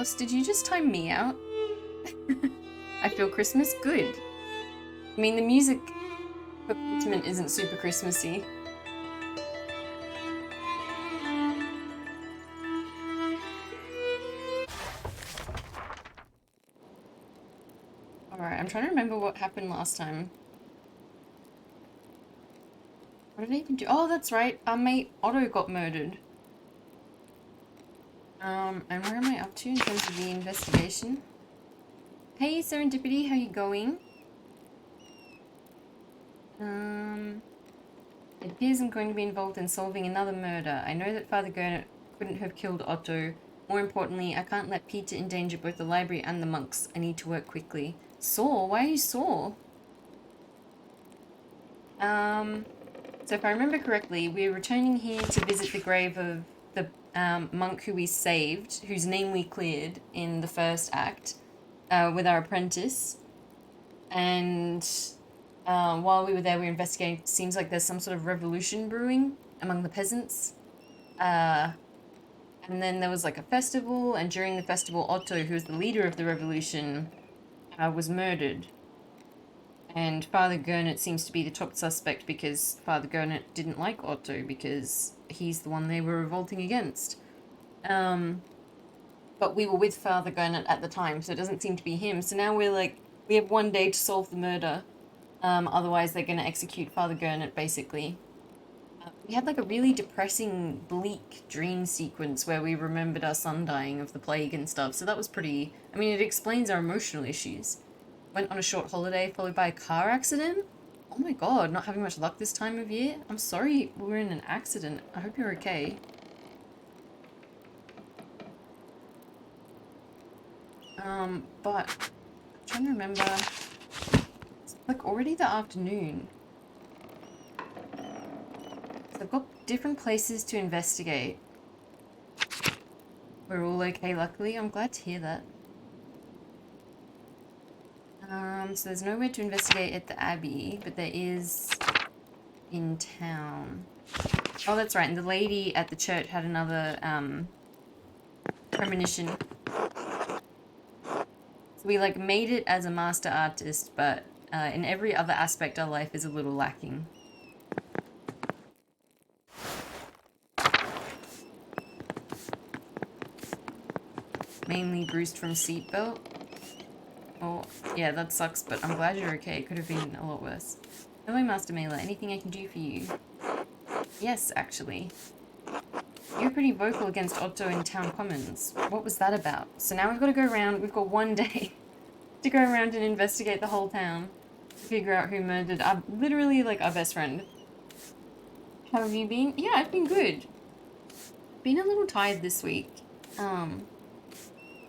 Carlos, did you just time me out? I feel Christmas good. I mean, the music for Pentiment isn't super Christmassy. Alright, I'm trying to remember what happened last time. What did I even do? Oh, that's right. Our mate Otto got murdered. And where am I up to in terms of the investigation? Hey, Serendipity, how you going? It appears I'm going to be involved in solving another murder. I know that Father Gernot couldn't have killed Otto. More importantly, I can't let Peter endanger both the library and the monks. I need to work quickly. Sore? Why are you sore? So if I remember correctly, we're returning here to visit the grave of the monk who we saved, whose name we cleared in the first act, with our apprentice. And while we were there, we were investigating. It seems like there's some sort of revolution brewing among the peasants. And then there was like a festival, and during the festival, Otto, who was the leader of the revolution, was murdered. And Father Gernot seems to be the top suspect because Father Gernot didn't like Otto because he's the one they were revolting against. But we were with Father Gernot at the time, so it doesn't seem to be him. So now we're like, we have one day to solve the murder. Otherwise they're going to execute Father Gernot, basically. We had like a really depressing, bleak dream sequence where we remembered our son dying of the plague and stuff. So that was pretty... I mean, it explains our emotional issues. Went on a short holiday followed by a car accident? Oh my god, not having much luck this time of year? I'm sorry we were in an accident. I hope you're okay. But I'm trying to remember. It's like already the afternoon. So I've got different places to investigate. We're all okay, luckily. I'm glad to hear that. So there's nowhere to investigate at the Abbey, but there is in town. Oh, that's right, and the lady at the church had another, premonition. So we, like, made it as a master artist, but, in every other aspect our life is a little lacking. Mainly bruised from seatbelt. Oh, yeah, that sucks, but I'm glad you're okay. It could have been a lot worse. Hello, Master Mailer. Anything I can do for you? Yes, actually. You were pretty vocal against Otto in Town Commons. What was that about? So now we've got to go around. We've got one day to go around and investigate the whole town. To figure out who murdered literally, like, our best friend. How have you been? Yeah, I've been good. Been a little tired this week. I'm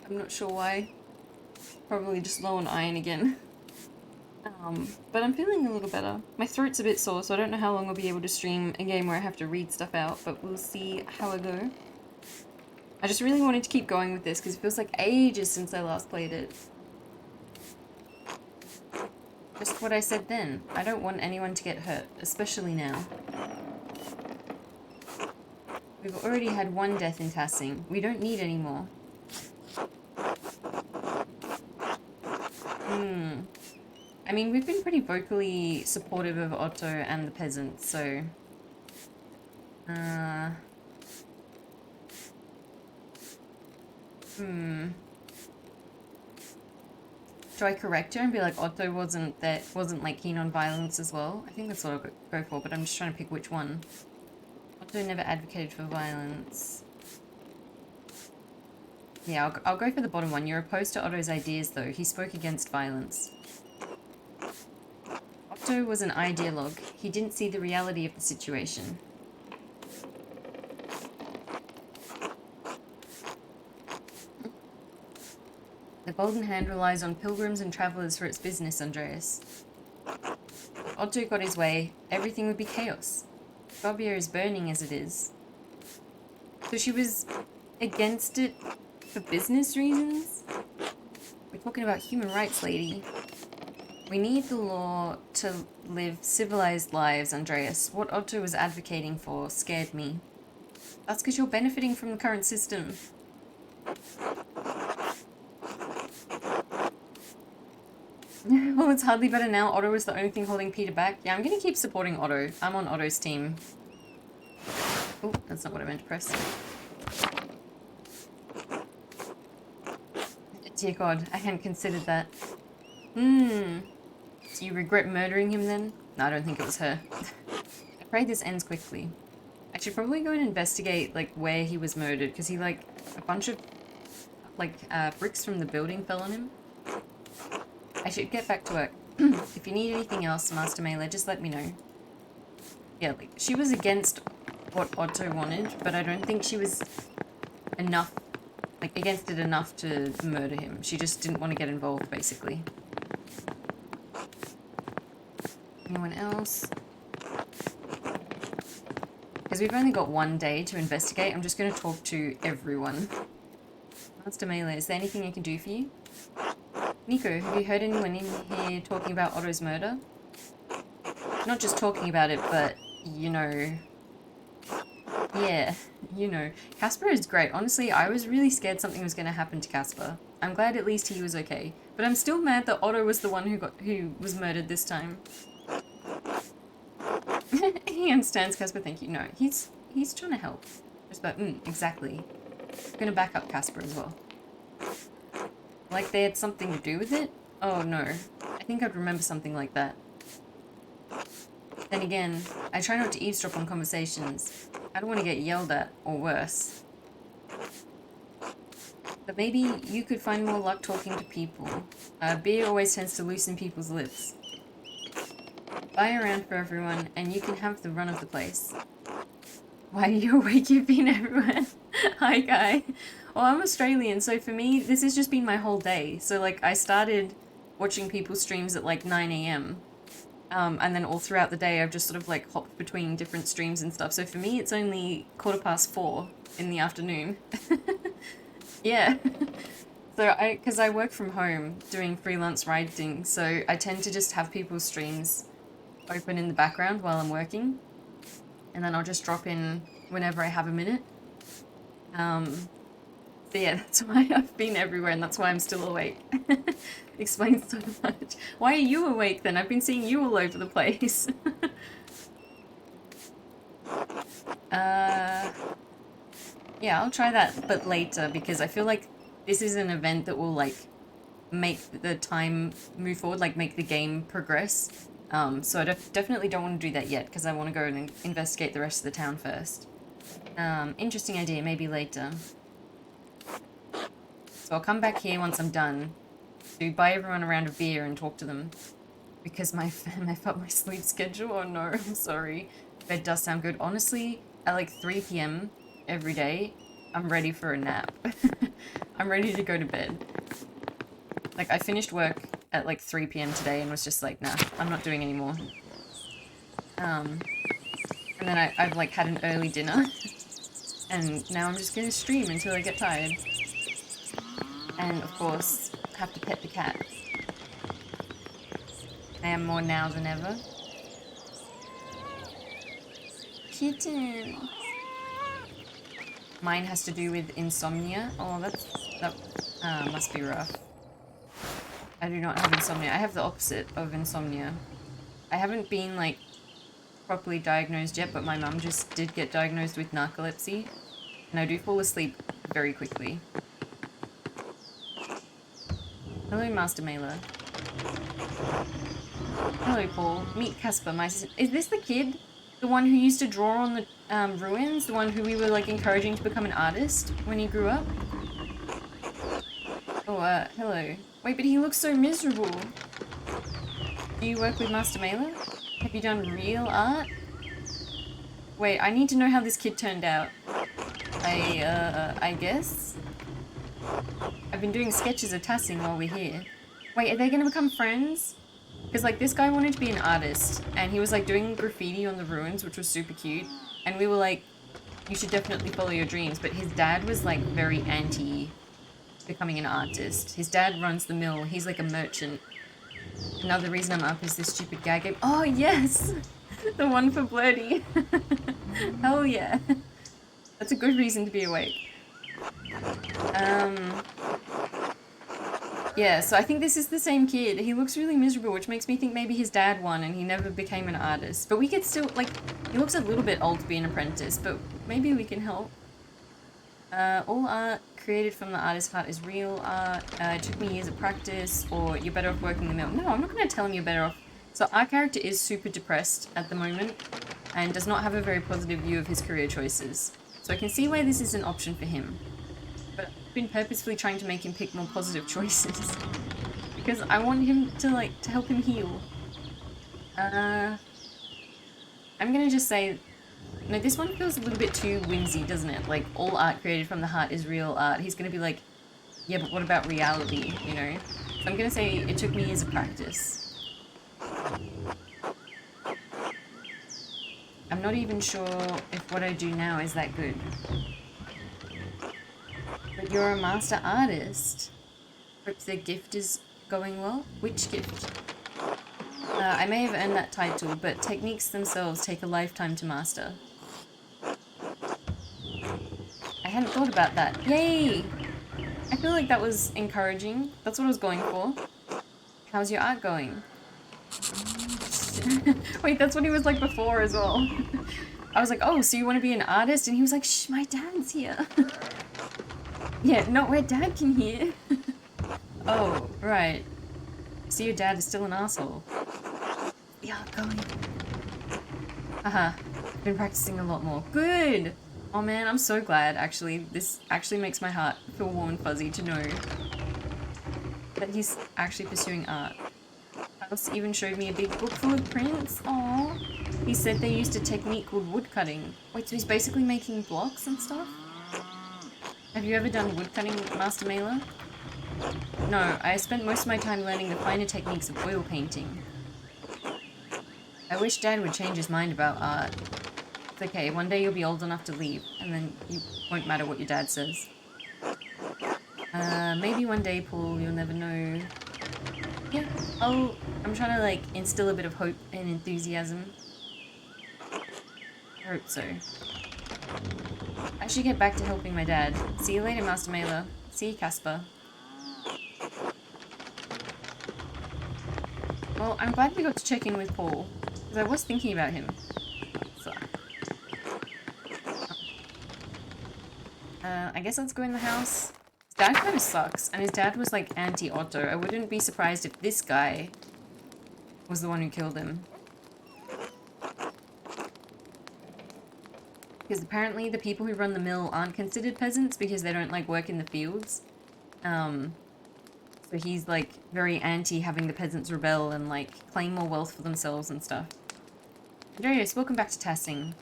not sure why. Probably just low on iron again. But I'm feeling a little better. My throat's a bit sore, so I don't know how long I'll be able to stream a game where I have to read stuff out, but we'll see how I go. I just really wanted to keep going with this, because it feels like ages since I last played it. Just what I said then. I don't want anyone to get hurt, especially now. We've already had one death in Tassing. We don't need any more. I mean, we've been pretty vocally supportive of Otto and the peasants, so... Do I correct her and be like, Otto wasn't like keen on violence as well? I think that's what I'll go for, but I'm just trying to pick which one. Otto never advocated for violence. Yeah, I'll go for the bottom one. You're opposed to Otto's ideas, though. He spoke against violence. Otto was an ideologue. He didn't see the reality of the situation. The Golden Hand relies on pilgrims and travellers for its business, Andreas. If Otto got his way, everything would be chaos. Gobia is burning as it is. So she was against it for business reasons? We're talking about human rights, lady. We need the law to live civilized lives, Andreas. What Otto was advocating for scared me. That's because you're benefiting from the current system. Well, it's hardly better now. Otto is the only thing holding Peter back. Yeah, I'm gonna keep supporting Otto. I'm on Otto's team. Oh, that's not what I meant to press. Dear God, I hadn't considered that. Do you regret murdering him then? No, I don't think it was her. I pray this ends quickly. I should probably go and investigate, like, where he was murdered, because he, like, a bunch of, like, bricks from the building fell on him. I should get back to work. If you need anything else, Master Mailer, just let me know. Yeah, like, she was against what Otto wanted, but I don't think she was enough, like, against it enough to murder him. She just didn't want to get involved, basically. Anyone else? Because we've only got one day to investigate, I'm just going to talk to everyone. Master Mailer, is there anything I can do for you? Nico, have you heard anyone in here talking about Otto's murder? Not just talking about it, but, you know... Yeah, you know. Casper is great. Honestly, I was really scared something was going to happen to Casper. I'm glad at least he was okay. But I'm still mad that Otto was the one who was murdered this time. He understands, Casper, thank you. No, he's trying to help. Just about, exactly. I'm going to back up Casper as well. Like they had something to do with it? Oh no. I think I'd remember something like that. Then again, I try not to eavesdrop on conversations. I don't want to get yelled at, or worse. But maybe you could find more luck talking to people. Beer always tends to loosen people's lips. Buy around for everyone, and you can have the run of the place. Why are you awake? You've been everywhere. Hi, Guy. Well, I'm Australian, so for me, this has just been my whole day. So, like, I started watching people's streams at, like, 9 AM. And then all throughout the day, I've just sort of, like, hopped between different streams and stuff. So for me, it's only 4:15 in the afternoon. Yeah. So, because I work from home doing freelance writing, so I tend to just have people's streams open in the background while I'm working. And then I'll just drop in whenever I have a minute. So yeah, that's why I've been everywhere and that's why I'm still awake. Explains so much. Why are you awake then? I've been seeing you all over the place. Yeah, I'll try that, but later, because I feel like this is an event that will, like, make the time move forward, like, make the game progress. So I definitely don't want to do that yet, because I want to go and investigate the rest of the town first. Interesting idea, maybe later. So I'll come back here once I'm done to buy everyone a round of beer and talk to them. Because my sleep schedule, oh no, I'm sorry. Bed does sound good. Honestly, at like 3 PM every day, I'm ready for a nap. I'm ready to go to bed. Like, I finished work at like 3 PM today and was just like, nah, I'm not doing any more. And then I've like had an early dinner. And now I'm just gonna stream until I get tired. And of course, have to pet the cat. I am more now than ever. Kitten! Mine has to do with insomnia. Oh, that must be rough. I do not have insomnia. I have the opposite of insomnia. I haven't been, like, properly diagnosed yet, but my mum just did get diagnosed with narcolepsy. And I do fall asleep very quickly. Hello, Master Mailer. Hello, Paul. Meet Casper, my sister. Is this the kid? The one who used to draw on the ruins? The one who we were, like, encouraging to become an artist when he grew up? Oh, hello. Wait, but he looks so miserable. Do you work with Master Mailer? Have you done real art? Wait, I need to know how this kid turned out. I guess? I've been doing sketches of Tassing while we're here. Wait, are they gonna become friends? Because, like, this guy wanted to be an artist, and he was, like, doing graffiti on the ruins, which was super cute. And we were like, you should definitely follow your dreams. But his dad was, like, very anti becoming an artist. His dad runs the mill. He's, like, a merchant. Another reason I'm up is this stupid gag game. Oh, yes! The one for Blurdy. Hell yeah. That's a good reason to be awake. Yeah, so I think this is the same kid. He looks really miserable, which makes me think maybe his dad won and he never became an artist. But we could still, like, he looks a little bit old to be an apprentice, but maybe we can help. All art created from the artist's heart is real art. It took me years of practice, or you're better off working the mill. No, I'm not going to tell him you're better off. So our character is super depressed at the moment and does not have a very positive view of his career choices. So I can see why this is an option for him. But I've been purposefully trying to make him pick more positive choices. Because I want him to, like, to help him heal. I'm going to just say... No, this one feels a little bit too whimsy, doesn't it? Like, all art created from the heart is real art. He's going to be like, yeah, but what about reality, you know? So I'm going to say it took me years of practice. I'm not even sure if what I do now is that good. But you're a master artist. Hope the gift is going well. Which gift? I may have earned that title, but techniques themselves take a lifetime to master. I hadn't thought about that. Yay! I feel like that was encouraging. That's what I was going for. How's your art going? Wait, that's what he was like before as well. I was like, oh, so you want to be an artist? And he was like, shh, my dad's here. Yeah, not where dad can hear. Oh, right. So your dad is still an asshole. The art going. Haha. Been practicing a lot more. Good! Oh man, I'm so glad, actually. This actually makes my heart feel warm and fuzzy to know that he's actually pursuing art. House even showed me a big book full of prints. Aww. He said they used a technique called woodcutting. Wait, so he's basically making blocks and stuff? Have you ever done woodcutting, Master Mailer? No, I spent most of my time learning the finer techniques of oil painting. I wish Dad would change his mind about art. It's okay, one day you'll be old enough to leave, and then it won't matter what your dad says. Maybe one day, Paul, you'll never know. Yeah, I'm trying to, like, instill a bit of hope and enthusiasm. I hope so. I should get back to helping my dad. See you later, Master Mailer. See you, Casper. Well, I'm glad we got to check in with Paul, because I was thinking about him. So. I guess let's go in the house. His dad kind of sucks, and his dad was like anti-Otto. I wouldn't be surprised if this guy was the one who killed him. Because apparently the people who run the mill aren't considered peasants because they don't like work in the fields. So he's like very anti having the peasants rebel and like claim more wealth for themselves and stuff. Andreas, welcome back to Tassing.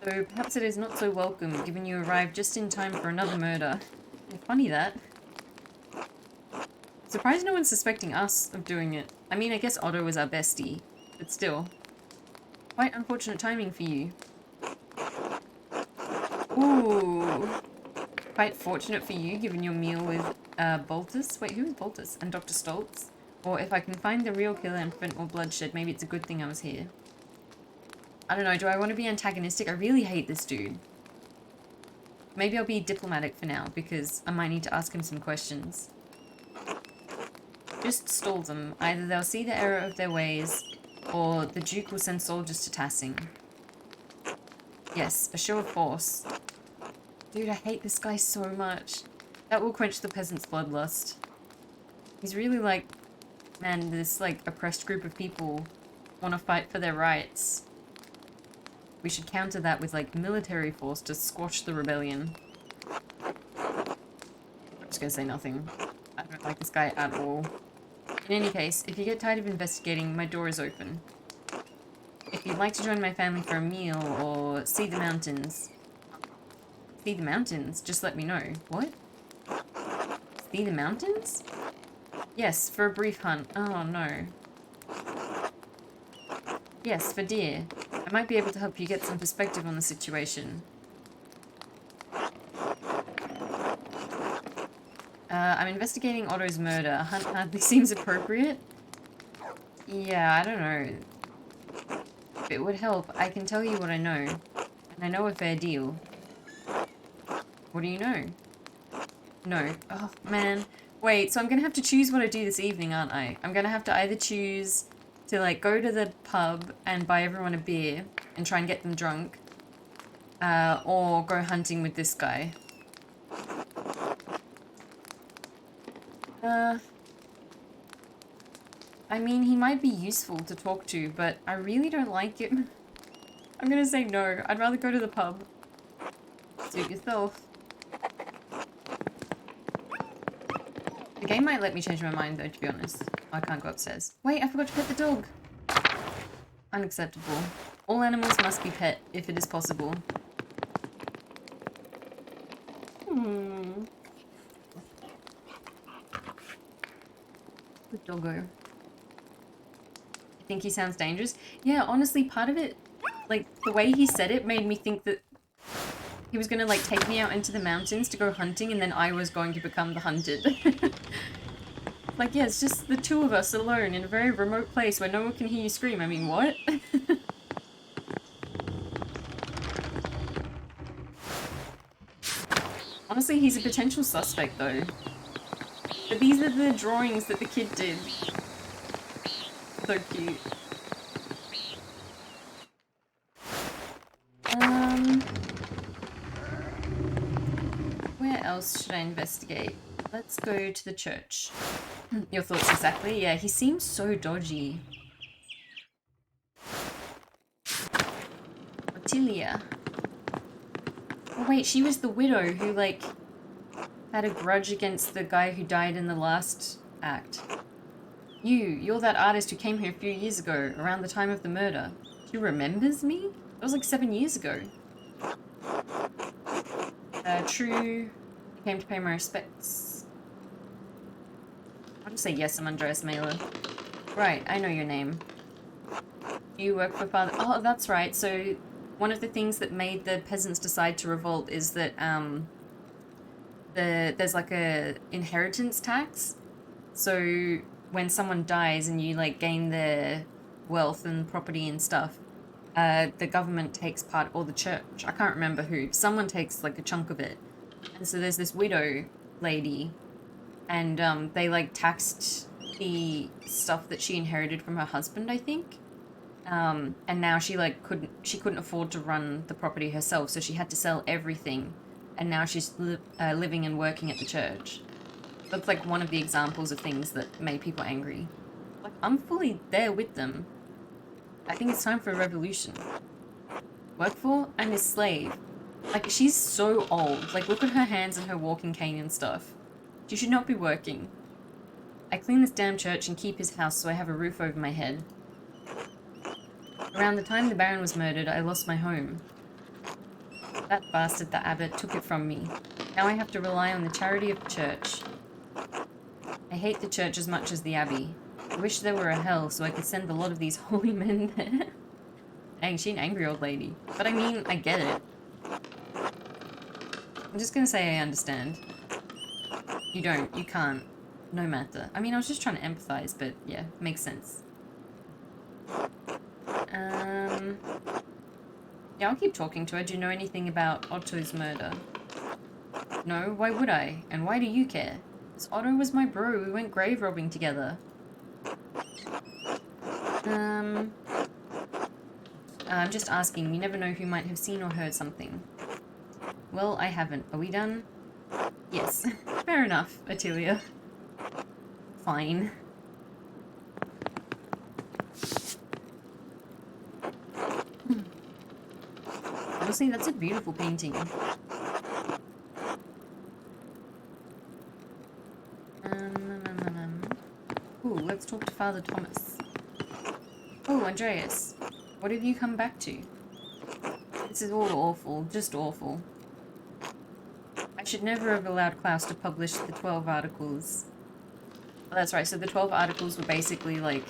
So perhaps it is not so welcome given you arrived just in time for another murder. Funny that. Surprised no one's suspecting us of doing it. I mean, I guess Otto was our bestie, but still. Quite unfortunate timing for you. Ooh. Quite fortunate for you, given your meal with Boltus. Wait, who is Boltus? And Dr. Stoltz? Or if I can find the real killer and prevent more bloodshed, maybe it's a good thing I was here. I don't know, do I want to be antagonistic? I really hate this dude. Maybe I'll be diplomatic for now, because I might need to ask him some questions. Just stall them. Either they'll see the error of their ways, or the Duke will send soldiers to Tassing. Yes, a show of force. Dude, I hate this guy so much. That will quench the peasant's bloodlust. He's really like, man, this like oppressed group of people want to fight for their rights. We should counter that with like military force to squash the rebellion. I'm just gonna say nothing. I don't like this guy at all. In any case, if you get tired of investigating, my door is open. If you'd like to join my family for a meal or see the mountains... See the mountains? Just let me know. What? See the mountains? Yes, for a brief hunt. Oh, no. Yes, for deer. I might be able to help you get some perspective on the situation. I'm investigating Otto's murder. A hunt hardly seems appropriate. Yeah, I don't know. If it would help, I can tell you what I know. And I know a fair deal. What do you know? No. Oh, man. Wait, so I'm gonna have to choose what I do this evening, aren't I? I'm gonna have to either choose to, like, go to the pub and buy everyone a beer and try and get them drunk, or go hunting with this guy. I mean, he might be useful to talk to, but I really don't like him. I'm gonna say no. I'd rather go to the pub. Suit yourself. The game might let me change my mind, though, to be honest. I can't go upstairs. Wait, I forgot to pet the dog. Unacceptable. All animals must be pet, if it is possible. Good doggo. I think he sounds dangerous. Yeah, honestly, part of it, like, the way he said it made me think that he was gonna, like, take me out into the mountains to go hunting, and then I was going to become the hunted. Like, yeah, it's just the two of us alone in a very remote place where no one can hear you scream. I mean, what? Honestly, he's a potential suspect, though. But these are the drawings that the kid did. So cute. Where else should I investigate? Let's go to the church. Your thoughts exactly? Yeah, he seems so dodgy. Ottilia. Oh wait, she was the widow who, like, had a grudge against the guy who died in the last act. You're that artist who came here a few years ago, around the time of the murder. She remembers me? That was like 7 years ago. True. I came to pay my respects. I'll just say yes, I'm Andreas Mailer. Right, I know your name. You work for Father... Oh, that's right. So, one of the things that made the peasants decide to revolt is that, there's like a inheritance tax. So, when someone dies and you, like, gain their wealth and property and stuff, the government takes part, or the church, I can't remember who, someone takes, like, a chunk of it. And so there's this widow lady, and, they, like, taxed the stuff that she inherited from her husband, I think. And now she, like, couldn't afford to run the property herself, so she had to sell everything. And now she's living and working at the church. That's, like, one of the examples of things that made people angry. Like, I'm fully there with them. I think it's time for a revolution. Work for? I'm his slave. Like, she's so old. Like, look at her hands and her walking cane and stuff. She should not be working. I clean this damn church and keep his house so I have a roof over my head. Around the time the Baron was murdered, I lost my home. That bastard, the abbot, took it from me. Now I have to rely on the charity of the church. I hate the church as much as the abbey. I wish there were a hell so I could send a lot of these holy men there. Dang, she's an angry old lady. But I mean, I get it. I'm just gonna say I understand. You don't. You can't. No matter. I mean, I was just trying to empathize, but yeah, makes sense. Yeah, I'll keep talking to her. Do you know anything about Otto's murder? No? Why would I? And why do you care? Because Otto was my bro. We went grave robbing together. I'm just asking. You never know who might have seen or heard something. Well, I haven't. Are we done? Yes. Fair enough, Ottilia. Fine. Honestly, that's a beautiful painting. Ooh, let's talk to Father Thomas. Oh, Andreas. What have you come back to? This is all awful. Just awful. I should never have allowed Klaus to publish the 12 articles. Oh, that's right. So the 12 articles were basically, like,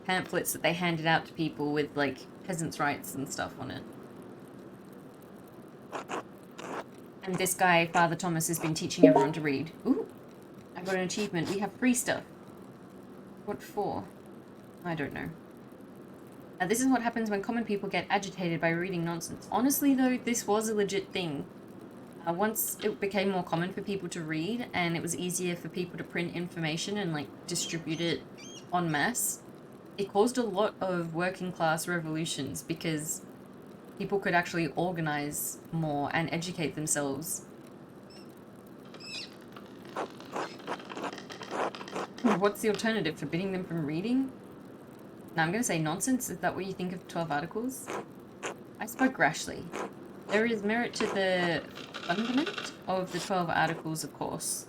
pamphlets that they handed out to people with, like, peasants' rights and stuff on it. And this guy, Father Thomas, has been teaching everyone to read. Ooh! I got an achievement. We have free stuff. What for? I don't know. This is what happens when common people get agitated by reading nonsense. Honestly, though, this was a legit thing. Once it became more common for people to read and it was easier for people to print information and like distribute it en masse, it caused a lot of working class revolutions because people could actually organize more and educate themselves. What's the alternative? Forbidding them from reading? Now I'm going to say nonsense. Is that what you think of 12 articles? I spoke rashly. There is merit to the fundament of the 12 articles, of course.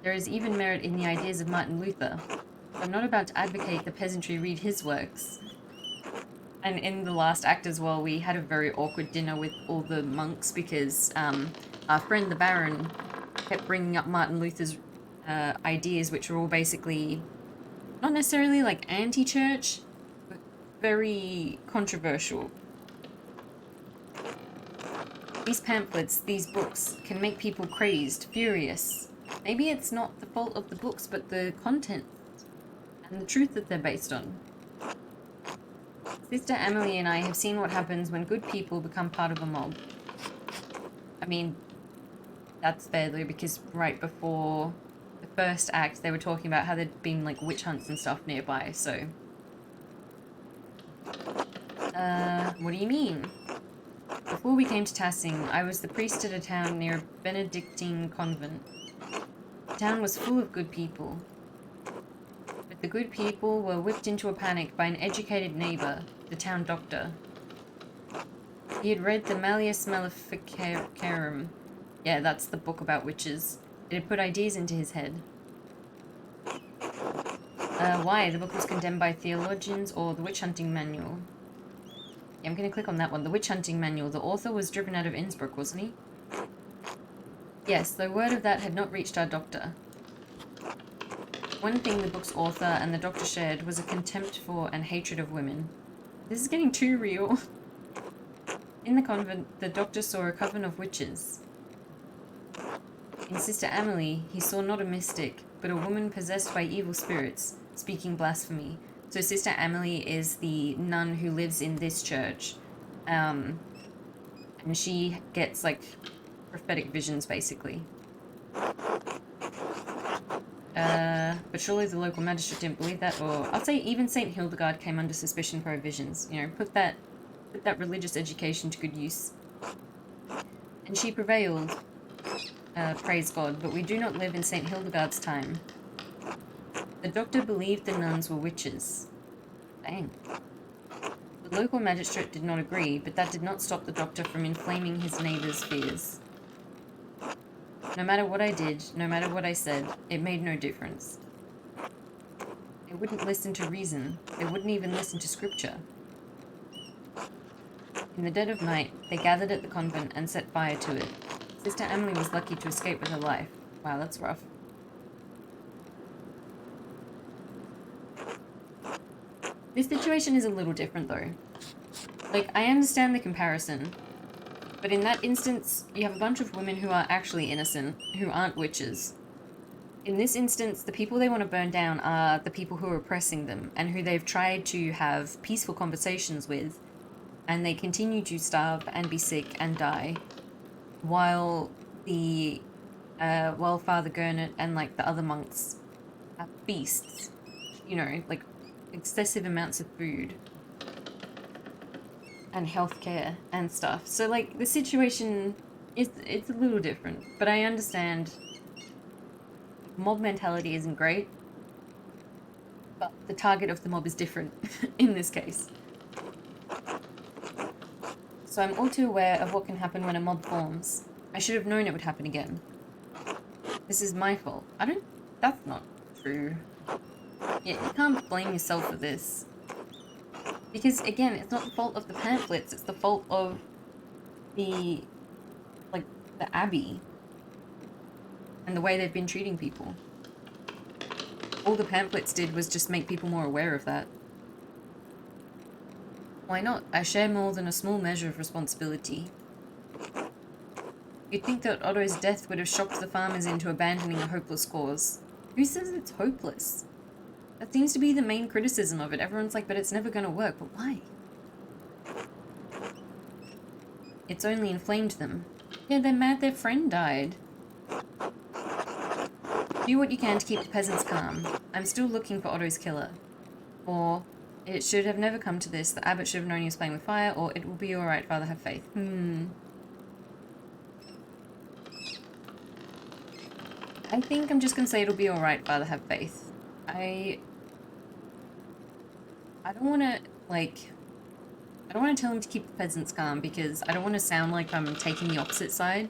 There is even merit in the ideas of Martin Luther. I'm not about to advocate the peasantry read his works. And in the last act as well, we had a very awkward dinner with all the monks because our friend the Baron kept bringing up Martin Luther's ideas, which were all basically not necessarily like anti-church, but very controversial. These pamphlets, these books, can make people crazed, furious. Maybe it's not the fault of the books, but the content and the truth that they're based on. Sister Emily and I have seen what happens when good people become part of a mob. I mean, that's fair though, because right before the first act, they were talking about how there'd been like witch hunts and stuff nearby, so. What do you mean? Before we came to Tassing, I was the priest at a town near a Benedictine convent. The town was full of good people. But the good people were whipped into a panic by an educated neighbour, the town doctor. He had read the Malleus Maleficarum. Yeah, that's the book about witches. It had put ideas into his head. Why? The book was condemned by theologians or the witch hunting manual? Yeah, I'm going to click on that one. The witch hunting manual. The author was driven out of Innsbruck, wasn't he? Yes, though word of that had not reached our doctor. One thing the book's author and the doctor shared was a contempt for and hatred of women. This is getting too real. In the convent, the doctor saw a coven of witches. In Sister Emily, he saw not a mystic, but a woman possessed by evil spirits, speaking blasphemy. So Sister Emily is the nun who lives in this church. And she gets, like, prophetic visions, basically. But surely the local magistrate didn't believe that, or I'll say even Saint Hildegard came under suspicion for her visions. You know, put that religious education to good use. And she prevailed. Praise God, but we do not live in Saint Hildegard's time. The doctor believed the nuns were witches. Dang. The local magistrate did not agree, but that did not stop the doctor from inflaming his neighbour's fears. No matter what I did, no matter what I said, it made no difference. They wouldn't listen to reason. They wouldn't even listen to scripture. In the dead of night, they gathered at the convent and set fire to it. Sister Emily was lucky to escape with her life. Wow, that's rough. This situation is a little different though. Like, I understand the comparison, but in that instance, you have a bunch of women who are actually innocent, who aren't witches. In this instance, the people they want to burn down are the people who are oppressing them, and who they've tried to have peaceful conversations with, and they continue to starve and be sick and die, while the, Father Gurnet and, like, the other monks have feasts. You know, like, excessive amounts of food and healthcare and stuff. So, like, the situation is, it's a little different, but I understand mob mentality isn't great, but the target of the mob is different in this case. So I'm all too aware of what can happen when a mob forms. I should have known it would happen again. This is my fault. That's not true. Yeah, you can't blame yourself for this. Because, again, it's not the fault of the pamphlets, it's the fault of the Abbey. And the way they've been treating people. All the pamphlets did was just make people more aware of that. Why not? I share more than a small measure of responsibility. You'd think that Otto's death would have shocked the farmers into abandoning a hopeless cause. Who says it's hopeless? That seems to be the main criticism of it. Everyone's like, but it's never going to work. But why? It's only inflamed them. Yeah, they're mad their friend died. Do what you can to keep the peasants calm. I'm still looking for Otto's killer. Or, it should have never come to this. The abbot should have known he was playing with fire, or it will be alright, Father, have faith. I think I'm just gonna say it'll be alright, Father, have faith. I don't wanna, like... I don't want to tell him to keep the peasants calm because I don't want to sound like I'm taking the opposite side.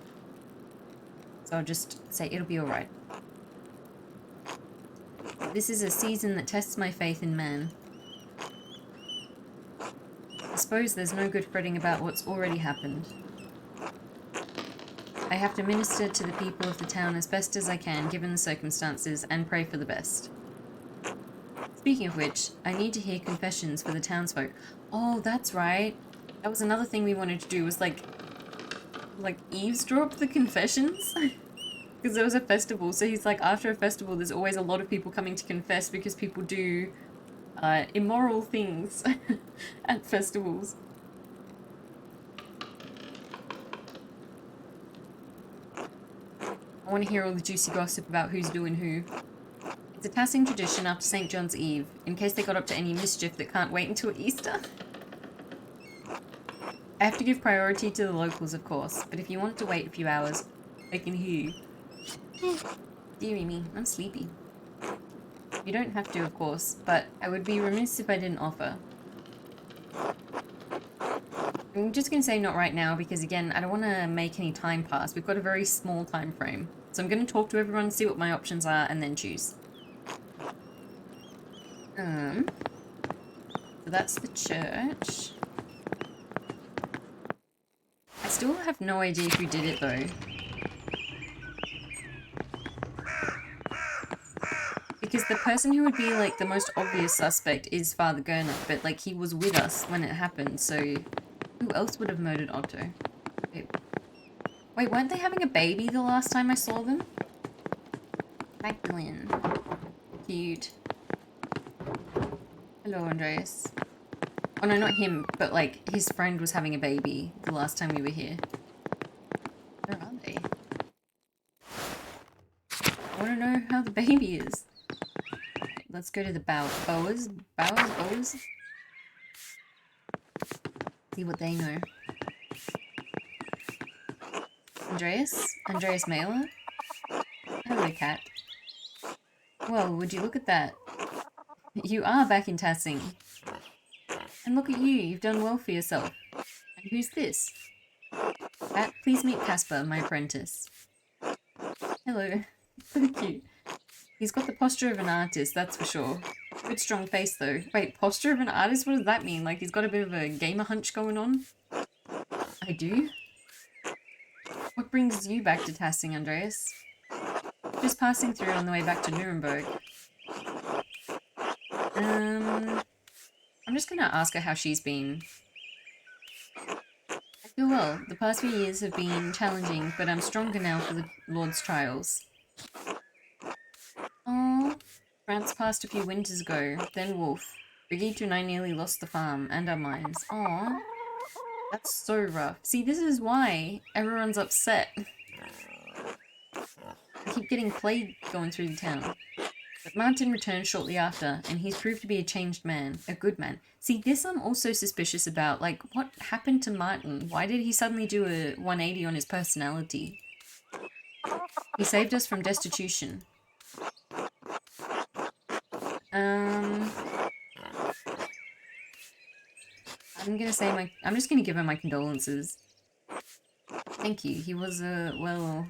So I'll just say it'll be alright. This is a season that tests my faith in man. I suppose there's no good fretting about what's already happened. I have to minister to the people of the town as best as I can given the circumstances and pray for the best. Speaking of which, I need to hear confessions for the townsfolk. Oh, that's right. That was another thing we wanted to do was like eavesdrop the confessions. Because there was a festival, so he's like, after a festival there's always a lot of people coming to confess because people do immoral things at festivals. I want to hear all the juicy gossip about who's doing who. It's a passing tradition after St. John's Eve, in case they got up to any mischief that can't wait until Easter. I have to give priority to the locals, of course, but if you want to wait a few hours, I can hear you. Dearie me, I'm sleepy. You don't have to, of course, but I would be remiss if I didn't offer. I'm just going to say not right now because, again, I don't want to make any time pass. We've got a very small time frame. So I'm going to talk to everyone, see what my options are, and then choose. So that's the church. I still have no idea who did it, though. Because the person who would be, like, the most obvious suspect is Father Gernot, but, like, he was with us when it happened, so who else would have murdered Otto? Wait, weren't they having a baby the last time I saw them? Magdalene. Cute. Hello, Andreas. Oh no, not him, but, like, his friend was having a baby the last time we were here. Where are they? I want to know how the baby is. Let's go to the Bowers. See what they know. Andreas Mailer? Hello, cat. Well, would you look at that? You are back in Tassing. And look at you, you've done well for yourself. And who's this? Cat, please meet Casper, my apprentice. Hello. So cute. He's got the posture of an artist, that's for sure. Good strong face, though. Wait, posture of an artist? What does that mean? Like, he's got a bit of a gamer hunch going on? I do? What brings you back to Tassing, Andreas? Just passing through on the way back to Nuremberg. I'm just gonna ask her how she's been. I feel well. The past few years have been challenging, but I'm stronger now for the Lord's trials. Oh, France passed a few winters ago, then Wolf. Brigitte and I nearly lost the farm and our mines. Aw, that's so rough. See, this is why everyone's upset. I keep getting plague going through the town. But Martin returned shortly after, and he's proved to be a changed man, a good man. See, this I'm also suspicious about. Like, what happened to Martin? Why did he suddenly do a 180 on his personality? He saved us from destitution. I'm just gonna give him my condolences. Thank you. He was well,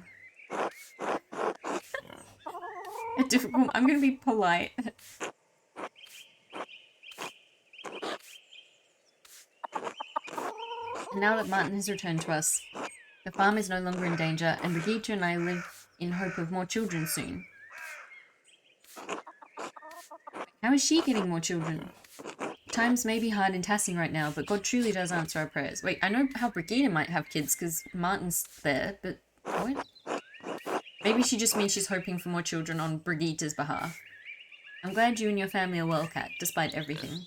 a difficult. I'm gonna be polite. And now that Martin has returned to us, the farm is no longer in danger, and Brigitte and I live in hope of more children soon. How is she getting more children? Times may be hard in Tassing right now, but God truly does answer our prayers. Wait, I know how Brigitte might have kids because Martin's there, but what? Maybe she just means she's hoping for more children on Brigitte's behalf. I'm glad you and your family are well, Kat, despite everything.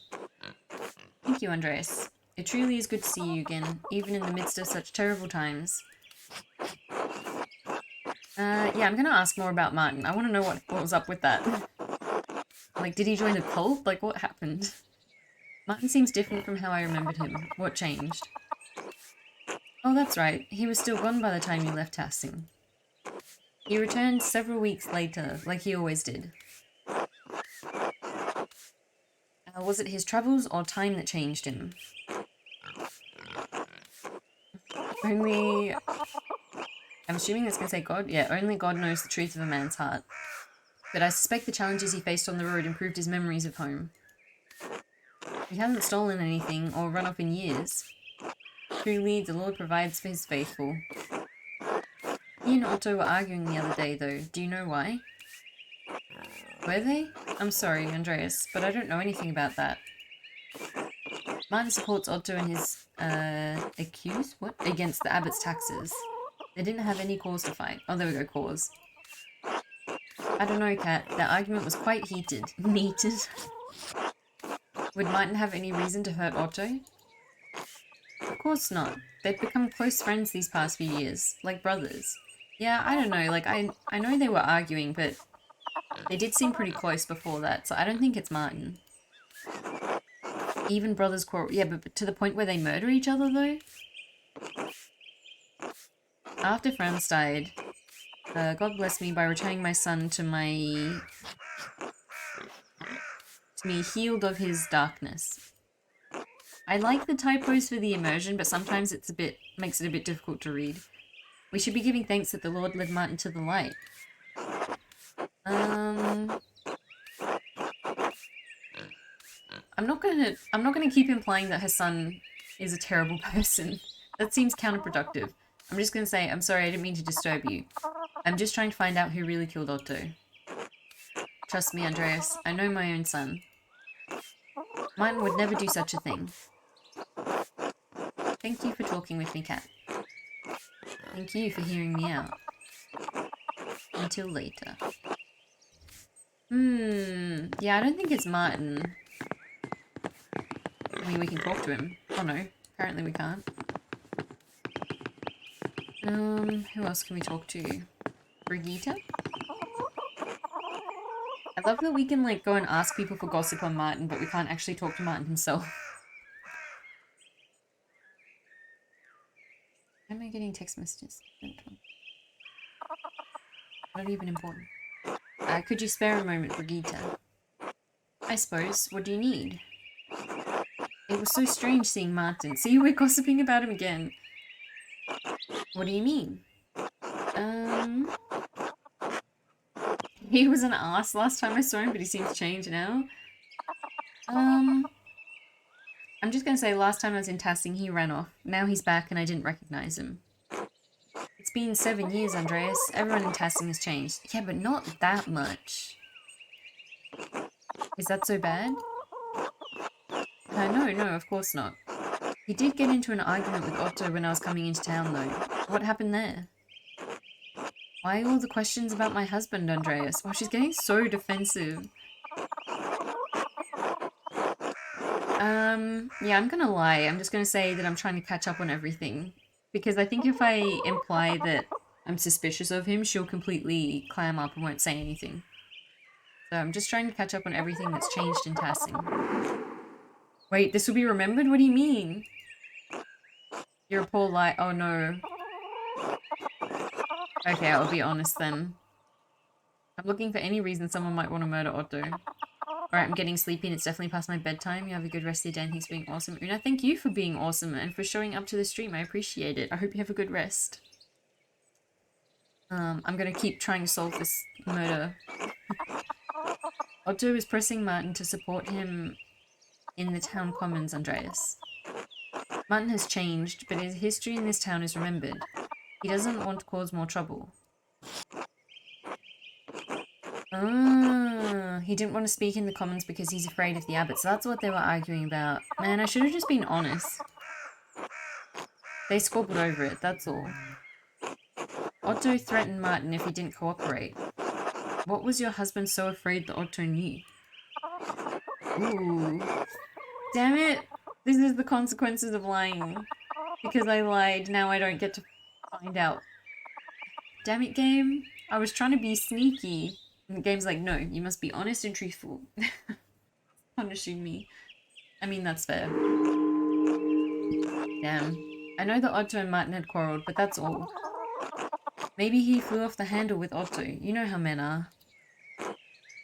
Thank you, Andreas. It truly is good to see you again, even in the midst of such terrible times. Yeah, I'm gonna ask more about Martin. I want to know what was up with that. Like, did he join a cult? Like, what happened? Martin seems different from how I remembered him. What changed? Oh, that's right. He was still gone by the time you left Tassing. He returned several weeks later, like he always did. Was it his travels or time that changed him? Only... I'm assuming that's going to say God? Yeah, only God knows the truth of a man's heart. But I suspect the challenges he faced on the road improved his memories of home. He hasn't stolen anything or run off in years. Truly, the Lord provides for his faithful. He and Otto were arguing the other day, though. Do you know why? Were they? I'm sorry, Andreas, but I don't know anything about that. Martin supports Otto and his, accuse? What? Against the abbot's taxes. They didn't have any cause to fight. Oh, there we go, cause. I don't know, Kat. Their argument was quite heated. Neated. Would Martin have any reason to hurt Otto? Of course not. They've become close friends these past few years. Like brothers. Yeah, I don't know. Like, I know they were arguing, but they did seem pretty close before that, so I don't think it's Martin. Even brothers quarrel. Yeah, but to the point where they murder each other, though? After Franz died, God blessed me by returning my son to me healed of his darkness. I like the typos for the immersion, but sometimes it's makes it a bit difficult to read. We should be giving thanks that the Lord led Martin to the light. I'm not gonna keep implying that her son is a terrible person. That seems counterproductive. I'm just gonna say, I'm sorry, I didn't mean to disturb you. I'm just trying to find out who really killed Otto. Trust me, Andreas, I know my own son. Martin would never do such a thing. Thank you for talking with me, Kat. Thank you for hearing me out. Until later. Yeah, I don't think it's Martin. I mean, we can talk to him. Oh no, apparently we can't. Who else can we talk to? Brigitte? I love that we can, like, go and ask people for gossip on Martin, but we can't actually talk to Martin himself. Why am I getting text messages? Not even important. Could you spare a moment, Brigitte? I suppose. What do you need? It was so strange seeing Martin. See, we're gossiping about him again. What do you mean? He was an ass last time I saw him, but he seems changed now. I'm just gonna say last time I was in Tassing, he ran off. Now he's back and I didn't recognize him. It's been 7 years, Andreas. Everyone in Tassing has changed. Yeah, but not that much. Is that so bad? No, of course not. He did get into an argument with Otto when I was coming into town, though. What happened there? Why all the questions about my husband, Andreas? Wow, she's getting so defensive. Yeah, I'm gonna lie. I'm just gonna say that I'm trying to catch up on everything. Because I think if I imply that I'm suspicious of him, she'll completely clam up and won't say anything. So I'm just trying to catch up on everything that's changed in Tassing. Wait, this will be remembered? What do you mean? You're a poor lie. Oh no. Okay, I'll be honest then. I'm looking for any reason someone might want to murder Otto. Alright, I'm getting sleepy and it's definitely past my bedtime. You have a good rest of your day and thanks for being awesome. Una, thank you for being awesome and for showing up to the stream. I appreciate it. I hope you have a good rest. I'm gonna keep trying to solve this murder. Otto is pressing Martin to support him in the town commons, Andreas. Martin has changed, but his history in this town is remembered. He doesn't want to cause more trouble. He didn't want to speak in the commons because he's afraid of the abbot, so that's what they were arguing about. Man, I should have just been honest. They squabbled over it, that's all. Otto threatened Martin if he didn't cooperate. What was your husband so afraid that Otto knew? Ooh. Damn it! This is the consequences of lying. Because I lied, now I don't get to find out. Damn it, game. I was trying to be sneaky. And the game's like, no, you must be honest and truthful. Punishing me. I mean, that's fair. Damn. I know that Otto and Martin had quarreled, but that's all. Maybe he flew off the handle with Otto. You know how men are.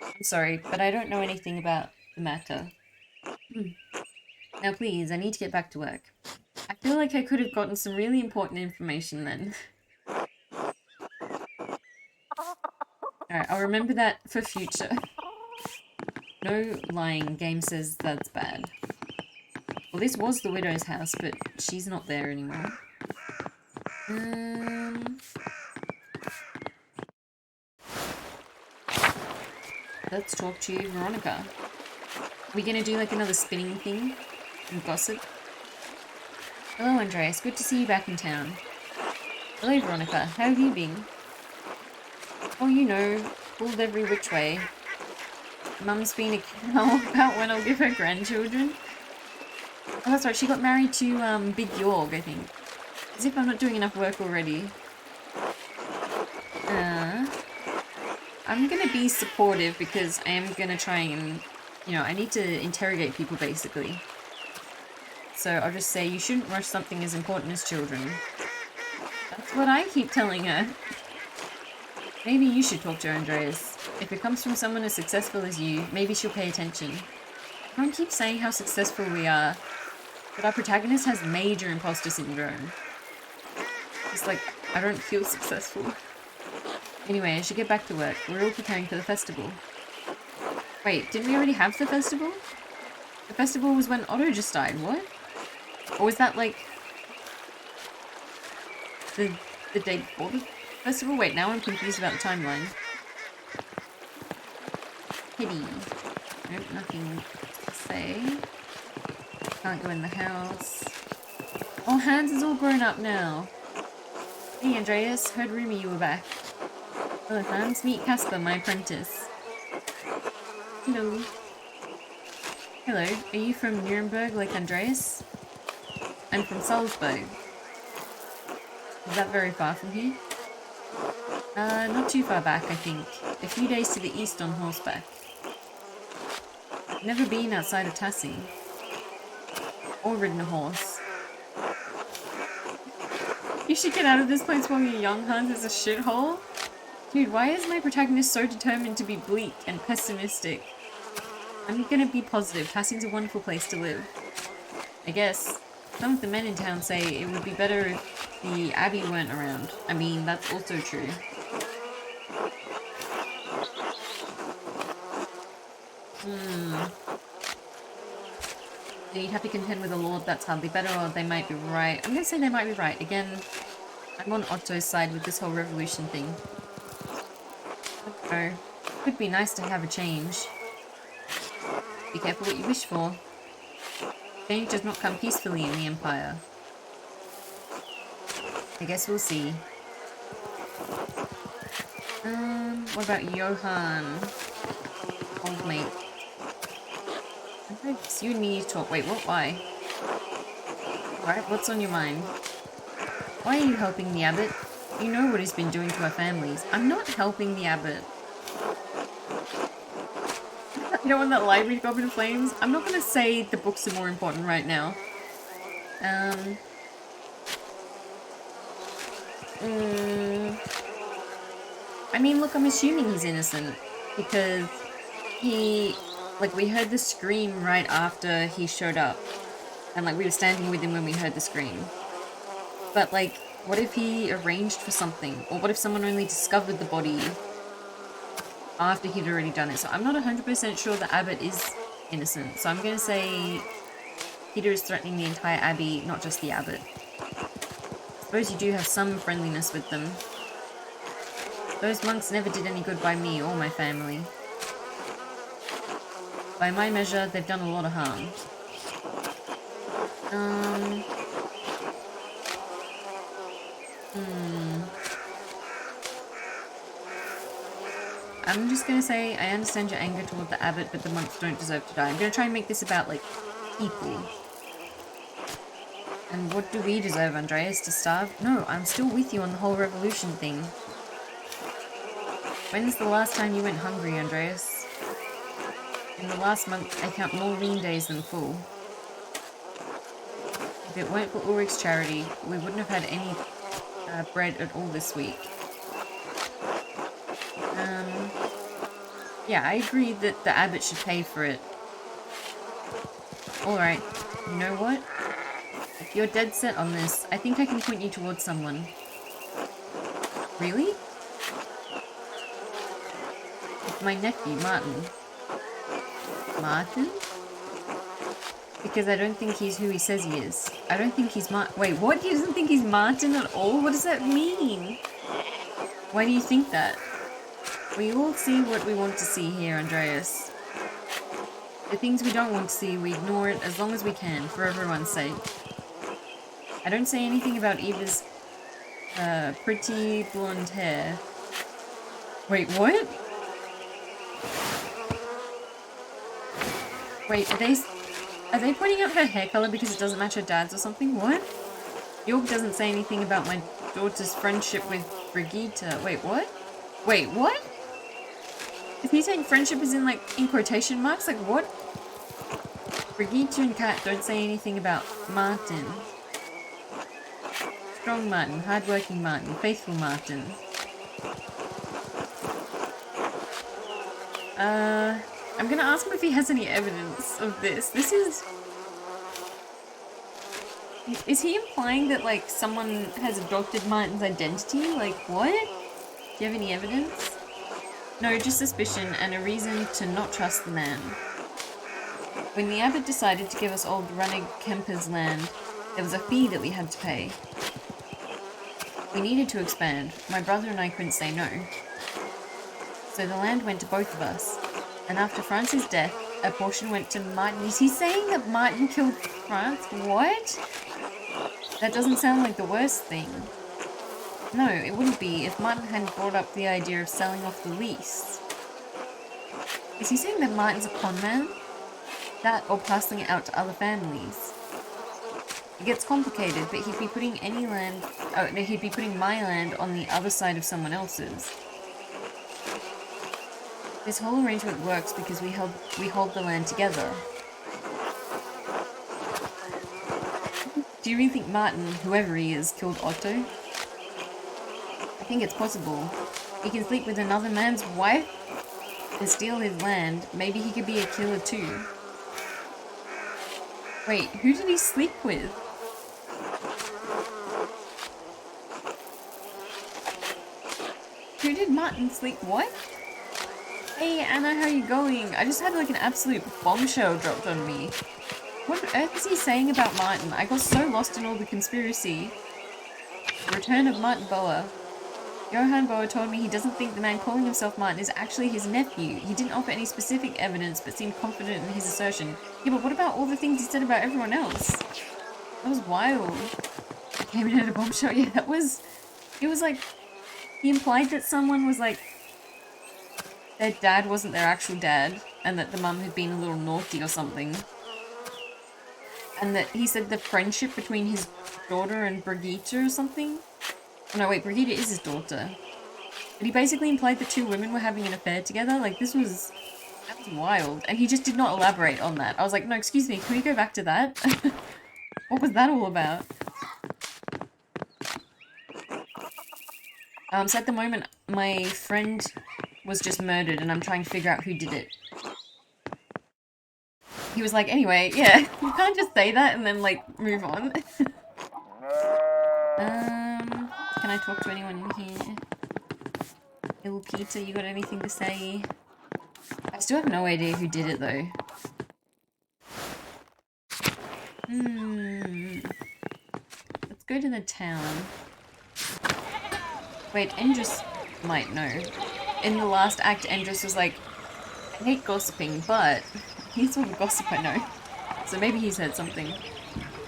I'm sorry, but I don't know anything about the matter. Now please, I need to get back to work. I feel like I could have gotten some really important information then. Alright, I'll remember that for future. No lying, game says that's bad. Well, this was the widow's house, but she's not there anymore. Let's talk to Veronica. Are we gonna do like another spinning thing and gossip? Hello, Andreas. Good to see you back in town. Hello, Veronica. How have you been? Oh, you know, pulled every which way. Mum's been a cow about when I'll give her grandchildren. Oh, that's right. She got married to Big Yorg, I think. As if I'm not doing enough work already. I'm gonna be supportive because I am gonna try and, you know, I need to interrogate people basically. So I'll just say you shouldn't rush something as important as children. That's what I keep telling her. Maybe you should talk to her, Andreas. If it comes from someone as successful as you, maybe she'll pay attention. Everyone keeps saying how successful we are, but our protagonist has major imposter syndrome. It's like, I don't feel successful. Anyway, I should get back to work. We're all preparing for the festival. Wait, didn't we already have the festival? The festival was when Otto just died, what? Or was that like the day before the festival? Wait, now I'm confused about the timeline. Pity. Nope, nothing to say. Can't go in the house. Oh, Hans is all grown up now. Hey, Andreas. Heard rumor you were back. Hello, Hans. Meet Casper, my apprentice. Hello. Hello. Are you from Nuremberg like Andreas? I'm from Salzburg. Is that very far from here? Not too far back, I think. A few days to the east on horseback. Never been outside of Tassing. Or ridden a horse. You should get out of this place while you're young, Hans. It's a shithole. Dude, why is my protagonist so determined to be bleak and pessimistic? I'm gonna be positive. Tassing's a wonderful place to live. I guess. Some of the men in town say it would be better if the Abbey weren't around. I mean, that's also true. You'd have to contend with a lord that's hardly better, or they might be right. I'm gonna say they might be right. Again, I'm on Otto's side with this whole revolution thing. So, could be nice to have a change. Be careful what you wish for. Change does not come peacefully in the Empire. I guess we'll see. What about Johann? Old mate. It's you and me to talk. Wait, what? Why? Alright, what's on your mind? Why are you helping the abbot? You know what he's been doing to our families. I'm not helping the abbot. You don't want that library to go up in flames? I'm not gonna say the books are more important right now. I mean, look, I'm assuming he's innocent. Because we heard the scream right after he showed up. And, we were standing with him when we heard the scream. But, what if he arranged for something? Or what if someone only discovered the body after he'd already done it? So I'm not 100% sure the abbot is innocent. So I'm going to say Peter is threatening the entire abbey, not just the abbot. I suppose you do have some friendliness with them. Those monks never did any good by me or my family. By my measure, they've done a lot of harm. I'm just gonna say, I understand your anger toward the abbot, but the monks don't deserve to die. I'm gonna try and make this about, equal. And what do we deserve, Andreas? To starve? No, I'm still with you on the whole revolution thing. When's the last time you went hungry, Andreas? In the last month, I count more lean days than full. If it weren't for Ulrich's charity, we wouldn't have had any bread at all this week. Yeah, I agree that the abbot should pay for it. Alright, you know what? If you're dead set on this, I think I can point you towards someone. Really? It's my nephew, Martin. Martin? Because I don't think he's who he says he is. I don't think he's Wait, what? He doesn't think he's Martin at all? What does that mean? Why do you think that? We all see what we want to see here, Andreas. The things we don't want to see, we ignore it as long as we can, for everyone's sake. I don't say anything about Eva's pretty blonde hair. Wait, what? Wait, are they pointing out her hair color because it doesn't match her dad's or something? What? York doesn't say anything about my daughter's friendship with Brigitte. Wait, what? Wait, what? Is he saying friendship is in quotation marks? Like, what? Brigitte and Kat don't say anything about Martin. Strong Martin, hardworking Martin, faithful Martin. I'm gonna ask him if he has any evidence of this. Is he implying that, someone has adopted Martin's identity? Like, what? Do you have any evidence? No, just suspicion and a reason to not trust the man. When the abbot decided to give us old Runnig Kemper's land, there was a fee that we had to pay. We needed to expand. My brother and I couldn't say no. So the land went to both of us. And after France's death, a portion went to Martin. Is he saying that Martin killed France? What? That doesn't sound like the worst thing. No, it wouldn't be if Martin hadn't brought up the idea of selling off the lease. Is he saying that Martin's a con man? That or passing it out to other families? It gets complicated, but he'd be putting he'd be putting my land on the other side of someone else's. This whole arrangement works because we hold the land together. Do you really think Martin, whoever he is, killed Otto? I think it's possible. He can sleep with another man's wife and steal his land. Maybe he could be a killer too. Wait, who did he sleep with? Who did Martin sleep? What? Hey Anna, how you going? I just had an absolute bombshell dropped on me. What on earth is he saying about Martin? I got so lost in all the conspiracy. Return of Martin Boer. Johann Boer told me he doesn't think the man calling himself Martin is actually his nephew. He didn't offer any specific evidence, but seemed confident in his assertion. Yeah, but what about all the things he said about everyone else? That was wild. I came in at a bombshell. Yeah, it was he implied that someone was their dad wasn't their actual dad, and that the mum had been a little naughty or something. And that he said the friendship between his daughter and Brigitte or something? Oh, no, wait, Brigitte is his daughter. But he basically implied the two women were having an affair together. That was wild. And he just did not elaborate on that. I was like, no, excuse me, can we go back to that? What was that all about? So at the moment, my friend was just murdered and I'm trying to figure out who did it. He was like, anyway, yeah, you can't just say that and then, move on. Can I talk to anyone in here? Little Peter, you got anything to say? I still have no idea who did it, though. Let's go to the town. Wait, Endress might know. In the last act, Endress was like, I hate gossiping, but he's all the gossip I know. So maybe he's heard something.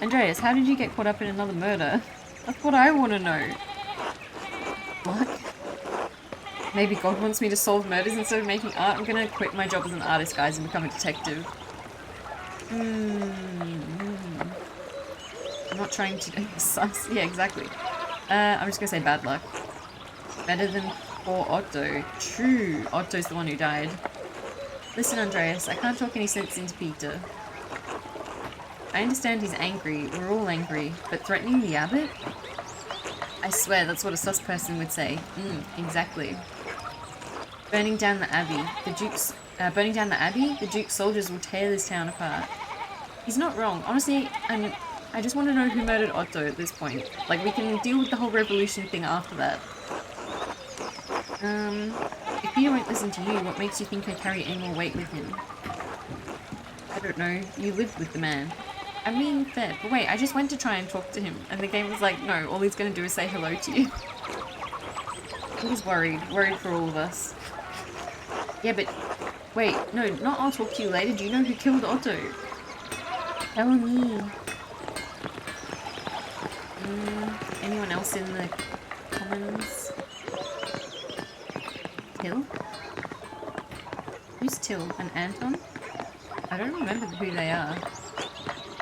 Andreas, how did you get caught up in another murder? That's what I want to know. What? Maybe God wants me to solve murders instead of making art? I'm gonna quit my job as an artist, guys, and become a detective. I'm not trying to sus. Yeah, exactly. I'm just gonna say bad luck. Better than poor Otto. True. Otto's the one who died. Listen, Andreas, I can't talk any sense into Peter. I understand he's angry. We're all angry. But threatening the abbot? I swear that's what a sus person would say. Exactly. Burning down the abbey. The Duke's soldiers will tear this town apart. He's not wrong. Honestly, I just want to know who murdered Otto at this point. Like, we can deal with the whole revolution thing after that. If Peter won't listen to you, what makes you think I carry any more weight with him? I don't know. You lived with the man. I mean, fair. But wait, I just went to try and talk to him, and the game was like, no, all he's gonna do is say hello to you. He was worried. Worried for all of us. Yeah, but... Wait, no, not I'll talk to you later. Do you know who killed Otto? Tell me. Anyone else in the commons? Till? Who's Till? And Anton? I don't remember who they are.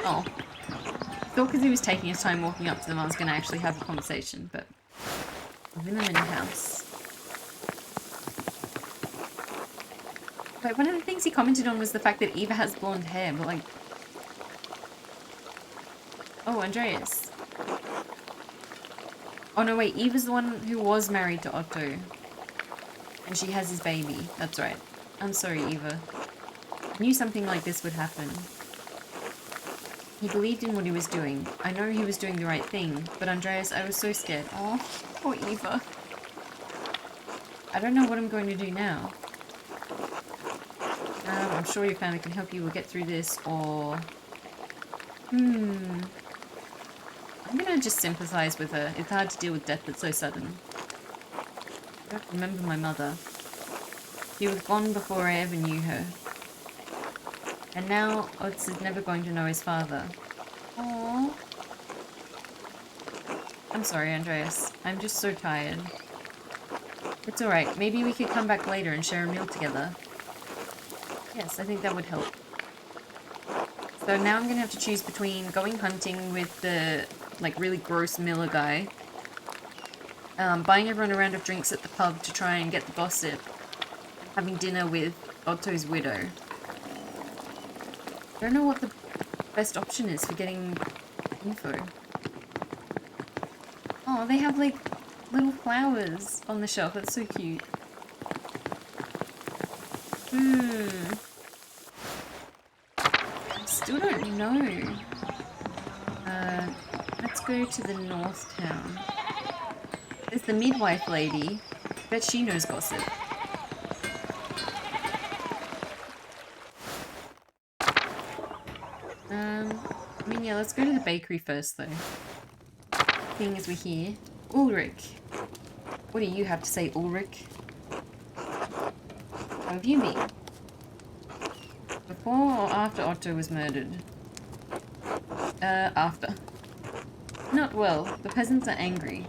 Oh. I thought because he was taking his time walking up to them I was going to actually have a conversation, but... I'm in the mini house. Wait, one of the things he commented on was the fact that Eva has blonde hair, but like... Oh, Andreas. Oh no, wait, Eva's the one who was married to Otto. And she has his baby. That's right. I'm sorry, Eva. I knew something like this would happen. He believed in what he was doing. I know he was doing the right thing, but Andreas, I was so scared. Oh, poor Eva. I don't know what I'm going to do now. I'm sure your family can help you. We'll get through this, or... I'm gonna just sympathize with her. It's hard to deal with death that's so sudden. I don't remember my mother. She was gone before I ever knew her. And now, Otz is never going to know his father. Aww. I'm sorry, Andreas. I'm just so tired. It's alright. Maybe we could come back later and share a meal together. Yes, I think that would help. So now I'm gonna have to choose between going hunting with the, like, really gross Miller guy, buying everyone a round of drinks at the pub to try and get the gossip, having dinner with Otto's widow. I don't know what the best option is for getting info. Oh, they have, like, little flowers on the shelf. That's so cute. I still don't know. Let's go to the north town. There's the midwife lady. Bet she knows gossip. I mean, yeah, let's go to the bakery first, though. Seeing as we're here. Ulrich. What do you have to say, Ulrich? How have you been? Before or after Otto was murdered? After. Not well. The peasants are angry.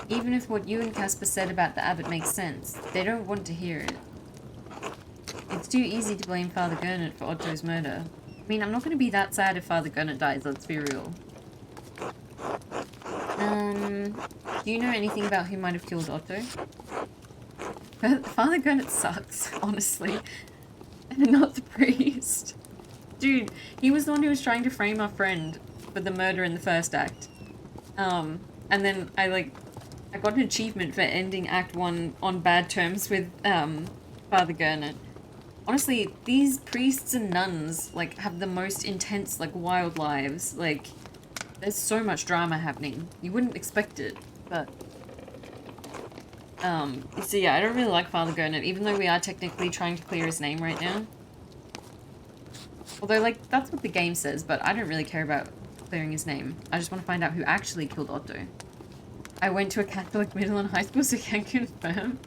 Even if what you and Casper said about the abbot makes sense, they don't want to hear it. It's too easy to blame Father Gernot for Otto's murder. I mean, I'm not going to be that sad if Father Gernot dies, let's be real. Do you know anything about who might have killed Otto? Father Gernot sucks, honestly. And not the priest. Dude, he was the one who was trying to frame our friend for the murder in the first act. And then I got an achievement for ending Act 1 on bad terms with, Father Gernot. Honestly, these priests and nuns, like, have the most intense, like, wild lives. Like, there's so much drama happening. You wouldn't expect it, but... so yeah, I don't really like Father Gernot, even though we are technically trying to clear his name right now. Although, like, that's what the game says, but I don't really care about clearing his name. I just want to find out who actually killed Otto. I went to a Catholic middle and high school, so I can confirm.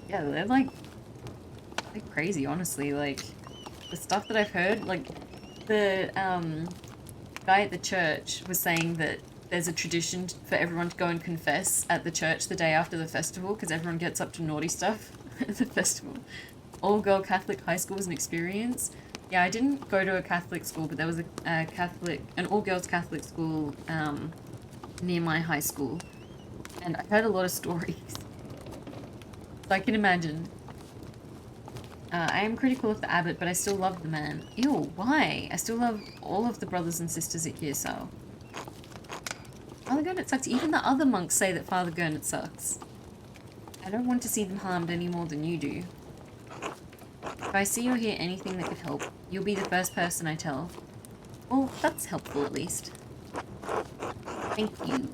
Yeah, they're like crazy, honestly. Like, the stuff that I've heard, like, the guy at the church was saying that there's a tradition for everyone to go and confess at the church the day after the festival, because everyone gets up to naughty stuff at the festival. All-girl Catholic high school was an experience. Yeah, I didn't go to a Catholic school, but there was an all-girls Catholic school near my high school, and I heard a lot of stories. So I can imagine. I am critical of the abbot, but I still love the man. Ew, why? I still love all of the brothers and sisters at Kirsau. Father Gurnet sucks. Even the other monks say that Father Gurnet sucks. I don't want to see them harmed any more than you do. If I see or hear anything that could help, you'll be the first person I tell. Well, that's helpful at least. Thank you.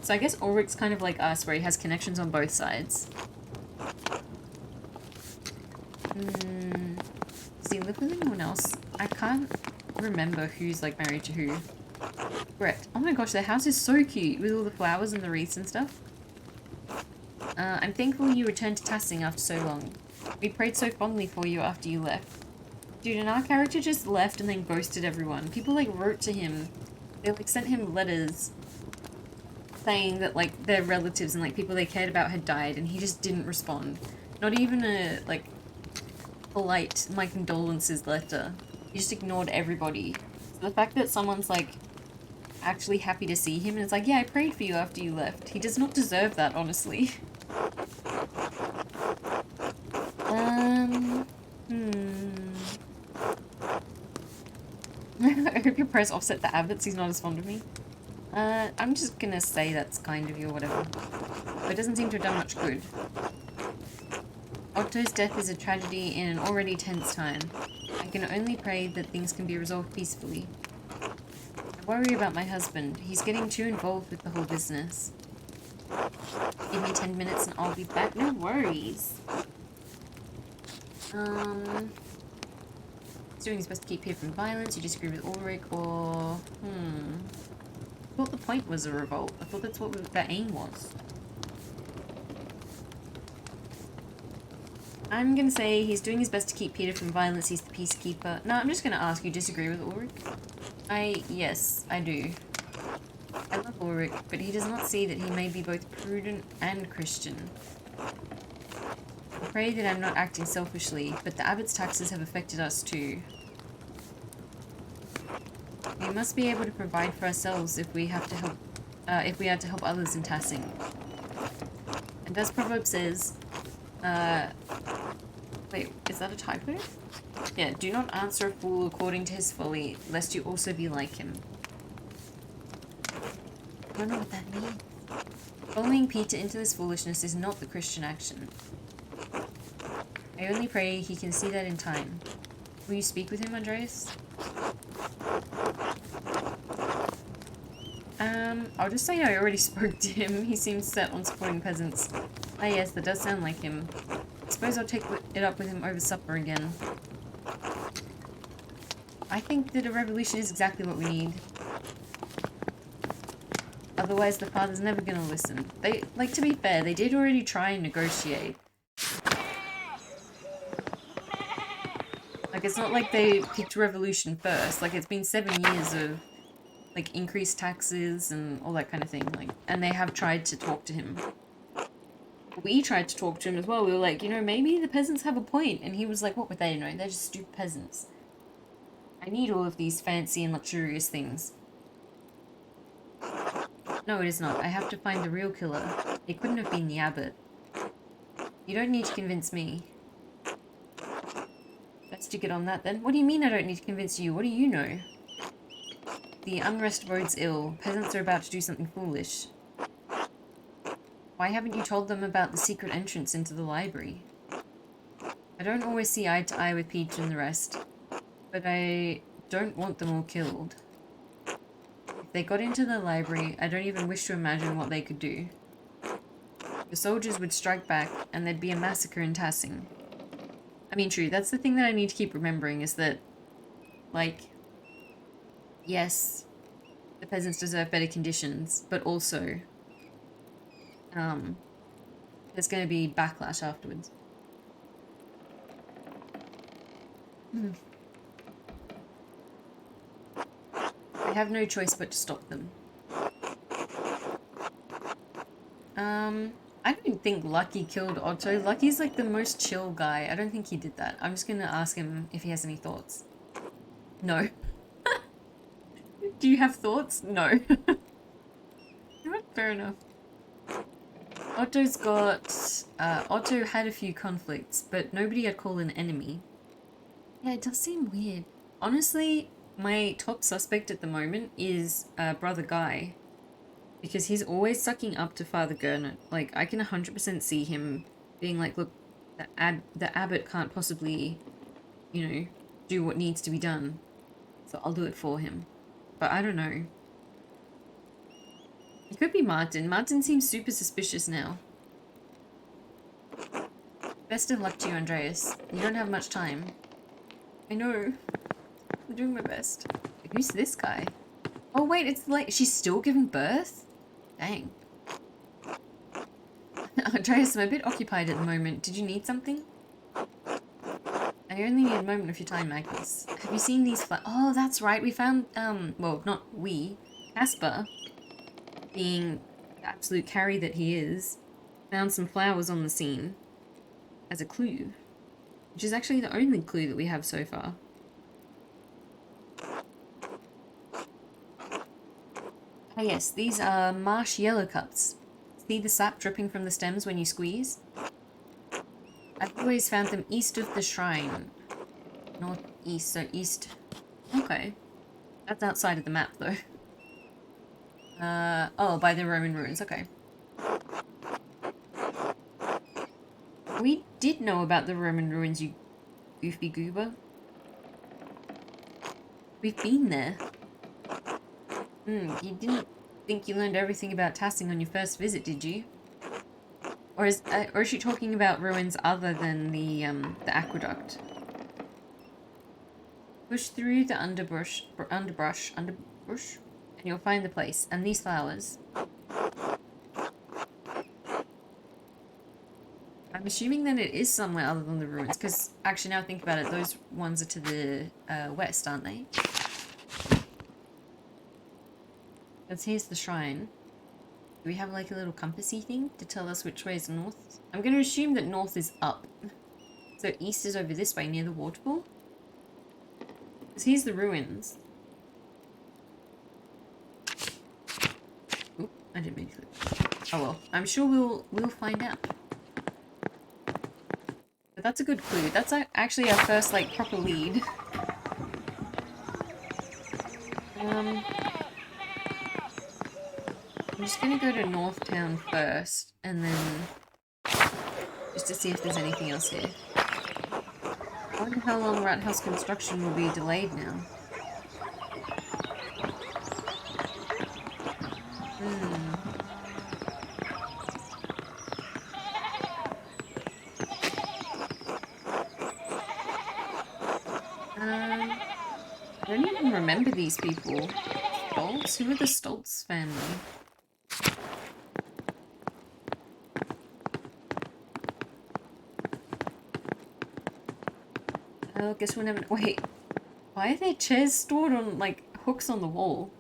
So I guess Ulrich's kind of like us, where he has connections on both sides. Does he live with anyone else? I can't remember who's like married to who. Brett. Oh my gosh, their house is so cute with all the flowers and the wreaths and stuff. I'm thankful you returned to Tassing after so long. We prayed so fondly for you after you left. Dude, and our character just left and then ghosted everyone. People like wrote to him. They like sent him letters saying that like their relatives and like people they cared about had died, and he just didn't respond. Not even a like polite my condolences letter. He just ignored everybody. So the fact that someone's like actually happy to see him and it's like, yeah, I prayed for you after you left. He does not deserve that, honestly. I hope your prayers offset the abbots. He's not as fond of me. I'm just gonna say that's kind of you or whatever. But it doesn't seem to have done much good. Otto's death is a tragedy in an already tense time. I can only pray that things can be resolved peacefully. I worry about my husband. He's getting too involved with the whole business. Give me 10 minutes and I'll be back. No worries. He's doing his best to keep here from violence. You disagree with Ulrich or... I thought the point was a revolt. I thought that's what the aim was. I'm gonna say he's doing his best to keep Peter from violence. He's the peacekeeper. No, I'm just gonna ask you disagree with Ulrich? Yes, I do. I love Ulrich, but he does not see that he may be both prudent and Christian. I pray that I'm not acting selfishly, but the abbot's taxes have affected us too. We must be able to provide for ourselves if we have to help, if we are to help others in Tassing. And as Proverb says, wait, is that a typo? Yeah, do not answer a fool according to his folly, lest you also be like him. I don't know what that means. Following Peter into this foolishness is not the Christian action. I only pray he can see that in time. Will you speak with him, Andreas? I'll just say I already spoke to him. He seems set on supporting peasants. Ah yes, that does sound like him. I suppose I'll take it up with him over supper again. I think that a revolution is exactly what we need. Otherwise the father's never gonna listen. They, like, to be fair, they did already try and negotiate. Like, it's not like they picked revolution first. Like, it's been 7 years of, like, increased taxes and all that kind of thing. Like, and they have tried to talk to him. We tried to talk to him as well. We were like, you know, maybe the peasants have a point. And he was like, what would they know? They're just stupid peasants. I need all of these fancy and luxurious things. No, it is not. I have to find the real killer. It couldn't have been the abbot. You don't need to convince me. Let's get on that then. What do you mean I don't need to convince you? What do you know? The unrest bodes ill. Peasants are about to do something foolish. Why haven't you told them about the secret entrance into the library? I don't always see eye to eye with Peach and the rest, but I don't want them all killed. If they got into the library, I don't even wish to imagine what they could do. The soldiers would strike back, and there'd be a massacre in Tassing. I mean, true, that's the thing that I need to keep remembering, is that, like, yes, the peasants deserve better conditions, but also, there's going to be backlash afterwards. I have no choice but to stop them. I don't think Lucky killed Otto. Lucky's like the most chill guy. I don't think he did that. I'm just gonna ask him if he has any thoughts. No. Do you have thoughts? No. Fair enough. Otto's got... Otto had a few conflicts, but nobody I'd call an enemy. Yeah, it does seem weird. Honestly, my top suspect at the moment is Brother Guy. Because he's always sucking up to Father Gurnet. Like, I can 100% see him being like, look, the abbot can't possibly, you know, do what needs to be done. So I'll do it for him. But I don't know. It could be Martin. Martin seems super suspicious now. Best of luck to you, Andreas. You don't have much time. I know. I'm doing my best. Who's this guy? Oh wait, it's like she's still giving birth? Dang. Andreas, I'm a bit occupied at the moment. Did you need something? I only need a moment of your time, Magnus. Have you seen these oh, that's right. We found, well, not we. Casper, being the absolute carry that he is, found some flowers on the scene as a clue. Which is actually the only clue that we have so far. Ah yes, these are marsh yellow cups. See the sap dripping from the stems when you squeeze? I've always found them east of the shrine. Northeast, so east. Okay. That's outside of the map, though. Oh, by the Roman ruins, okay. We did know about the Roman ruins, you goofy goober. We've been there. You didn't think you learned everything about Tassing on your first visit, did you? Or is she talking about ruins other than the aqueduct? Push through the underbrush, and you'll find the place. And these flowers. I'm assuming that it is somewhere other than the ruins, because actually now think about it, those ones are to the west, aren't they? Because here's the shrine. Do we have like a little compassy thing to tell us which way is north? I'm going to assume that north is up. So east is over this way near the waterfall. Because here's the ruins. Oop, I didn't mean to. Oh well, I'm sure we'll find out. But that's a good clue. That's actually our first like proper lead. I'm just gonna go to North Town first, and then just to see if there's anything else here. I wonder how long Rat House construction will be delayed now. I don't even remember these people. Stoltz? Who are the Stoltz family? Oh, guess we'll never... Wait. Why are there chairs stored on, like, hooks on the wall?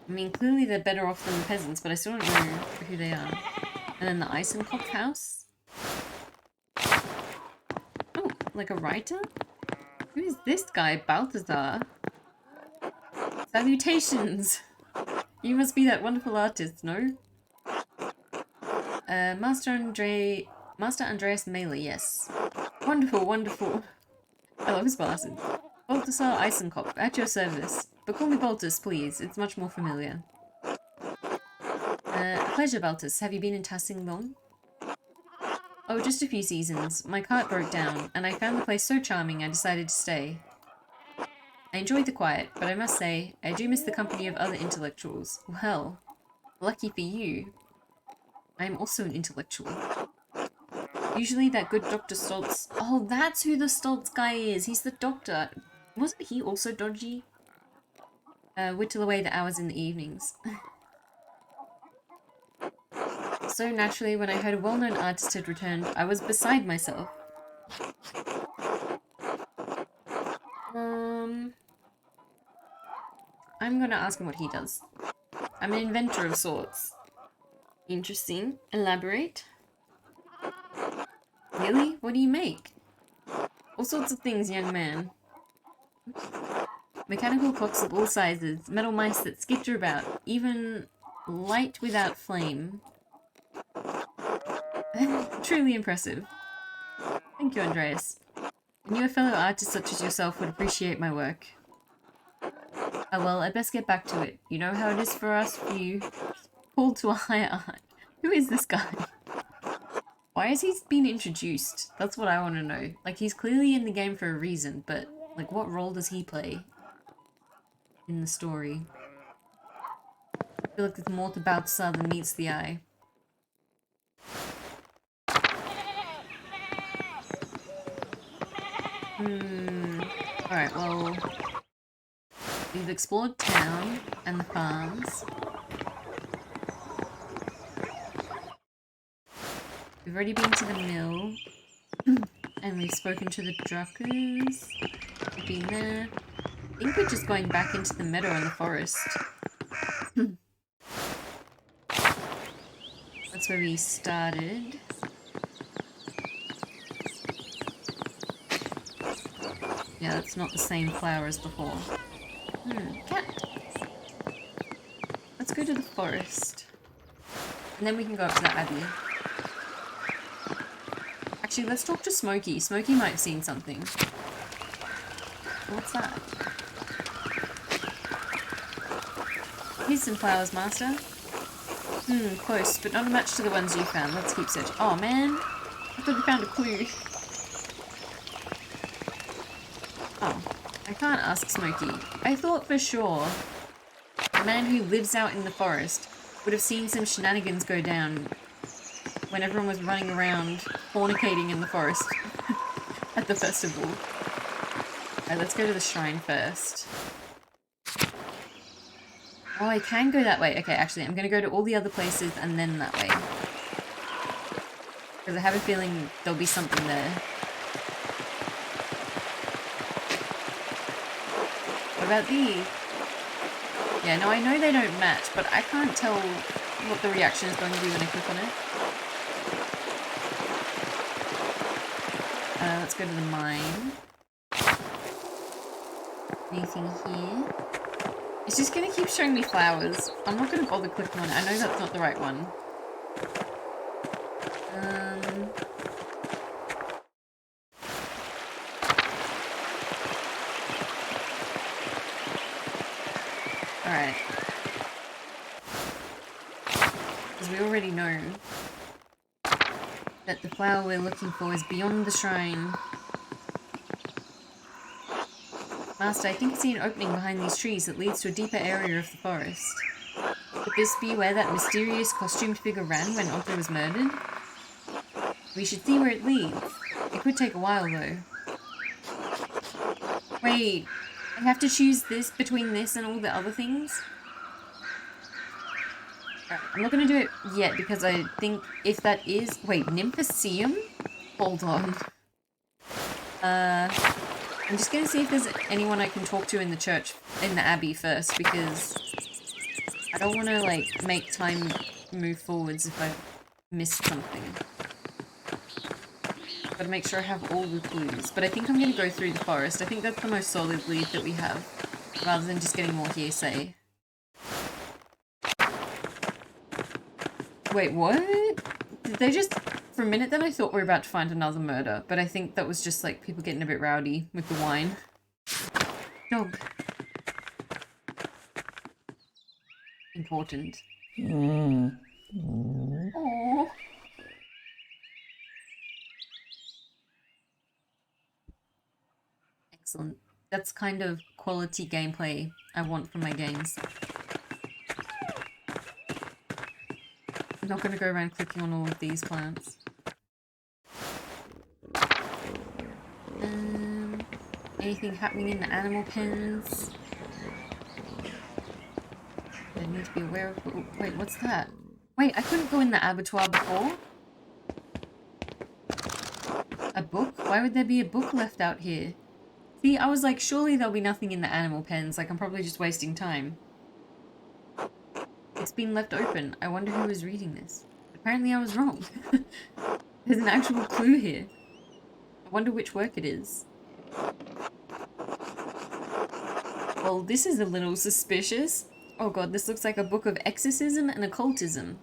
I mean, clearly they're better off than the peasants, but I still don't know who they are. And then the Eisenkopf house? Oh, like a writer? Who is this guy? Balthazar? Salutations! You must be that wonderful artist, no? Master Andreas Mailer, yes. Wonderful, wonderful. I love his glasses. Balthazar Eisenkopf, at your service. But call me Baltus, please. It's much more familiar. Pleasure, Baltus. Have you been in Tassing long? Oh, just a few seasons. My cart broke down, and I found the place so charming I decided to stay. I enjoyed the quiet, but I must say, I do miss the company of other intellectuals. Well, lucky for you, I am also an intellectual. Usually that good Dr. Stoltz... Oh, that's who the Stoltz guy is. He's the doctor. Wasn't he also dodgy? Whittle away the hours in the evenings. So naturally, when I heard a well-known artist had returned, I was beside myself. I'm gonna ask him what he does. I'm an inventor of sorts. Interesting. Elaborate. Really? What do you make? All sorts of things, young man. Mechanical clocks of all sizes, metal mice that skitter about, even light without flame. Truly impressive. Thank you, Andreas. I knew a fellow artist such as yourself would appreciate my work. Oh well, I'd best get back to it. You know how it is for us few called to a higher art. Who is this guy? Why has he been introduced? That's what I want to know. Like, he's clearly in the game for a reason, but, like, what role does he play in the story? I feel like there's more to Balthasar than meets the eye. Alright, well, we've explored town and the farms. We've already been to the mill. And we've spoken to the Druckers. We've been there. I think we're just going back into the meadow in the forest. That's where we started. Yeah, that's not the same flower as before. Cat. Let's go to the forest. And then we can go up to the abbey. Actually, let's talk to Smokey. Smokey might have seen something. What's that? Here's some flowers, master. Close, but not a match to the ones you found. Let's keep searching. Oh, man. I thought we found a clue. Oh, I can't ask Smokey. I thought for sure a man who lives out in the forest would have seen some shenanigans go down when everyone was running around fornicating in the forest at the festival. Alright, let's go to the shrine first. Oh, I can go that way. Okay, actually, I'm going to go to all the other places and then that way. Because I have a feeling there'll be something there. What about these? Yeah, no, I know they don't match, but I can't tell what the reaction is going to be when I click on it. Let's go to the mine. Anything here? It's just going to keep showing me flowers. I'm not going to bother clicking on it. I know that's not the right one. Alright. Because we already know that the flower we're looking for is beyond the shrine. Master, I think I see an opening behind these trees that leads to a deeper area of the forest. Could this be where that mysterious costumed figure ran when Otto was murdered? We should see where it leads. It could take a while, though. Wait, I have to choose this between this and all the other things? I'm not going to do it yet because I think if that is... Wait, Nymphaceum? Hold on. I'm just going to see if there's anyone I can talk to in the church, in the abbey first, because I don't want to, like, make time move forwards if I've missed something. Gotta make sure I have all the clues. But I think I'm going to go through the forest. I think that's the most solid lead that we have, rather than just getting more hearsay. Wait, what? Did they just... For a minute then I thought we were about to find another murder, but I think that was just like people getting a bit rowdy with the wine. Dog. Important. Aww. Excellent. That's kind of quality gameplay I want from my games. I'm not going to go around clicking on all of these plants. Anything happening in the animal pens? I need to be aware of... Oh, wait, what's that? Wait, I couldn't go in the abattoir before? A book? Why would there be a book left out here? See, I was like, surely there'll be nothing in the animal pens. Like, I'm probably just wasting time. It's been left open. I wonder who was reading this. Apparently I was wrong. There's an actual clue here. I wonder which work it is. Well, this is a little suspicious. Oh god, this looks like a book of exorcism and occultism.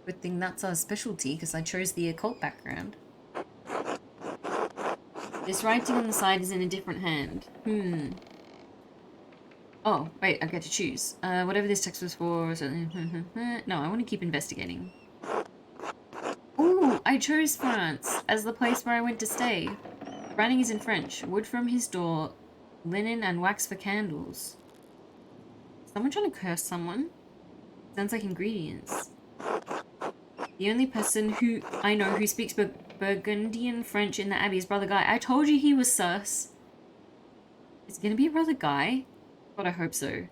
Good thing that's our specialty, because I chose the occult background. This writing on the side is in a different hand. Oh, wait, I get to choose. Whatever this text was for... No, I want to keep investigating. Ooh, I chose France as the place where I went to stay. The writing is in French. Wood from his door, linen and wax for candles. Someone trying to curse someone? Sounds like ingredients. The only person who I know who speaks Burgundian French in the Abbey is Brother Guy. I told you he was sus. Is it gonna be Brother Guy? God, I hope so.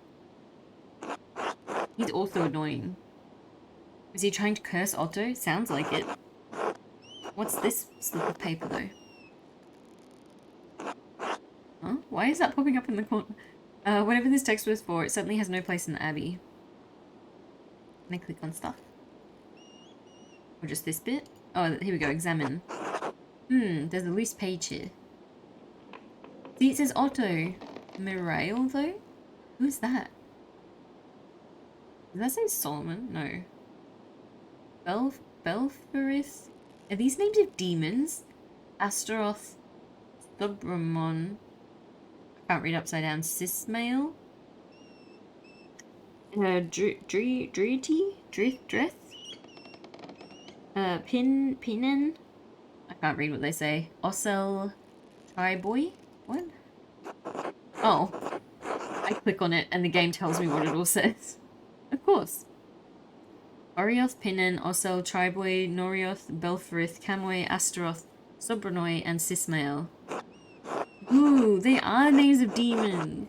He's also annoying. Is he trying to curse Otto? Sounds like it. What's this slip of paper, though? Huh? Why is that popping up in the corner? Whatever this text was for, it certainly has no place in the Abbey. Can I click on stuff? Or just this bit? Oh, here we go. Examine. There's a loose page here. See, it says Otto. Mirail, though? Who is that? Does that say Solomon? No. Belferith? Are these names of demons? Astaroth, Subramon. I can't read upside down. Sismail? Driti? Drith? Pinen? I can't read what they say. Ossel Triboy? What? Oh. I click on it and the game tells me what it all says. Of course. Orioth, Pinen, Ossel, Triboy, Norioth, Belferith, Camoy, Astaroth, Sobranoi, and Sismael. Ooh, they are names of demons.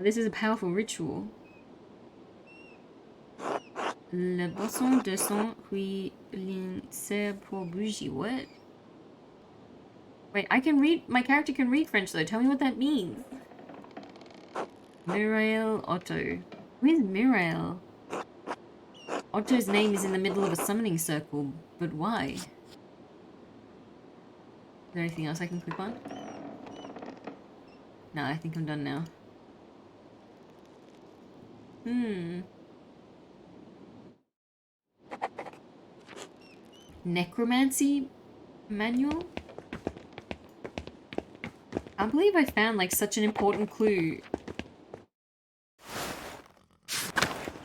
This is a powerful ritual. Le boisson de sang qui l'insère pour bougie. What? Wait, I can read. My character can read French though. Tell me what that means. Mirail Otto. Who is Mirail? Otto's name is in the middle of a summoning circle, but why? Is there anything else I can click on? No, I think I'm done now. Necromancy manual? I can't believe I found like such an important clue.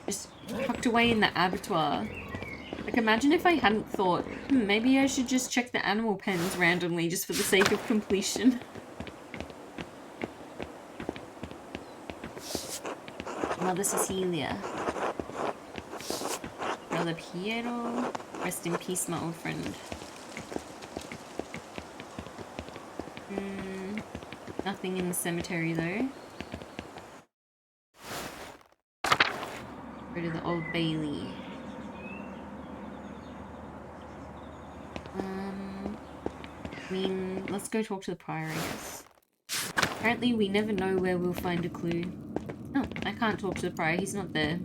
Just tucked away in the abattoir. Like imagine if I hadn't thought, maybe I should just check the animal pens randomly just for the sake of completion. Mother Cecilia. Brother Piero. Rest in peace, my old friend. Nothing in the cemetery though. Go to the Old Bailey. Let's go talk to the prior, I guess. Apparently we never know where we'll find a clue. Oh, I can't talk to the prior, he's not there.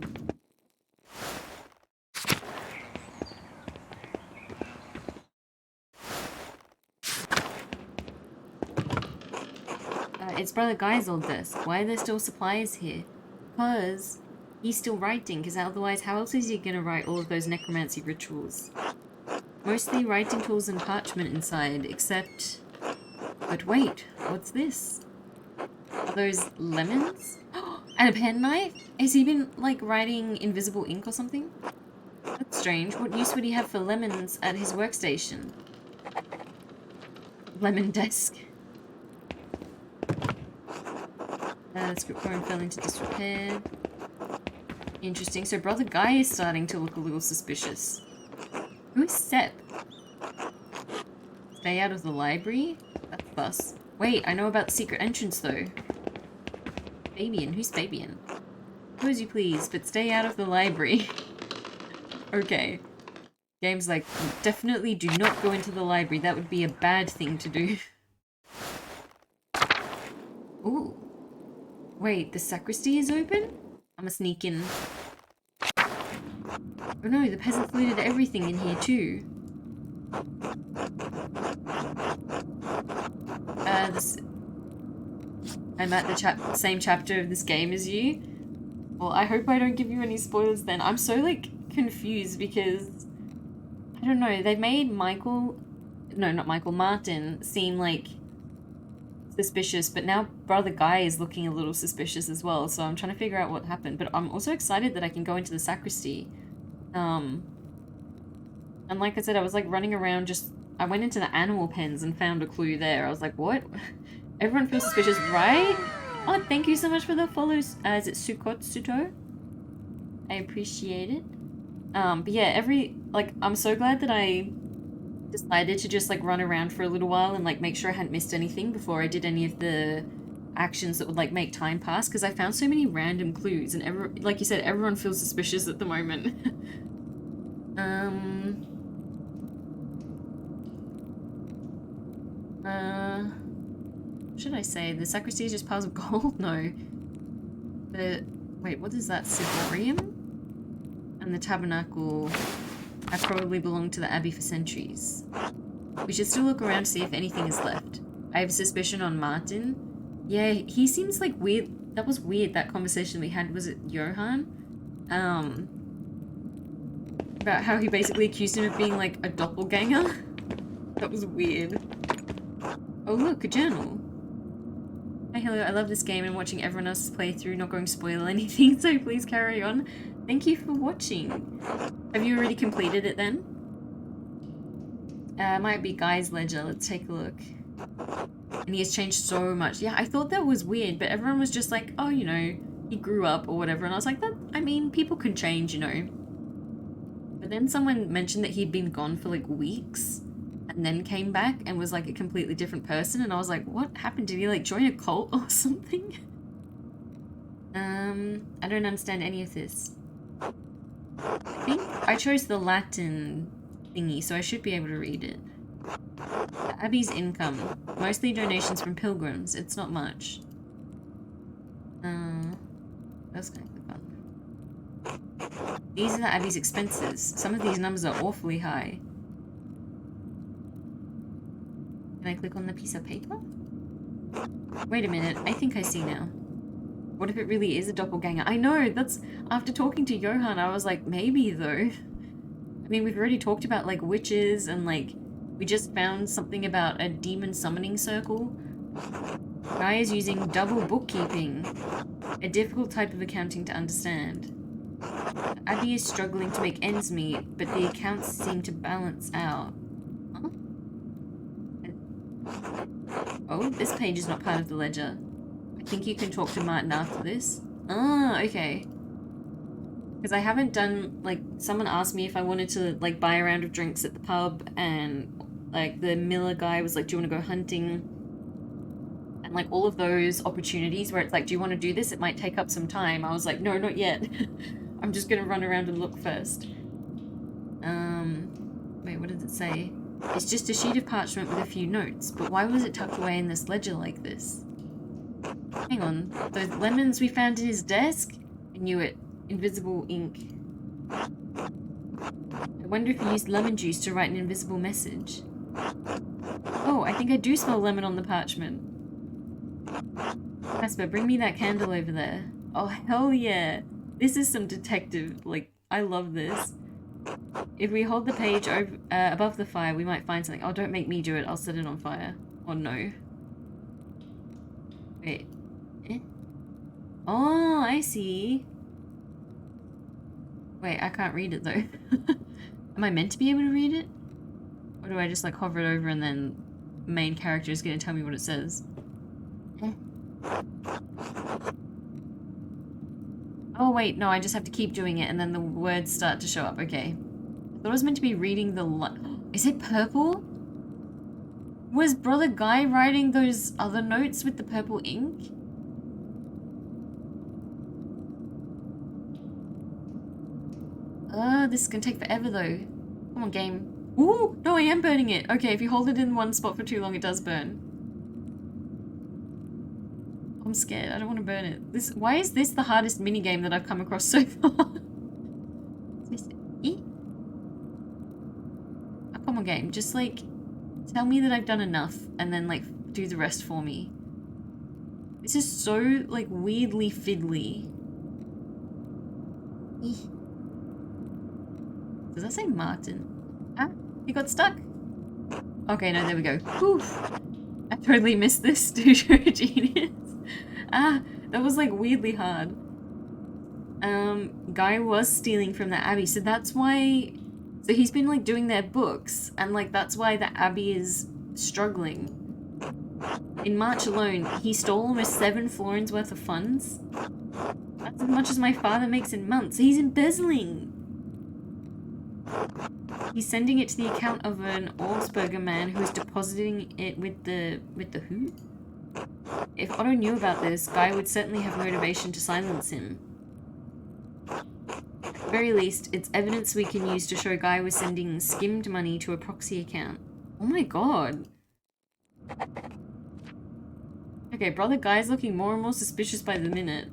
It's Brother Guy's old desk. Why are there still supplies here? Because he's still writing, because otherwise how else is he going to write all of those necromancy rituals? Mostly writing tools and parchment inside, except... But wait, what's this? Are those lemons? And a penknife? Has he been, like, writing invisible ink or something? That's strange. What use would he have for lemons at his workstation? Lemon desk. Scriptorium fell into disrepair. Interesting. So Brother Guy is starting to look a little suspicious. Who is Sep? Stay out of the library? That's bus. Wait, I know about the secret entrance though. Fabian. Who's Fabian? Go as you please, but stay out of the library. Okay. Game's like, definitely do not go into the library. That would be a bad thing to do. Ooh. Wait, the sacristy is open? I'm a sneak in. Oh no, the peasants looted everything in here too. I'm at the same chapter of this game as you. Well, I hope I don't give you any spoilers then. I'm so, like, confused because, I don't know, they made Martin seem, like, suspicious, but now Brother Guy is looking a little suspicious as well, so I'm trying to figure out what happened. But I'm also excited that I can go into the sacristy. And like I said, I was, like, running around I went into the animal pens and found a clue there. I was like, what? Everyone feels suspicious, right? Oh, thank you so much for the follows. Is it Sukotsuto? I appreciate it. But yeah, I'm so glad that I decided to just, like, run around for a little while and, like, make sure I hadn't missed anything before I did any of the actions that would, like, make time pass, because I found so many random clues, and like you said, everyone feels suspicious at the moment. What should I say? The sacristy is just piles of gold? No. Wait, what is that? Ciborium? And the tabernacle have probably belonged to the abbey for centuries. We should still look around to see if anything is left. I have a suspicion on Martin. Yeah, he seems like weird. That was weird, that conversation we had. Was it Johan? About how he basically accused him of being, like, a doppelganger. That was weird. Oh look, a journal. Hi, hello, I love this game and watching everyone else's playthrough, not going to spoil anything, so please carry on. Thank you for watching. Have you already completed it then? Might be Guy's ledger, let's take a look. And he has changed so much. Yeah, I thought that was weird, but everyone was just like, oh, you know, he grew up or whatever, and I was like, I mean, people can change, you know. But then someone mentioned that he'd been gone for, like, weeks. And then came back and was, like, a completely different person, and I was like, what happened? Did he, like, join a cult or something? I don't understand any of this. I think I chose the Latin thingy, so I should be able to read it. The Abbey's income. Mostly donations from pilgrims. It's not much. That's gonna click on. These are the Abbey's expenses. Some of these numbers are awfully high. Can I click on the piece of paper? Wait a minute, I think I see now. What if it really is a doppelganger? I know, that's... After talking to Johan, I was like, maybe though. I mean, we've already talked about, like, witches and, like, we just found something about a demon summoning circle. Guy is using double bookkeeping. A difficult type of accounting to understand. Abby is struggling to make ends meet, but the accounts seem to balance out. Oh, this page is not part of the ledger. I think you can talk to Martin after this. Ah, okay. Because I haven't done, like, someone asked me if I wanted to, like, buy a round of drinks at the pub, and, like, the Miller guy was like, do you want to go hunting? And, like, all of those opportunities where it's like, do you want to do this? It might take up some time. I was like, no, not yet. I'm just going to run around and look first. Wait, what does it say? It's just a sheet of parchment with a few notes, but why was it tucked away in this ledger like this? Hang on, those lemons we found in his desk? I knew it. Invisible ink. I wonder if he used lemon juice to write an invisible message. Oh, I think I do smell lemon on the parchment. Casper, bring me that candle over there. Oh, hell yeah. This is some detective, like, I love this. If we hold the page over, above the fire, we might find something. Oh, don't make me do it. I'll set it on fire. Oh, no. Wait. Eh? Oh, I see. Wait, I can't read it, though. Am I meant to be able to read it? Or do I just, like, hover it over and then main character is going to tell me what it says? Eh? Oh, wait, no, I just have to keep doing it and then the words start to show up. Okay. I thought I was meant to be reading the... Is it purple? Was Brother Guy writing those other notes with the purple ink? This is gonna take forever though. Come on, game. Ooh, no, I am burning it. Okay, if you hold it in one spot for too long, it does burn. Oh I'm scared. I don't want to burn it. Why is this the hardest minigame that I've come across so far? Oh, come on, game. Just, like, tell me that I've done enough and then, like, do the rest for me. This is so, like, weirdly fiddly. Does that say Martin? Ah, he got stuck. Okay, no, there we go. Whew. I totally missed this, dude. You're a genius. Ah, that was like weirdly hard. Guy was stealing from the Abbey, so that's why... So he's been like doing their books, and like that's why the Abbey is struggling. In March alone, he stole almost 7 florins worth of funds. That's as much as my father makes in months. He's embezzling. He's sending it to the account of an Augsburger man who is depositing it with the who? If Otto knew about this, Guy would certainly have motivation to silence him. At the very least, it's evidence we can use to show Guy was sending skimmed money to a proxy account. Oh my god. Okay, brother Guy's looking more and more suspicious by the minute.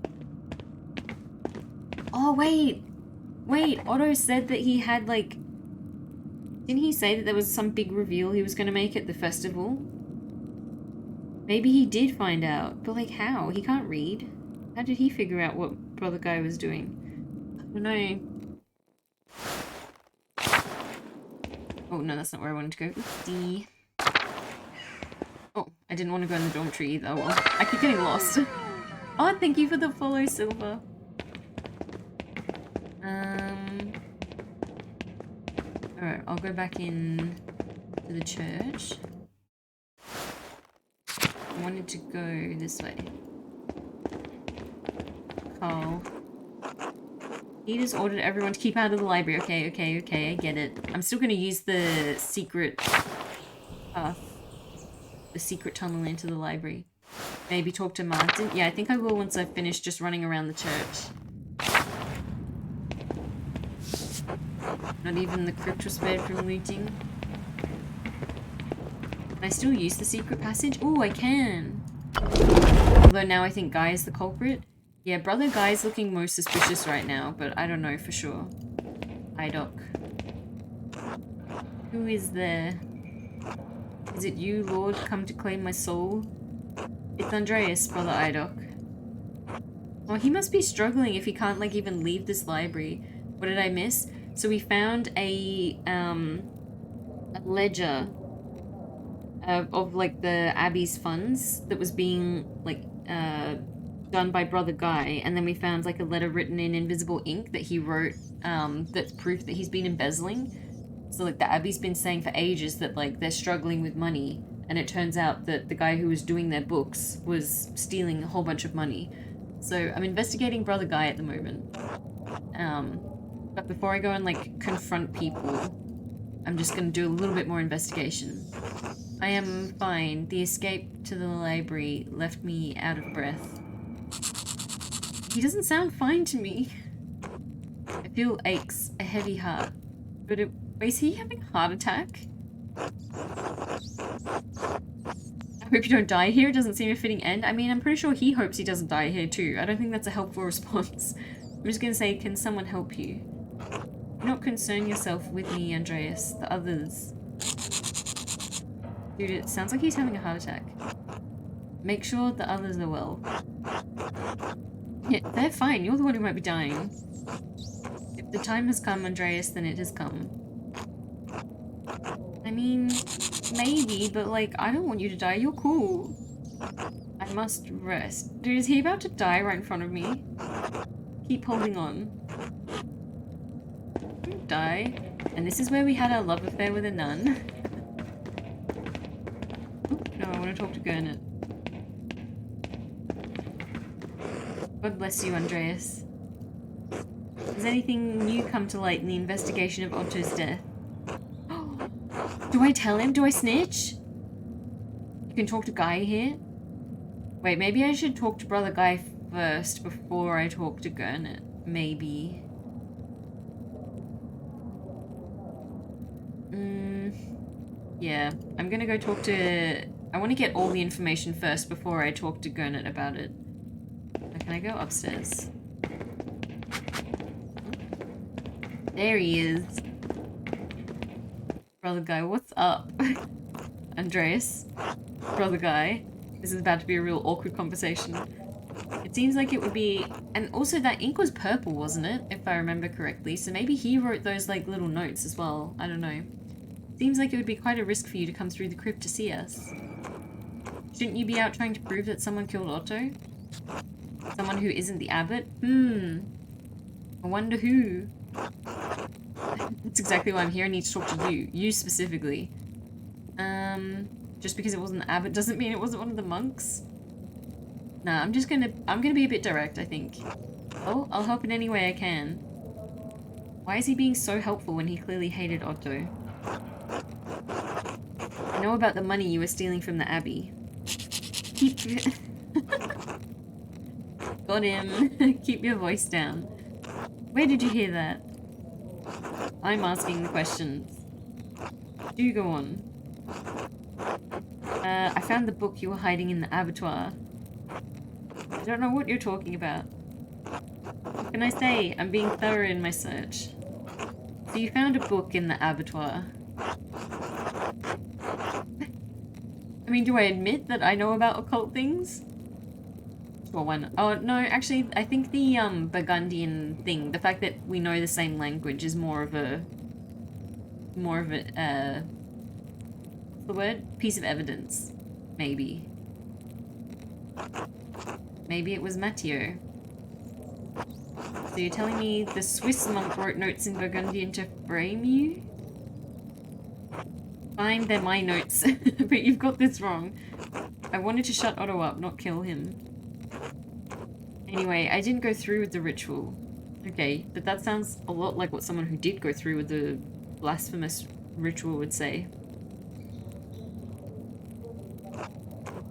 Oh, wait! Wait, Otto said that he had, like... Didn't he say that there was some big reveal he was going to make at the festival? Maybe he did find out, but, like, how? He can't read. How did he figure out what brother Guy was doing? I don't know. Oh, no, that's not where I wanted to go. Oopsie. Oh, I didn't want to go in the dormitory either. Well, I keep getting lost. Oh, thank you for the follow, Silver. Alright, I'll go back in to the church. I wanted to go this way. Carl. He just ordered everyone to keep out of the library. Okay, I get it. I'm still gonna use the secret path. The secret tunnel into the library. Maybe talk to Martin. Yeah, I think I will once I've finished just running around the church. Not even the crypt was spared from looting. Can I still use the secret passage? Oh, I can! Although now I think Guy is the culprit. Yeah, brother Guy's looking most suspicious right now, but I don't know for sure. Idoc. Who is there? Is it you, Lord, come to claim my soul? It's Andreas, brother Idoc. Oh, he must be struggling if he can't, like, even leave this library. What did I miss? So we found a ledger of like the Abbey's funds that was being like done by brother Guy, and then we found like a letter written in invisible ink that he wrote that's proof that he's been embezzling. So like the Abbey's been saying for ages that like they're struggling with money, and it turns out that the guy who was doing their books was stealing a whole bunch of money. So I'm investigating brother Guy at the moment. But before I go and, like, confront people, I'm just gonna do a little bit more investigation. I am fine. The escape to the library left me out of breath. He doesn't sound fine to me. I feel aches, a heavy heart. But is he having a heart attack? I hope you don't die here. It doesn't seem a fitting end. I mean, I'm pretty sure he hopes he doesn't die here too. I don't think that's a helpful response. I'm just gonna say, can someone help you? Do not concern yourself with me, Andreas. The others. Dude, it sounds like he's having a heart attack. Make sure the others are well. Yeah, they're fine. You're the one who might be dying. If the time has come, Andreas, then it has come. I mean, maybe, but like, I don't want you to die. You're cool. I must rest. Dude, is he about to die right in front of me? Keep holding on. Don't die. And this is where we had our love affair with a nun. No, I want to talk to Gurnet. God bless you, Andreas. Has anything new come to light in the investigation of Otto's death? Do I tell him? Do I snitch? You can talk to Guy here? Wait, maybe I should talk to brother Guy first before I talk to Gurnet. Maybe. Yeah, I'm gonna go talk to... I want to get all the information first before I talk to Gurnet about it. Can I go upstairs? There he is. Brother guy, what's up? Andreas? Brother guy. This is about to be a real awkward conversation. It seems like it would be... And also that ink was purple, wasn't it? If I remember correctly. So maybe he wrote those like little notes as well. I don't know. Seems like it would be quite a risk for you to come through the crypt to see us. Shouldn't you be out trying to prove that someone killed Otto? Someone who isn't the abbot? I wonder who. That's exactly why I'm here. I need to talk to you. You specifically. Just because it wasn't the abbot doesn't mean it wasn't one of the monks. Nah, I'm gonna be a bit direct, I think. Oh, I'll help in any way I can. Why is he being so helpful when he clearly hated Otto? I know about the money you were stealing from the abbey. Keep... Got him. Keep your voice down. Where did you hear that? I'm asking the questions. Do go on. I found the book you were hiding in the abattoir. I don't know what you're talking about. What can I say? I'm being thorough in my search. So you found a book in the abattoir. I mean, do I admit that I know about occult things? Well, why not? Oh, no, actually, I think the Burgundian thing, the fact that we know the same language is more of a, what's the word? Piece of evidence. Maybe. Maybe it was Matteo. So you're telling me the Swiss monk wrote notes in Burgundian to frame you? Fine, they're my notes, but you've got this wrong. I wanted to shut Otto up, not kill him. Anyway, I didn't go through with the ritual. Okay, but that sounds a lot like what someone who did go through with the blasphemous ritual would say.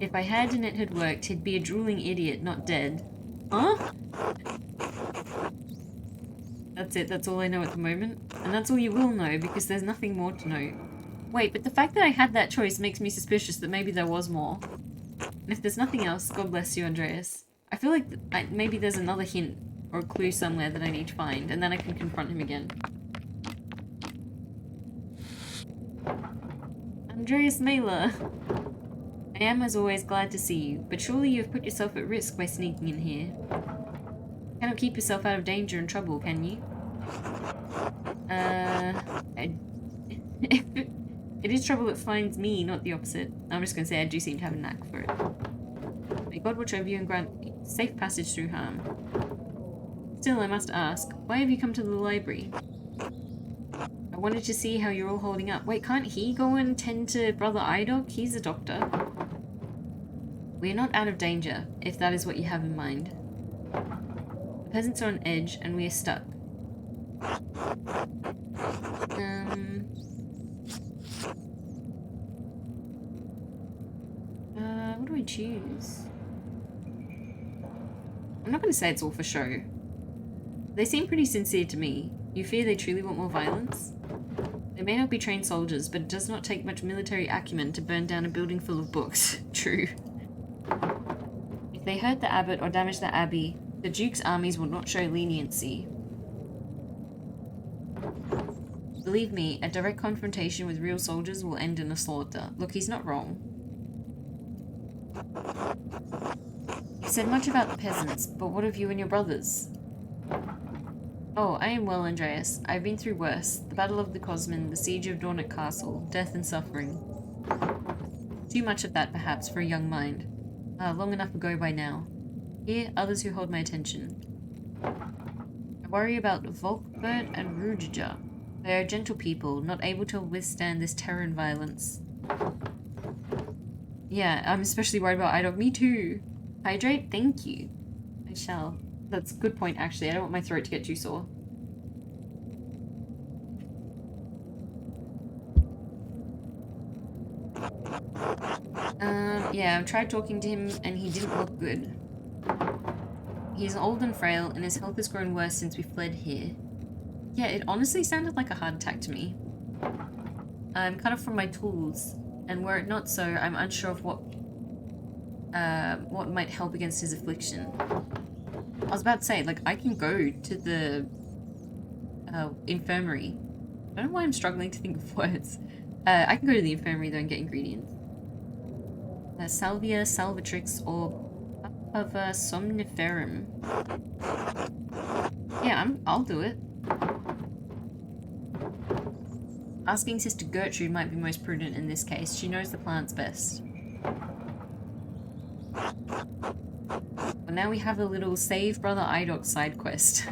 If I had and it had worked, he'd be a drooling idiot, not dead. Huh? That's it, that's all I know at the moment. And that's all you will know, because there's nothing more to know. Wait, but the fact that I had that choice makes me suspicious that maybe there was more. And if there's nothing else, God bless you, Andreas. I feel like maybe there's another hint or a clue somewhere that I need to find, and then I can confront him again. Andreas Mailer! I am, as always, glad to see you, but surely you have put yourself at risk by sneaking in here. You cannot keep yourself out of danger and trouble, can you? It is trouble that finds me, not the opposite. I'm just gonna say I do seem to have a knack for it. May God watch over you and grant safe passage through harm. Still, I must ask, why have you come to the library? I wanted to see how you're all holding up. Wait, can't he go and tend to Brother Idok? He's a doctor. We're not out of danger, if that is what you have in mind. The peasants are on edge, and we are stuck. What do I choose? I'm not going to say it's all for show. They seem pretty sincere to me. You fear they truly want more violence? They may not be trained soldiers, but it does not take much military acumen to burn down a building full of books. True. If they hurt the abbot or damage the abbey, the Duke's armies will not show leniency. Believe me, a direct confrontation with real soldiers will end in a slaughter. Look, he's not wrong. You said much about the peasants, but what of you and your brothers? Oh, I am well, Andreas. I've been through worse. The Battle of the Cosmin, the Siege of Dornet Castle, death and suffering. Too much of that, perhaps, for a young mind. Long enough ago by now. Here, others who hold my attention. I worry about Volkbert and Rudiger. They are gentle people, not able to withstand this terror and violence. Yeah, I'm especially worried about Idog. Me too. Hydrate? Thank you. I shall. That's a good point, actually. I don't want my throat to get too sore. Yeah, I've tried talking to him, and he didn't look good. He's old and frail, and his health has grown worse since we fled here. Yeah, it honestly sounded like a heart attack to me. I'm cut off from my tools, and were it not so, I'm unsure of what might help against his affliction. I was about to say, like, I can go to the infirmary. I don't know why I'm struggling to think of words. I can go to the infirmary though and get ingredients. Salvia salvatrix or Papava somniferum. Yeah, I'll do it. Asking Sister Gertrude might be most prudent in this case. She knows the plants best. Well, now we have a little Save Brother Idoc side quest.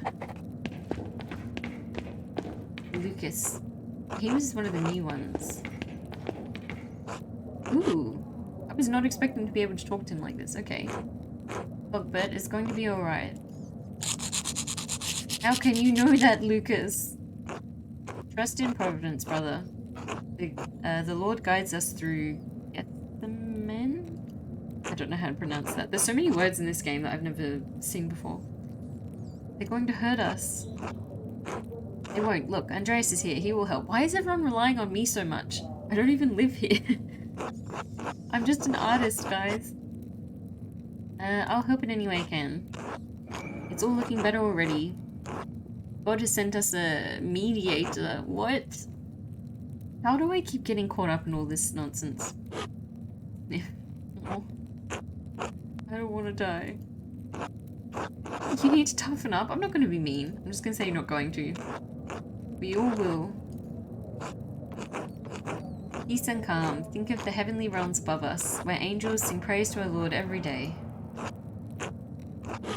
Lucas. He was one of the new ones. Ooh. I was not expecting to be able to talk to him like this. Okay. Bogbert, it's going to be alright. How can you know that, Lucas? Trust in Providence, brother. The Lord guides us through Pentiment? I don't know how to pronounce that. There's so many words in this game that I've never seen before. They're going to hurt us. They won't. Look, Andreas is here. He will help. Why is everyone relying on me so much? I don't even live here. I'm just an artist, guys. I'll help in any way I can. It's all looking better already. God has sent us a mediator. What? How do I keep getting caught up in all this nonsense? Oh. I don't want to die. You need to toughen up. I'm not going to be mean. I'm just going to say you're not going to. We all will. Peace and calm. Think of the heavenly realms above us, where angels sing praise to our Lord every day.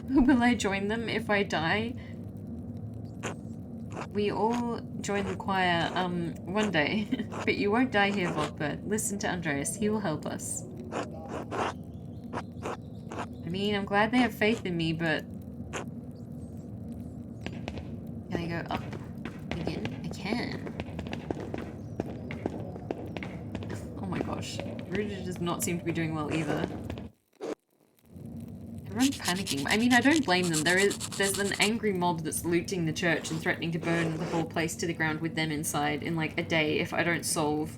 Will I join them if I die? We all join the choir, one day. But you won't die here, Vogbert. Listen to Andreas. He will help us. I mean, I'm glad they have faith in me, but... Can I go up again? I can. Oh my gosh. Rudy does not seem to be doing well either. Everyone's panicking. I mean, I don't blame them. There's an angry mob that's looting the church and threatening to burn the whole place to the ground with them inside in like a day if I don't solve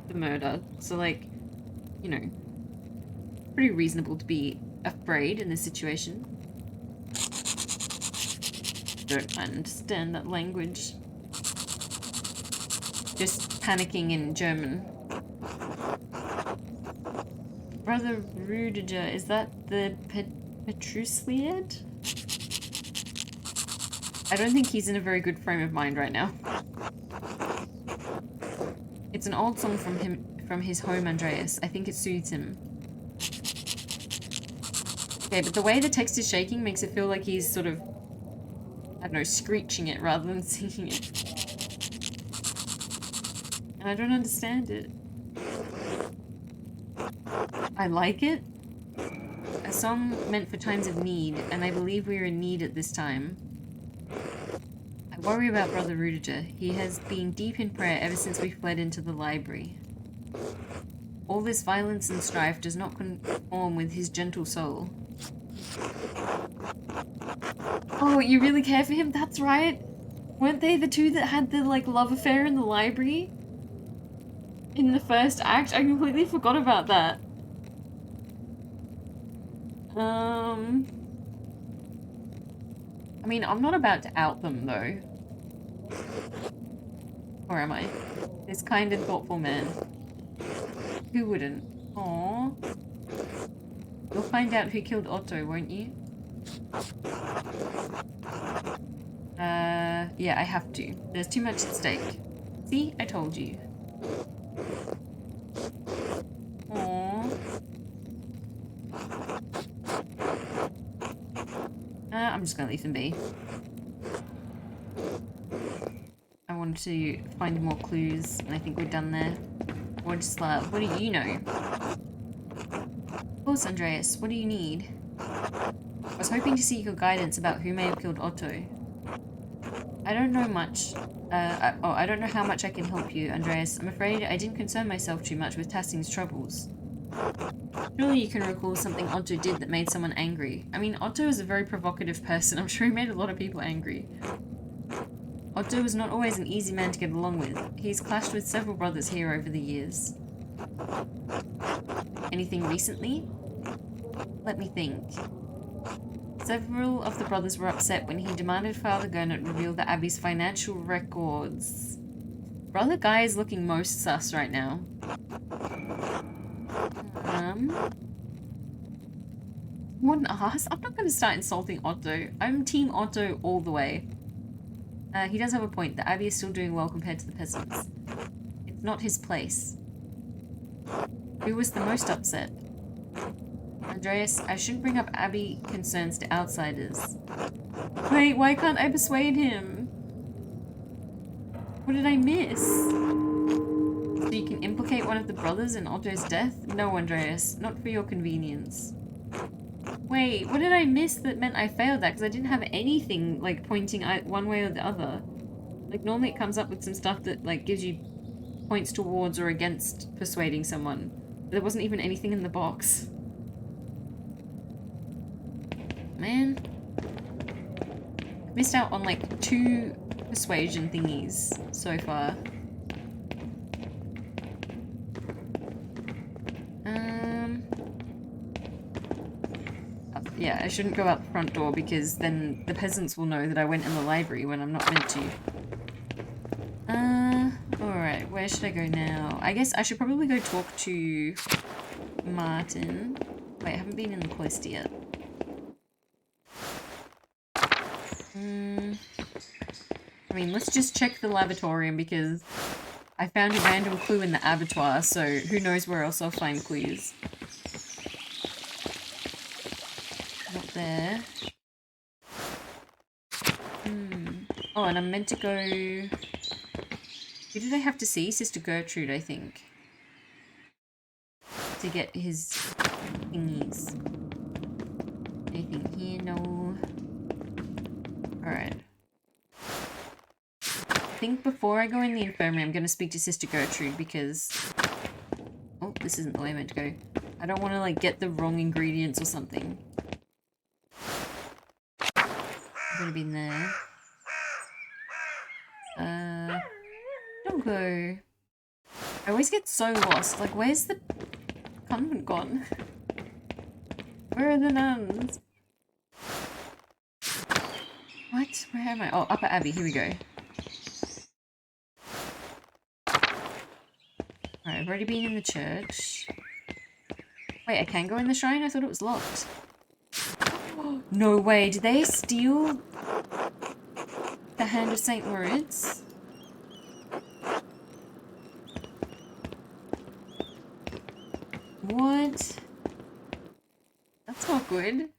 the murder. So like, you know, pretty reasonable to be afraid in this situation. Don't understand that language. Just panicking in German. Brother Rudiger, is that the Petrusliad? I don't think he's in a very good frame of mind right now. It's an old song from his home, Andreas. I think it soothes him. Okay, but the way the text is shaking makes it feel like he's sort of, I don't know, screeching it rather than singing it. And I don't understand it. I like it. A song meant for times of need, and I believe we are in need at this time. I worry about Brother Rudiger. He has been deep in prayer ever since we fled into the library. All this violence and strife does not conform with his gentle soul. Oh, you really care for him? That's right. Weren't they the two that had the, like, love affair in the library? In the first act? I completely forgot about that. I mean, I'm not about to out them, though. Or am I? This kind and thoughtful man. Who wouldn't? Aww. You'll find out who killed Otto, won't you? Yeah, I have to. There's too much at stake. See? I told you. Aww. I'm just gonna leave them be. I wanted to find more clues, and I think we're done there. Władysław, what do you know? Of course, Andreas, what do you need? I was hoping to seek your guidance about who may have killed Otto. I don't know much. I don't know how much I can help you, Andreas. I'm afraid I didn't concern myself too much with Tassing's troubles. Surely you can recall something Otto did that made someone angry. I mean, Otto is a very provocative person. I'm sure he made a lot of people angry. Otto was not always an easy man to get along with. He's clashed with several brothers here over the years. Anything recently? Let me think. Several of the brothers were upset when he demanded Father Gurnett reveal the Abbey's financial records. Brother Guy is looking most sus right now. What an ass. I'm not going to start insulting Otto. I'm Team Otto all the way. He does have a point. The Abbey is still doing well compared to the peasants. It's not his place. Who was the most upset? Andreas, I shouldn't bring up Abbey concerns to outsiders. Wait, why can't I persuade him? What did I miss? So you can implicate one of the brothers in Otto's death? No, Andreas, not for your convenience. Wait, what did I miss that meant I failed that? Because I didn't have anything, like, pointing one way or the other. Like, normally it comes up with some stuff that, like, gives you points towards or against persuading someone. But there wasn't even anything in the box. Man. Missed out on, like, 2 persuasion thingies so far. Yeah, I shouldn't go out the front door because then the peasants will know that I went in the library when I'm not meant to. Alright, where should I go now? I guess I should probably go talk to Martin. Wait, I haven't been in the cloister yet. I mean, let's just check the lavatorium because I found a random clue in the abattoir, so who knows where else I'll find clues. Not there. Oh, and I'm meant to go... Who did I have to see? Sister Gertrude, I think. To get his thingies. Anything here? No. Alright. I think before I go in the infirmary, I'm going to speak to Sister Gertrude because... Oh, this isn't the way I meant to go. I don't want to, like, get the wrong ingredients or something. Could have been there. Don't go. I always get so lost. Like, where's the convent gone? Where are the nuns? What? Where am I? Oh, Upper Abbey. Here we go. Alright, I've already been in the church. Wait, I can go in the shrine? I thought it was locked. No way, did they steal the Hand of St. Moritz? What? That's not good.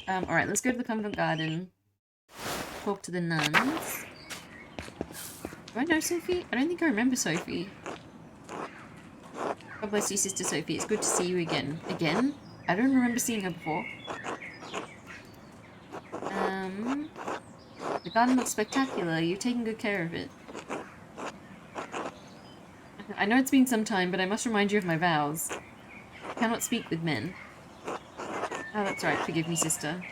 Alright, let's go to the convent garden. Talk to the nuns. Do I know Sophie? I don't think I remember Sophie. God bless you, Sister Sophie. It's good to see you again. Again? I don't remember seeing her before. The garden looks spectacular. You've taken good care of it. I know it's been some time, but I must remind you of my vows. I cannot speak with men. Oh, that's right. Forgive me, sister.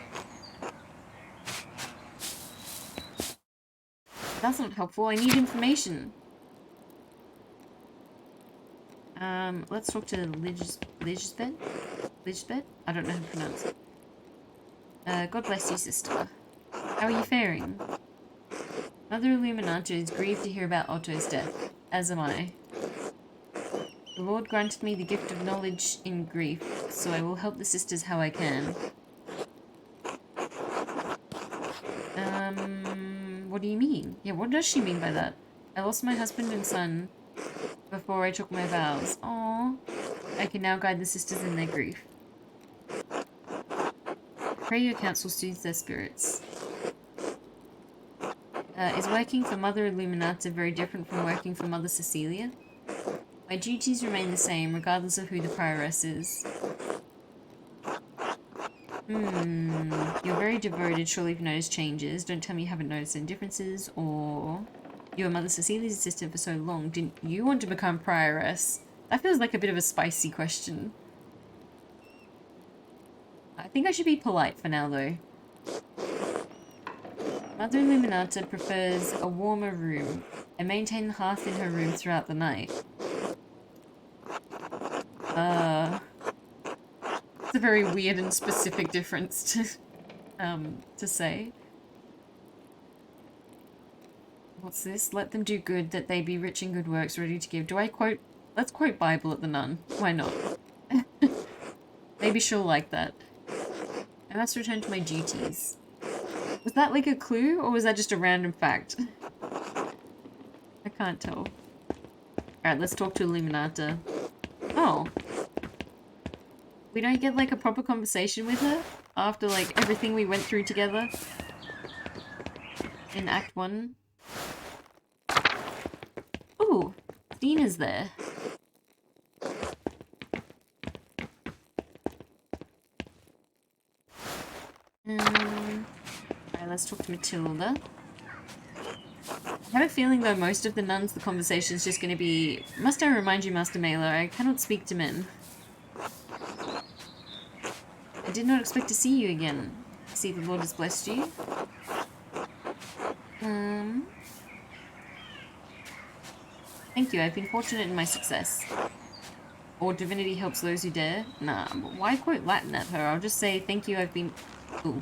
That's not helpful. I need information. Let's talk to Lisbeth? Lisbeth? I don't know how to pronounce it. God bless you, sister. How are you faring? Mother Illuminated is grieved to hear about Otto's death, as am I. The Lord granted me the gift of knowledge in grief, so I will help the sisters how I can. What do you mean? Yeah, what does she mean by that? I lost my husband and son before I took my vows. Aww. I can now guide the sisters in their grief. Pray your counsel soothes their spirits. Is working for Mother Illuminated very different from working for Mother Cecilia? My duties remain the same, regardless of who the prioress is. You're very devoted, surely you've noticed changes. Don't tell me you haven't noticed any differences, or... You were Mother Cecilia's assistant for so long. Didn't you want to become prioress? That feels like a bit of a spicy question. I think I should be polite for now, though. Mother Illuminated prefers a warmer room and maintain the hearth in her room throughout the night. It's a very weird and specific difference to to say. What's this? Let them do good, that they be rich in good works, ready to give. Do I quote? Let's quote Bible at the nun. Why not? Maybe she'll like that. I must return to my duties. Was that like a clue, or was that just a random fact? I can't tell. Alright, let's talk to Illuminata. Oh. We don't get like a proper conversation with her after like everything we went through together in Act 1. Ooh, Dina's there. Alright, let's talk to Matilda. I have a feeling though most of the nuns the conversation is just going to be, must I remind you, Master Mailer, I cannot speak to men. I did not expect to see you again. I see the Lord has blessed you. Thank you, I've been fortunate in my success. Or divinity helps those who dare. Nah, but why quote Latin at her? I'll just say, thank you, I've been... Ooh.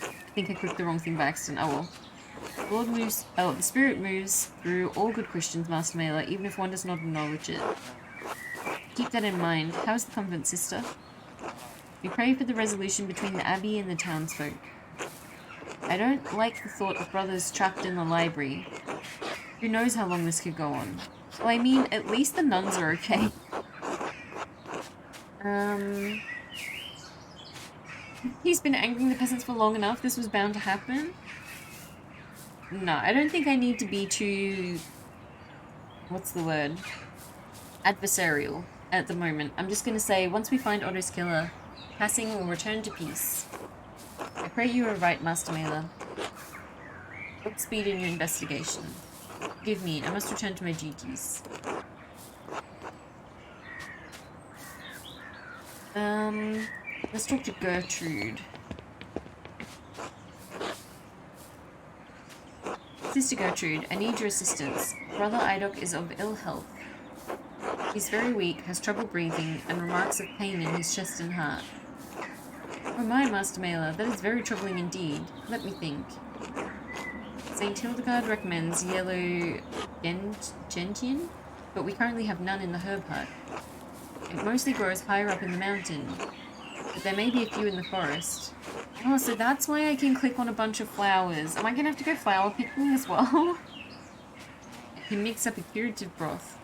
I think I clicked the wrong thing by accident. Oh well. The Lord moves... Oh, the Spirit moves through all good Christians, Master Mailer, even if one does not acknowledge it. Keep that in mind. How's the convent, sister? We pray for the resolution between the Abbey and the townsfolk. I don't like the thought of brothers trapped in the library. Who knows how long this could go on. Well, I mean, at least the nuns are okay. He's been angering the peasants for long enough. This was bound to happen. No, I don't think I need to be too... What's the word? Adversarial at the moment. I'm just going to say, once we find Otto's killer, passing will return to peace. I pray you are right, Master Mailer. Godspeed in your investigation. Forgive me, I must return to my duties. Let's talk to Gertrude. Sister Gertrude, I need your assistance. Brother Idoc is of ill health. He's very weak, has trouble breathing, and remarks of pain in his chest and heart. Oh my, Master Mailer, that is very troubling indeed. Let me think. St. Hildegard recommends yellow gentian, but we currently have none in the herb hut. It mostly grows higher up in the mountain, but there may be a few in the forest. Oh, so that's why I can click on a bunch of flowers. Am I gonna have to go flower picking as well? I can mix up a curative broth.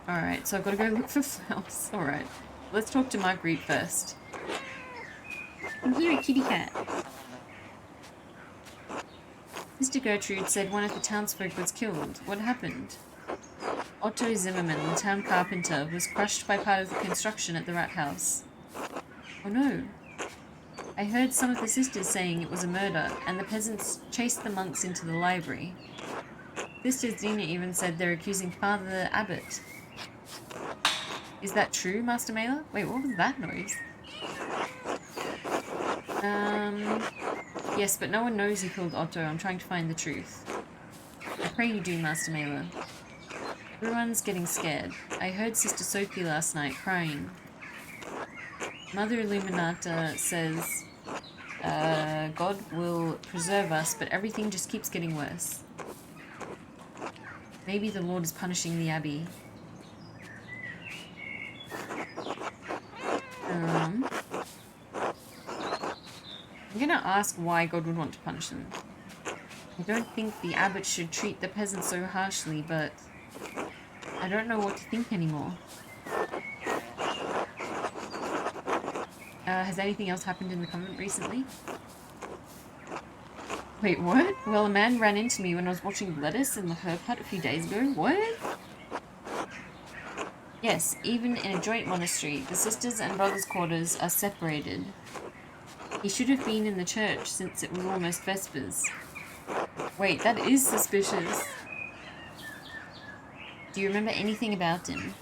Alright, so I've got to go look for flowers. Alright, let's talk to Marguerite first. I'm here, kitty cat. Sister Gertrude said one of the townsfolk was killed. What happened? Otto Zimmerman, the town carpenter, was crushed by part of the construction at the rat house. Oh no. I heard some of the sisters saying it was a murder, and the peasants chased the monks into the library. Sister Zina even said they're accusing Father Abbot. Is that true, Master Mailer? Wait, what was that noise? Yes, but no one knows who killed Otto. I'm trying to find the truth. I pray you do, Master Mailer. Everyone's getting scared. I heard Sister Sophie last night crying. Mother Illuminata says, God will preserve us, but everything just keeps getting worse. Maybe the Lord is punishing the Abbey. I'm gonna ask why God would want to punish them. I don't think the abbot should treat the peasants so harshly, but I don't know what to think anymore. Has anything else happened in the convent recently? Wait, what? Well, a man ran into me when I was watching lettuce in the herb hut a few days ago. What? Yes, even in a joint monastery, the sisters' and brothers' quarters are separated. He should have been in the church since it was almost Vespers. Wait, that is suspicious. Do you remember anything about him?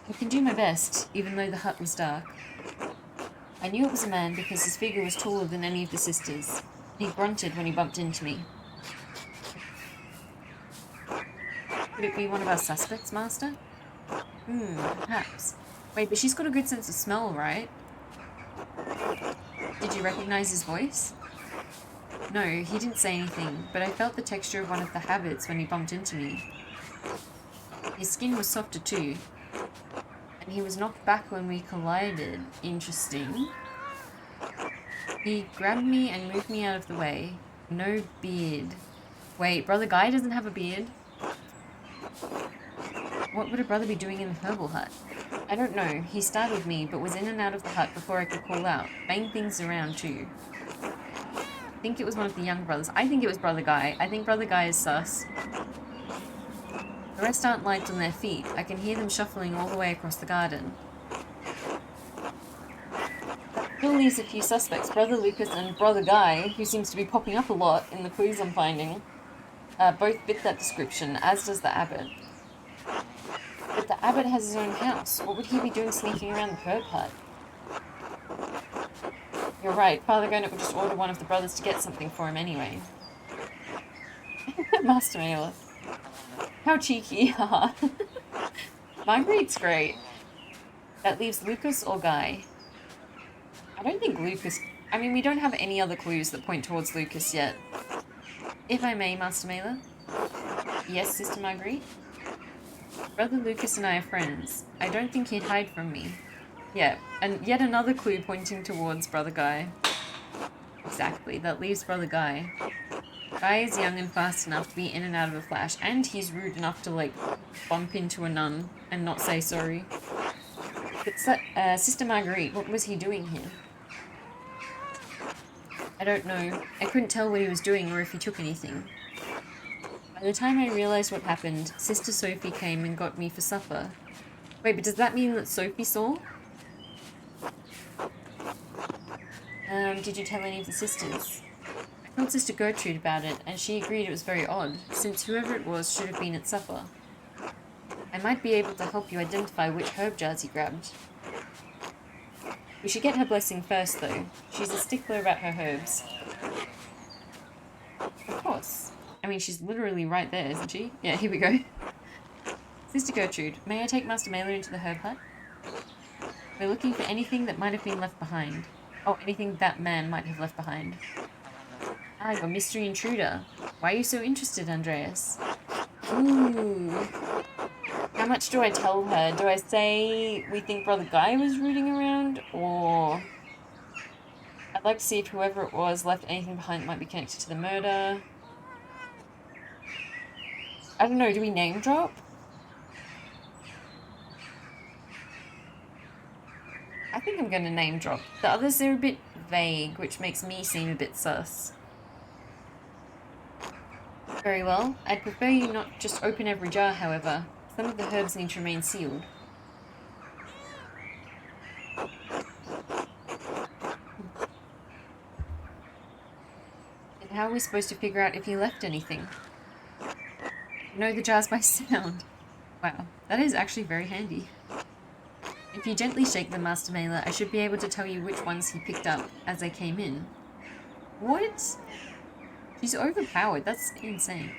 I can do my best, even though the hut was dark. I knew it was a man because his figure was taller than any of the sisters. He grunted when he bumped into me. Could it be one of our suspects, Master? Perhaps. Wait, but she's got a good sense of smell, right? Did you recognize his voice? No, he didn't say anything, but I felt the texture of one of the habits when he bumped into me. His skin was softer too, and he was knocked back when we collided. Interesting. He grabbed me and moved me out of the way. No beard. Wait, Brother Guy doesn't have a beard? What would a brother be doing in the herbal hut? I don't know. He startled me, but was in and out of the hut before I could call out. Banged things around too. I think it was one of the young brothers. I think it was Brother Guy. I think Brother Guy is sus. The rest aren't light on their feet. I can hear them shuffling all the way across the garden. Still leaves a few suspects. Brother Lucas and Brother Guy, who seems to be popping up a lot in the clues I'm finding, both fit that description, as does the abbot. But the abbot has his own house. What would he be doing sneaking around the herb hut? You're right. Father Gonit would just order one of the brothers to get something for him anyway. Master Mailer. How cheeky, haha. Marguerite's great. That leaves Lucas or Guy. I don't think Lucas... I mean, we don't have any other clues that point towards Lucas yet. If I may, Master Mailer. Yes, Sister Marguerite? Brother Lucas and I are friends. I don't think he'd hide from me. Yeah, and yet another clue pointing towards Brother Guy. Exactly, that leaves Brother Guy. Guy is young and fast enough to be in and out of a flash, and he's rude enough to, like, bump into a nun and not say sorry. But, Sister Marguerite, what was he doing here? I don't know. I couldn't tell what he was doing or if he took anything. By the time I realised what happened, Sister Sophie came and got me for supper. Wait, but does that mean that Sophie saw? Did you tell any of the sisters? I told Sister Gertrude about it, and she agreed it was very odd, since whoever it was should have been at supper. I might be able to help you identify which herb jars he grabbed. We should get her blessing first, though. She's a stickler about her herbs. Of course. I mean, she's literally right there, isn't she? Yeah, here we go. Sister Gertrude, may I take Master Mailer into the herb hut? We're looking for anything that might have been left behind. Oh, anything that man might have left behind. Ah, you're a mystery intruder. Why are you so interested, Andreas? Ooh. How much do I tell her? Do I say we think Brother Guy was rooting around, or... I'd like to see if whoever it was left anything behind that might be connected to the murder. I don't know, do we name drop? I think I'm gonna name drop. The others are a bit vague, which makes me seem a bit sus. Very well. I'd prefer you not just open every jar, however. Some of the herbs need to remain sealed. And how are we supposed to figure out if he left anything? Know the jars by sound. Wow, that is actually very handy. If you gently shake the Master Mailer, I should be able to tell you which ones he picked up as they came in. What? She's overpowered, that's insane.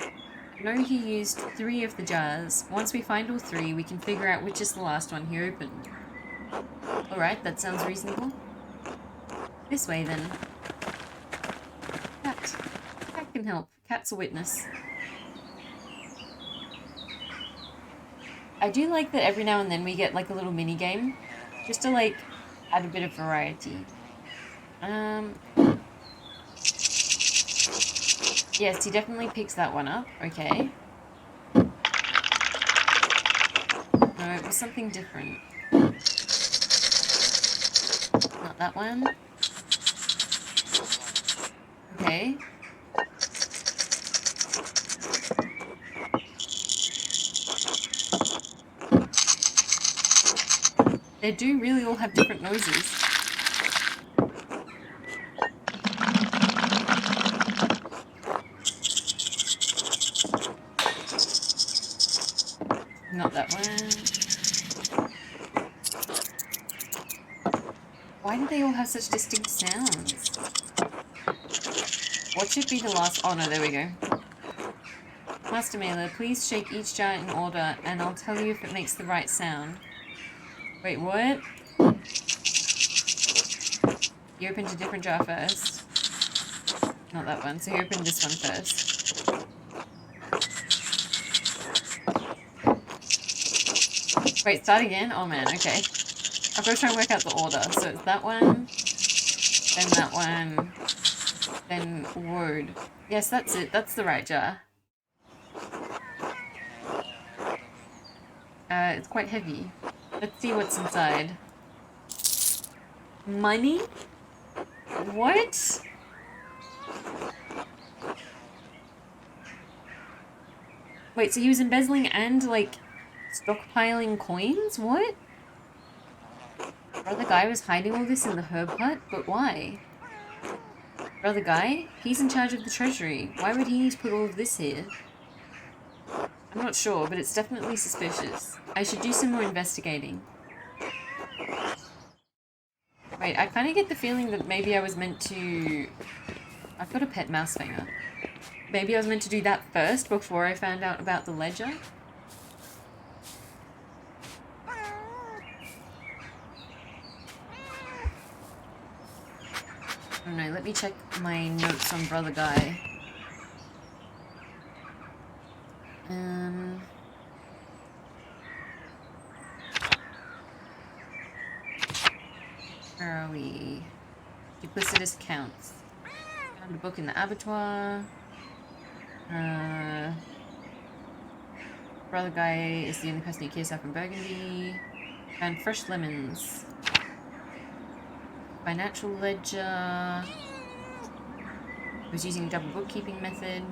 I know he used 3 of the jars. Once we find all 3, we can figure out which is the last one he opened. Alright, that sounds reasonable. This way then. Cat. Cat can help. Cat's a witness. I do like that every now and then we get like a little mini game, just to like add a bit of variety. Yes, he definitely picks that one up. Okay. No, it was something different. Not that one. Okay. They do really all have different noises. Not that one. Why do they all have such distinct sounds? What should be the last... Oh no, there we go. Master Mailer, please shake each jar in order and I'll tell you if it makes the right sound. Wait, what? You opened a different jar first. Not that one. So you opened this one first. Wait, start again? Oh man, okay. I've got to try and work out the order. So it's that one, then that one, then wood. Yes, that's it. That's the right jar. It's quite heavy. Let's see what's inside. Money? What? Wait, so he was embezzling and, like, stockpiling coins? What? Brother Guy was hiding all this in the herb hut? But why? Brother Guy? He's in charge of the treasury. Why would he need to put all of this here? I'm not sure, but it's definitely suspicious. I should do some more investigating. Wait, I kind of get the feeling that maybe I was meant to... I've got a pet mouse finger. Maybe I was meant to do that first before I found out about the ledger? I don't know, let me check my notes on Brother Guy. Where are we? Duplicitous accounts. Found a book in the abattoir. Brother Guy is the only person who cares out from Burgundy. Found fresh lemons. Financial ledger. Was using a double bookkeeping method.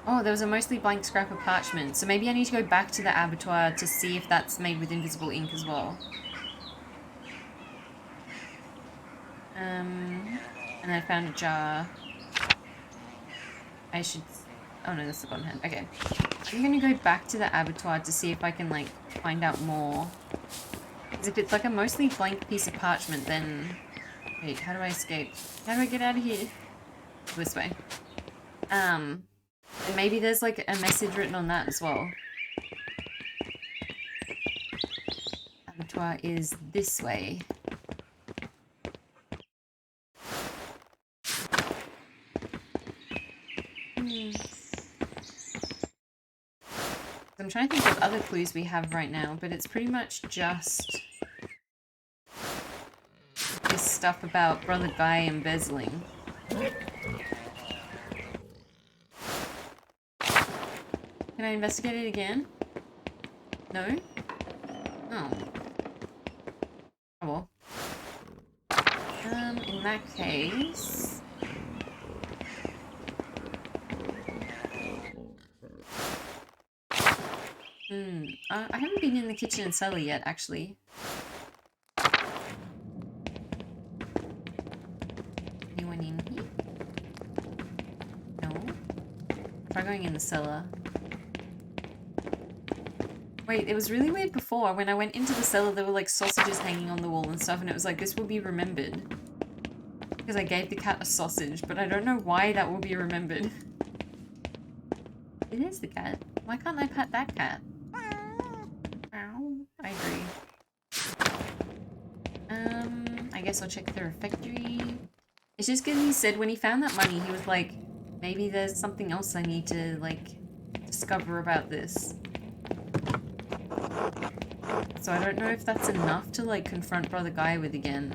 Oh, there was a mostly blank scrap of parchment. So maybe I need to go back to the abattoir to see if that's made with invisible ink as well. And I found a jar. I should... Oh no, that's the bottom hand. Okay. I'm gonna go back to the abattoir to see if I can, like, find out more. Because if it's, like, a mostly blank piece of parchment, then... Wait, how do I escape? How do I get out of here? This way. And maybe there's, like, a message written on that as well. Abattoir is this way. I'm trying to think of other clues we have right now, but it's pretty much just this stuff about Brother Guy embezzling. Can I investigate it again? No? Oh. Oh well. In that case... I haven't been in the kitchen and cellar yet, actually. Anyone in here? No? Try going in the cellar. Wait, it was really weird before. When I went into the cellar, there were like sausages hanging on the wall and stuff, and it was like, this will be remembered. Because I gave the cat a sausage, but I don't know why that will be remembered. It is the cat. Why can't I pet that cat? I agree. I guess I'll check the refectory. It's just because he said when he found that money, he was like, maybe there's something else I need to, like, discover about this. So I don't know if that's enough to, like, confront Brother Guy with again.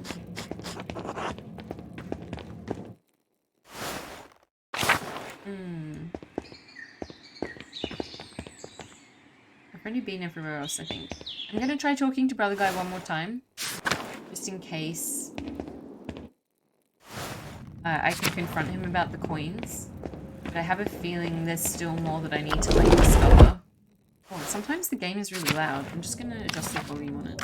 I've already been everywhere else, I think. I'm gonna try talking to Brother Guy one more time. Just in case I can confront him about the coins. But I have a feeling there's still more that I need to, like, discover. Oh, sometimes the game is really loud. I'm just gonna adjust the volume on it.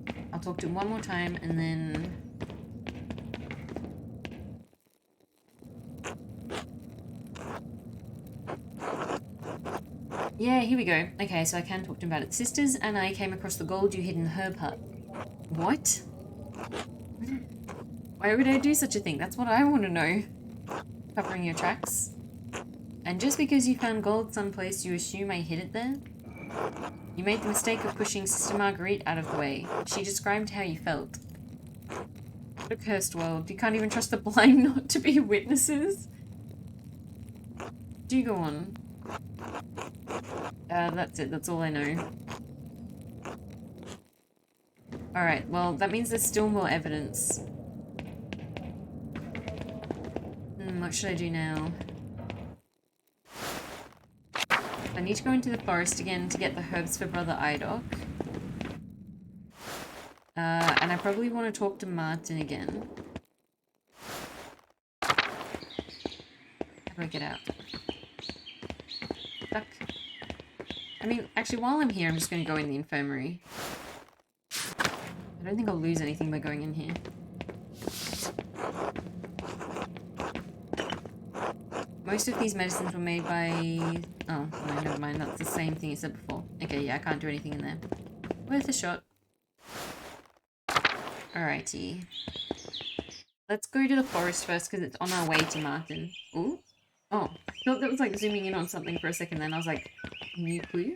Okay. I'll talk to him one more time and then... Yeah, here we go. Okay, so I can talk to him about it. Sisters and I came across the gold you hid in the herb hut. What? Why would I do such a thing? That's what I want to know. Covering your tracks. And just because you found gold someplace, you assume I hid it there? You made the mistake of pushing Sister Marguerite out of the way. She described how you felt. What a cursed world. You can't even trust the blind not to be witnesses? Do go on. That's it. That's all I know. Alright, well, that means there's still more evidence. What should I do now? I need to go into the forest again to get the herbs for Brother Idoc. And I probably want to talk to Martin again. How do I get out? Duck. I mean, actually, while I'm here, I'm just going to go in the infirmary. I don't think I'll lose anything by going in here. Most of these medicines were made by... Oh, no, never mind. That's the same thing I said before. Okay, yeah, I can't do anything in there. Worth a shot. Alrighty. Let's go to the forest first, because it's on our way to Martin. Ooh. Oh, I thought that was like zooming in on something for a second, then I was like, new clue?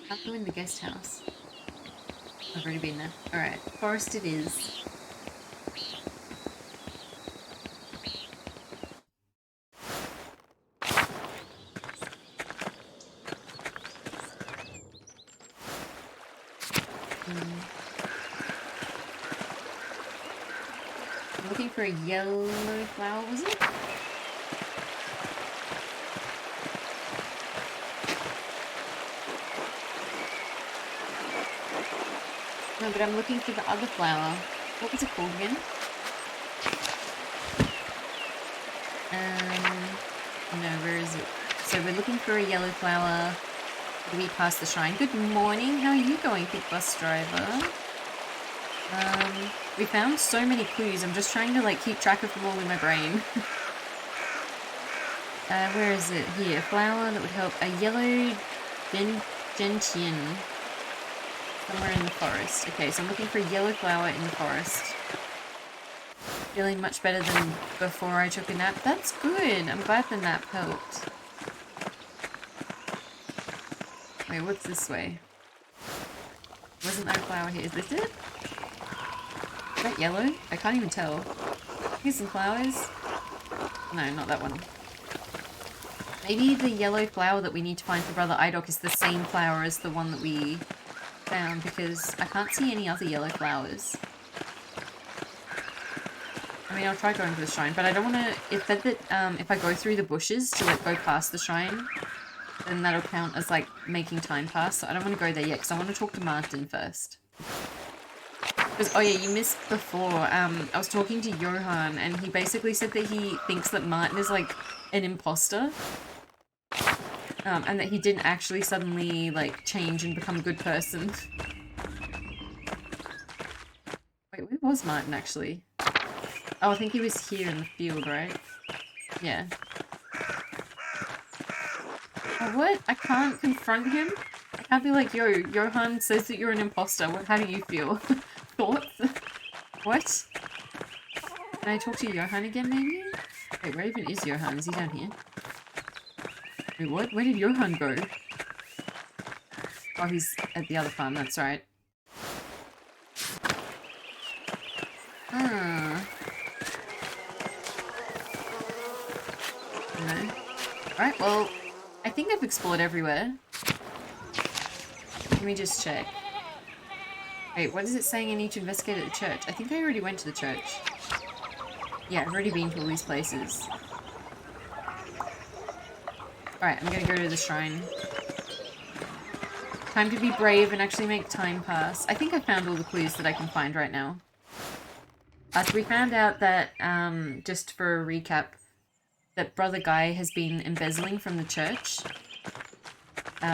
Can't go in the guest house. I've already been there. Alright, forest it is. I'm looking for a yellow flower, was it? No, but I'm looking for the other flower. What was it called again? No, where is it? So we're looking for a yellow flower. We passed the shrine. Good morning. How are you going, big bus driver? We found so many clues. I'm just trying to like keep track of them all in my brain. Where is it? Here, a flower that would help. A yellow gentian. Somewhere in the forest. Okay, so I'm looking for a yellow flower in the forest. Feeling much better than before I took a nap. That's good. I'm glad the nap helped. Wait, what's this way? Wasn't that a flower here? Is this it? Is that yellow? I can't even tell. Here's some flowers. No, not that one. Maybe the yellow flower that we need to find for Brother Idoc is the same flower as the one that we found, because I can't see any other yellow flowers. I mean, I'll try going to the shrine, but I don't want to... It said that if I go through the bushes to like go past the shrine, then that'll count as like making time pass. So I don't want to go there yet because I want to talk to Martin first. Because, oh yeah, you missed before. I was talking to Johan, and he basically said that he thinks that Martin is like an imposter. And that he didn't actually suddenly like change and become a good person. Wait, where was Martin actually? Oh, I think he was here in the field, right? Yeah. Oh, what? I can't confront him? I can't be like, yo, Johan says that you're an imposter. How do you feel? Thoughts? What? Can I talk to Johan again, maybe? Wait, where even is Johan? Is he down here? Wait, what? Where did Johan go? Oh, he's at the other farm, that's right. No. Alright, well, I think I've explored everywhere. Let me just check. Wait, what is it saying I need to investigate at the church? I think I already went to the church. Yeah, I've already been to all these places. Alright, I'm gonna go to the shrine. Time to be brave and actually make time pass. I think I found all the clues that I can find right now. So we found out that, just for a recap, that Brother Guy has been embezzling from the church.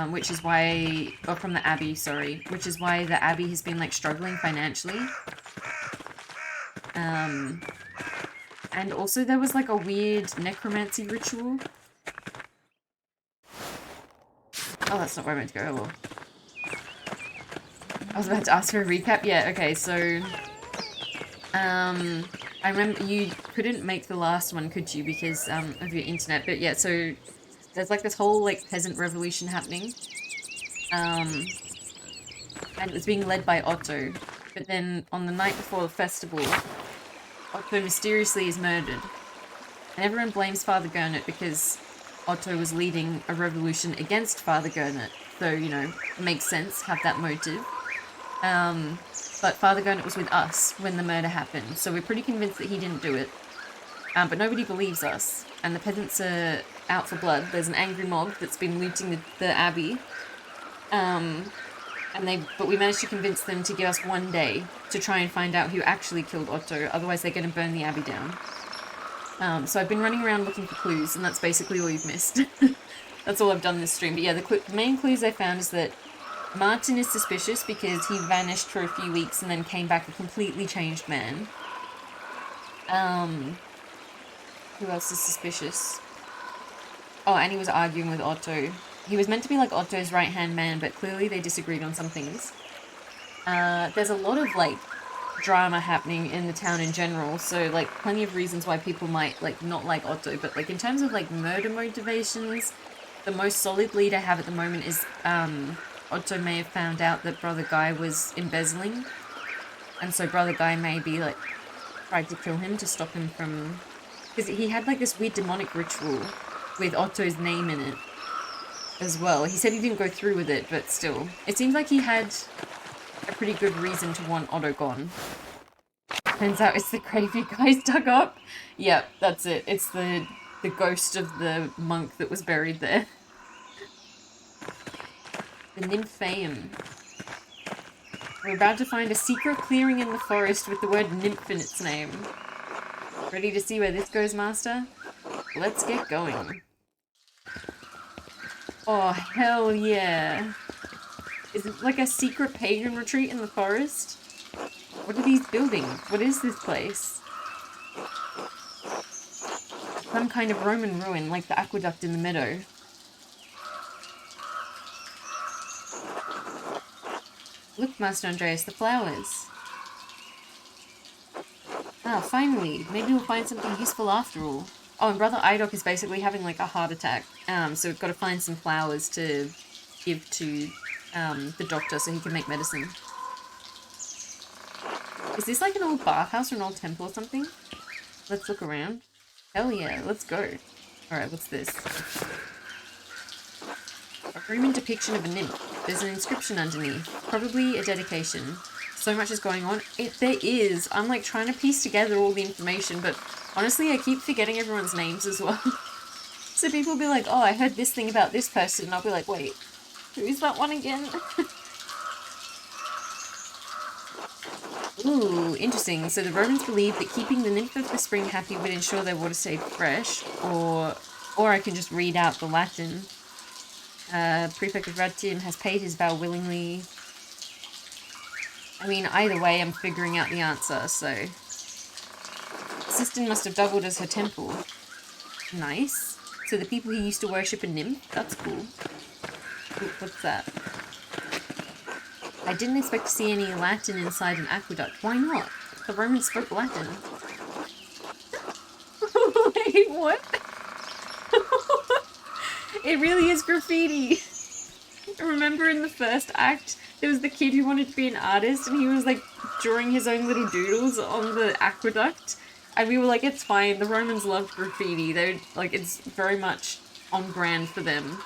Which is why... Or from the Abbey, sorry. Which is why the Abbey has been, like, struggling financially. And also there was, like, a weird necromancy ritual. Oh, that's not where I meant to go. Hello. I was about to ask for a recap. Yeah, okay, so... I remember you couldn't make the last one, could you, because of your internet. But yeah, so there's like this whole like peasant revolution happening. And it was being led by Otto. But then on the night before the festival, Otto mysteriously is murdered. And everyone blames Father Gurnet because Otto was leading a revolution against Father Gurnet. So, you know, it makes sense, have that motive. But Father Gurnet was with us when the murder happened, so we're pretty convinced that he didn't do it. But nobody believes us, and the peasants are out for blood. There's an angry mob that's been looting the abbey. But we managed to convince them to give us one day to try and find out who actually killed Otto, otherwise they're going to burn the abbey down. So I've been running around looking for clues, and that's basically all you've missed. That's all I've done this stream. But yeah, the main clues I found is that Martin is suspicious because he vanished for a few weeks and then came back a completely changed man. Who else is suspicious? Oh, and he was arguing with Otto. He was meant to be like Otto's right-hand man, but clearly they disagreed on some things. There's a lot of, like, drama happening in the town in general, so, like, plenty of reasons why people might, like, not like Otto, but, like, in terms of, like, murder motivations, the most solid lead I have at the moment is, Otto may have found out that Brother Guy was embezzling, and so Brother Guy maybe, like, tried to kill him to stop him from... Because he had, like, this weird demonic ritual with Otto's name in it as well. He said he didn't go through with it, but still. It seems like he had a pretty good reason to want Otto gone. Turns out it's the grave you guys dug up. Yep, that's it. It's the ghost of the monk that was buried there. The Nymphaeum. We're about to find a secret clearing in the forest with the word nymph in its name. Ready to see where this goes, Master? Let's get going. Oh, hell yeah. Is it like a secret pagan retreat in the forest? What are these buildings? What is this place? Some kind of Roman ruin, like the aqueduct in the meadow. Look, Master Andreas, the flowers. Ah, finally. Maybe we'll find something useful after all. Oh, and Brother Idok is basically having, like, a heart attack. So we've got to find some flowers to give to the doctor so he can make medicine. Is this, like, an old bathhouse or an old temple or something? Let's look around. Hell yeah, let's go. Alright, what's this? A Roman depiction of a nymph. There's an inscription underneath. Probably a dedication. So much is going on. There is. I'm like trying to piece together all the information, but honestly I keep forgetting everyone's names as well. So people will be like, oh, I heard this thing about this person, and I'll be like, wait, who's that one again? Ooh, interesting. So the Romans believed that keeping the nymph of the spring happy would ensure their water stayed fresh, or I can just read out the Latin. Prefect of Ratium has paid his vow willingly. I mean, either way, I'm figuring out the answer, so... Sistine must have doubled as her temple. Nice. So the people who used to worship a nymph? That's cool. Ooh, what's that? I didn't expect to see any Latin inside an aqueduct. Why not? The Romans spoke Latin. Wait, what? It really is graffiti! Remember in the first act, there was the kid who wanted to be an artist and he was like drawing his own little doodles on the aqueduct, and we were like, it's fine, the Romans loved graffiti, they like, it's very much on brand for them.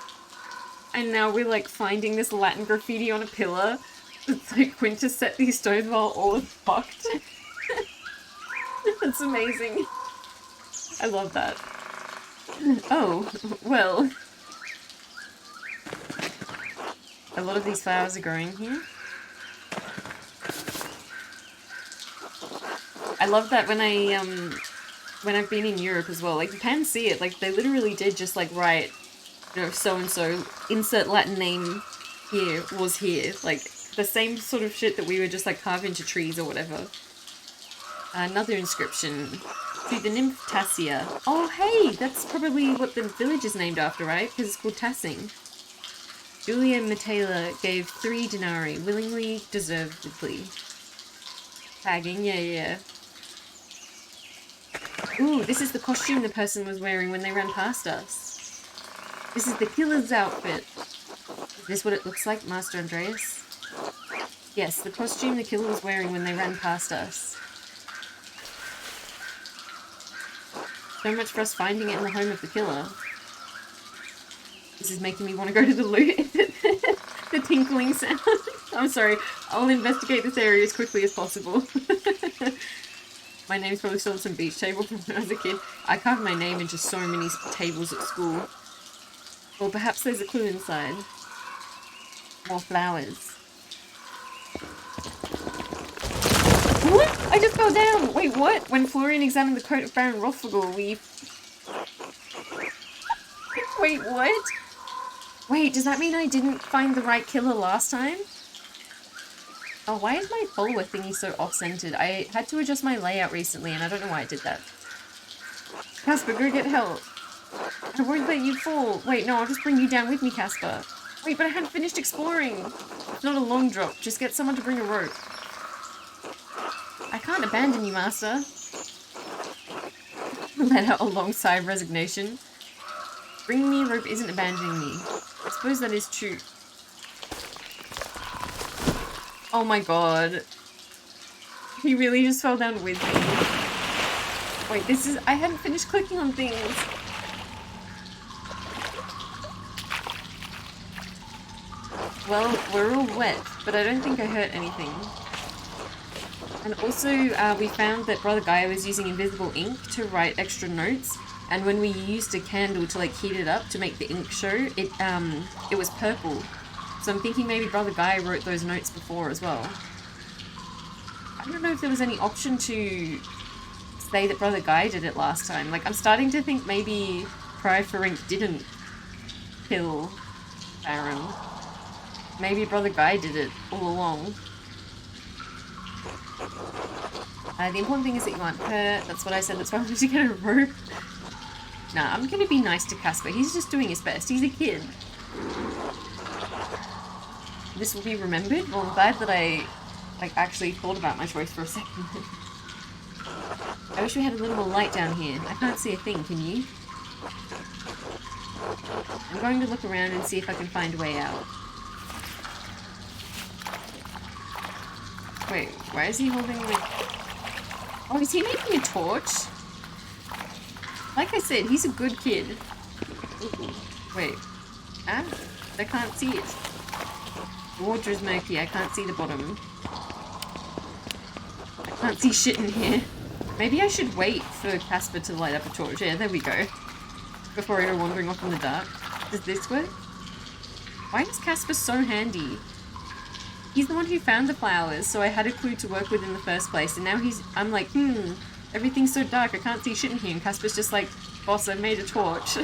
And now we're like finding this Latin graffiti on a pillar that's like Quintus set these stones while all is fucked. That's amazing. I love that. Oh, well. A lot of these flowers are growing here. I love that when I've been in Europe as well, like you can see it, like they literally did just like write, you know, so-and-so, insert Latin name here, was here, like the same sort of shit that we would just like carve into trees or whatever. Another inscription. To the nymph Tassia. Oh hey, that's probably what the village is named after, right? Because it's called Tassing. Julia Matela gave 3 denarii, willingly, deservedly. Tagging, yeah. Ooh, this is the costume the person was wearing when they ran past us. This is the killer's outfit. Is this what it looks like, Master Andreas? Yes, the costume the killer was wearing when they ran past us. So much for us finding it in the home of the killer. This is making me want to go to the loot. The tinkling sound. I'm sorry. I will investigate this area as quickly as possible. My name's probably still on some beach table from when I was a kid. I carved my name into so many tables at school. Or perhaps there's a clue inside. More flowers. What? I just fell down! Wait, what? When Florian examined the coat of Baron Rothfogel, we... Wait, what? Wait, does that mean I didn't find the right killer last time? Oh, why is my follower thingy so off-centered? I had to adjust my layout recently and I don't know why I did that. Casper, go get help. I won't let you fall. Wait, no, I'll just bring you down with me, Casper. Wait, but I hadn't finished exploring. It's not a long drop. Just get someone to bring a rope. I can't abandon you, Master. Let out alongside resignation. Bringing me a rope isn't abandoning me. I suppose that is true. Oh my god. He really just fell down with me. Wait, this is... I hadn't finished clicking on things. Well, we're all wet, but I don't think I hurt anything. And also, we found that Brother Gaia was using invisible ink to write extra notes, and when we used a candle to like heat it up to make the ink show, it was purple. So I'm thinking maybe Brother Gaia wrote those notes before as well. I don't know if there was any option to say that Brother Gaia did it last time. Like, I'm starting to think maybe Cry for Ink didn't kill Baron. Maybe Brother Gaia did it all along. The important thing is that you aren't hurt. That's what I said. That's why I wanted to get a rope. Nah, I'm gonna be nice to Casper. He's just doing his best. He's a kid. This will be remembered. Well, I'm glad that I actually thought about my choice for a second. I wish we had a little more light down here. I can't see a thing, can you? I'm going to look around and see if I can find a way out. Wait, why is he holding like... Oh, is he making a torch? Like I said, he's a good kid. Ooh. Wait. Ah? I can't see it. The water is murky, I can't see the bottom. I can't see shit in here. Maybe I should wait for Casper to light up a torch. Yeah, there we go. Before I go wandering off in the dark. Does this work? Why is Casper so handy? He's the one who found the flowers, so I had a clue to work with in the first place, and now I'm like, everything's so dark, I can't see shit in here, and Casper's just like, boss, I made a torch.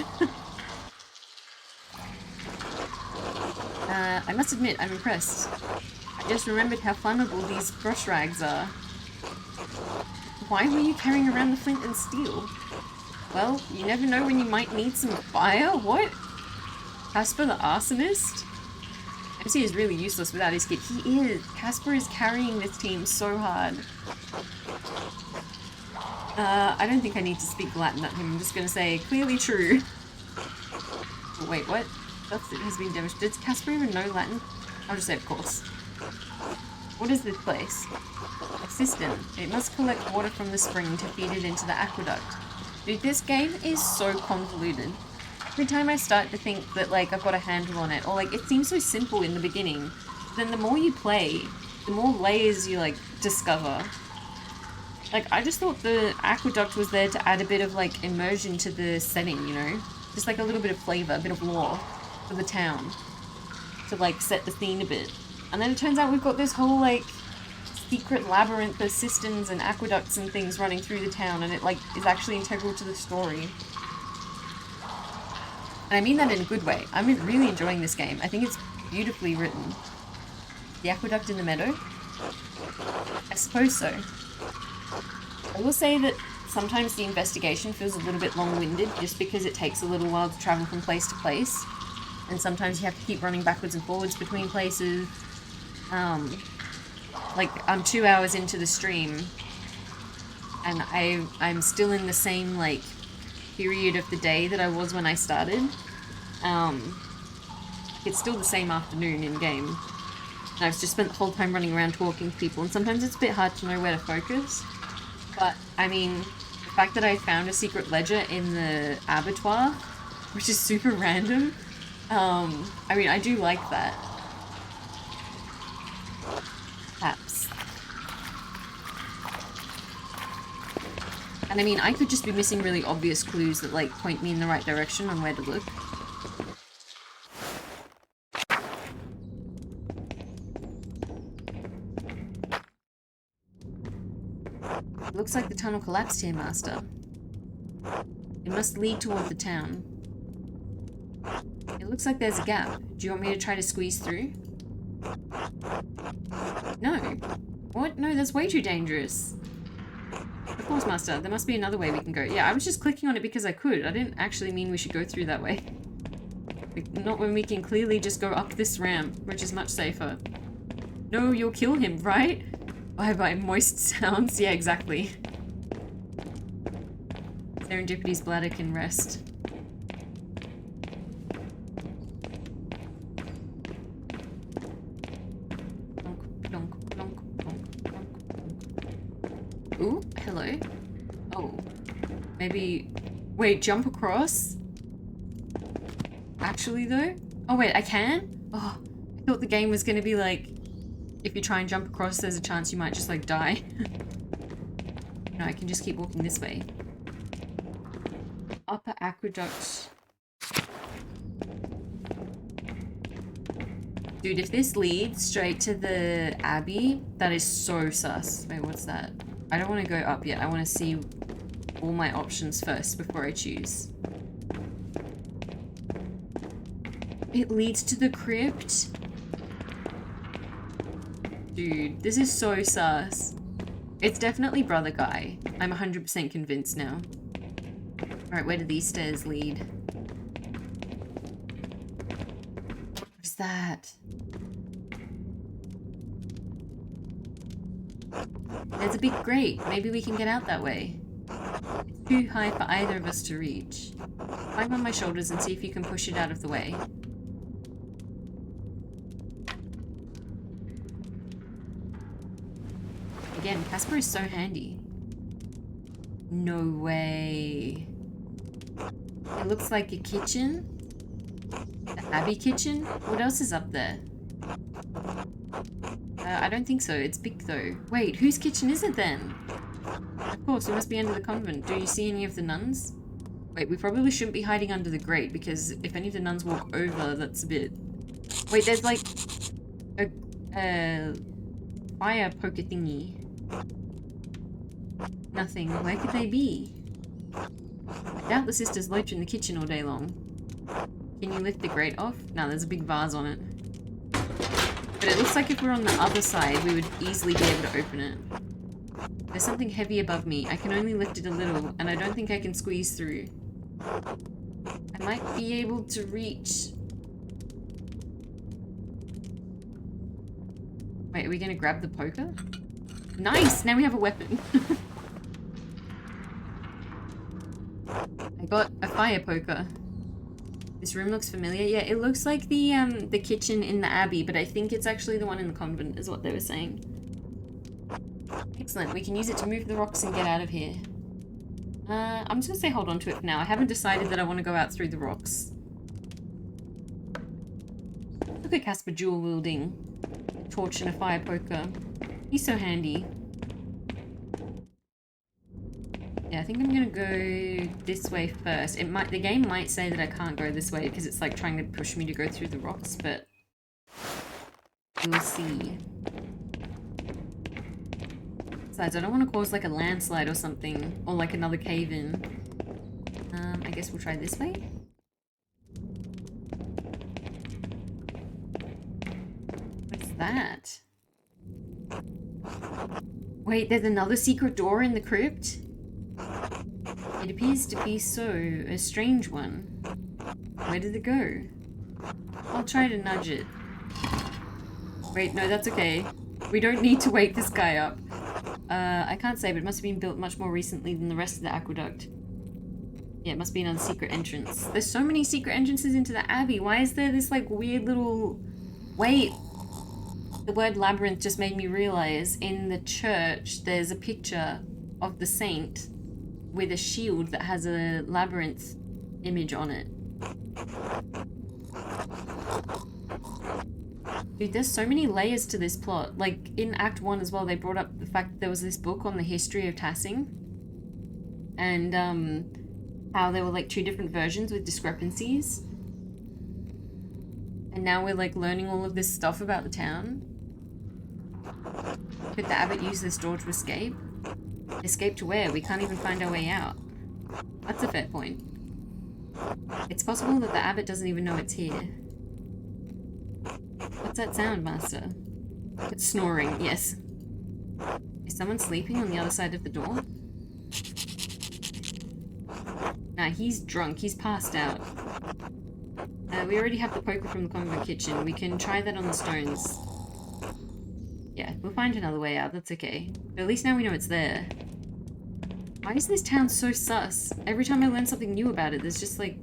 I must admit, I'm impressed. I just remembered how flammable these brush rags are. Why were you carrying around the flint and steel? Well, you never know when you might need some fire? What? Casper the arsonist? MC is really useless without his kit. He is. Casper is carrying this team so hard. I don't think I need to speak Latin at him. I'm just going to say, clearly true. Oh, wait, what? It has been damaged. Does Casper even know Latin? I'll just say, of course. What is this place? A cistern. It must collect water from the spring to feed it into the aqueduct. Dude, this game is so convoluted. Every time I start to think that, like, I've got a handle on it, or, like, it seems so simple in the beginning, then the more you play, the more layers you, like, discover. Like, I just thought the aqueduct was there to add a bit of, like, immersion to the setting, you know? Just, like, a little bit of flavour, a bit of lore for the town. To, like, set the scene a bit. And then it turns out we've got this whole, like, secret labyrinth of cisterns and aqueducts and things running through the town, and it, like, is actually integral to the story. And I mean that in a good way. I'm really enjoying this game. I think it's beautifully written. The aqueduct in the meadow? I suppose so. I will say that sometimes the investigation feels a little bit long-winded just because it takes a little while to travel from place to place. And sometimes you have to keep running backwards and forwards between places. Like, I'm 2 hours into the stream, and I'm still in the same, like, period of the day that I was when I started. It's still the same afternoon in-game. And I've just spent the whole time running around talking to people, and sometimes it's a bit hard to know where to focus. But, I mean, the fact that I found a secret ledger in the abattoir, which is super random, I mean, I do like that. Perhaps. And I mean, I could just be missing really obvious clues that, like, point me in the right direction on where to look. It looks like the tunnel collapsed here, Master. It must lead toward the town. It looks like there's a gap. Do you want me to try to squeeze through? No. What? No, that's way too dangerous. Of course, Master. There must be another way we can go. Yeah, I was just clicking on it because I could. I didn't actually mean we should go through that way. Not when we can clearly just go up this ramp, which is much safer. No, you'll kill him, right? By moist sounds. Yeah, exactly. Serendipity's bladder can rest. Ooh, hello. Oh. Maybe... Wait, jump across? Actually, though? Oh, wait, I can? Oh, I thought the game was gonna be like... If you try and jump across, there's a chance you might just, like, die. No, I can just keep walking this way. Upper Aqueduct. Dude, if this leads straight to the Abbey, that is so sus. Wait, what's that? I don't want to go up yet. I want to see all my options first before I choose. It leads to the crypt? Dude, this is so sus. It's definitely Brother Guy. I'm 100% convinced now. Alright, where do these stairs lead? What is that? There's a big grate. Maybe we can get out that way. It's too high for either of us to reach. Climb on my shoulders and see if you can push it out of the way. Again, Casper is so handy. No way. It looks like a kitchen. The Abbey kitchen? What else is up there? I don't think so. It's big though. Wait, whose kitchen is it then? Of course, it must be under the convent. Do you see any of the nuns? Wait, we probably shouldn't be hiding under the grate because if any of the nuns walk over, that's a bit... Wait, there's like a fire poker thingy. Nothing. Where could they be? I doubt the sisters loiter in the kitchen all day long. Can you lift the grate off? No, there's a big vase on it. But it looks like if we're on the other side, we would easily be able to open it. There's something heavy above me. I can only lift it a little, and I don't think I can squeeze through. I might be able to reach... Wait, are we gonna grab the poker? Nice! Now we have a weapon. I got a fire poker. This room looks familiar. Yeah, it looks like the kitchen in the Abbey, but I think it's actually the one in the convent, is what they were saying. Excellent. We can use it to move the rocks and get out of here. I'm just gonna say hold on to it for now. I haven't decided that I want to go out through the rocks. Look at Casper dual wielding torch and a fire poker. He's so handy. Yeah, I think I'm gonna go this way first. The game might say that I can't go this way because it's like trying to push me to go through the rocks, but we'll see. Besides, I don't want to cause like a landslide or something, or like another cave-in. I guess we'll try this way. What's that? Wait, there's another secret door in the crypt? It appears to be so. A strange one. Where did it go? I'll try to nudge it. Wait, no, that's okay. We don't need to wake this guy up. I can't say, but it must have been built much more recently than the rest of the aqueduct. Yeah, it must be another secret entrance. There's so many secret entrances into the Abbey. Why is there this, like, weird little... Wait! The word labyrinth just made me realize in the church there's a picture of the saint with a shield that has a labyrinth image on it. Dude, there's so many layers to this plot. Like, in Act 1 as well, they brought up the fact that there was this book on the history of Tassing. And, how there were, like, 2 different versions with discrepancies. And now we're, like, learning all of this stuff about the town. Could the abbot use this door to escape? Escape to where? We can't even find our way out. That's a fair point. It's possible that the abbot doesn't even know it's here. What's that sound, Master? It's snoring, yes. Is someone sleeping on the other side of the door? Nah, he's drunk. He's passed out. We already have the poker from the convent kitchen. We can try that on the stones. Yeah, we'll find another way out. That's okay. But at least now we know it's there. Why is this town so sus? Every time I learn something new about it, there's just, like,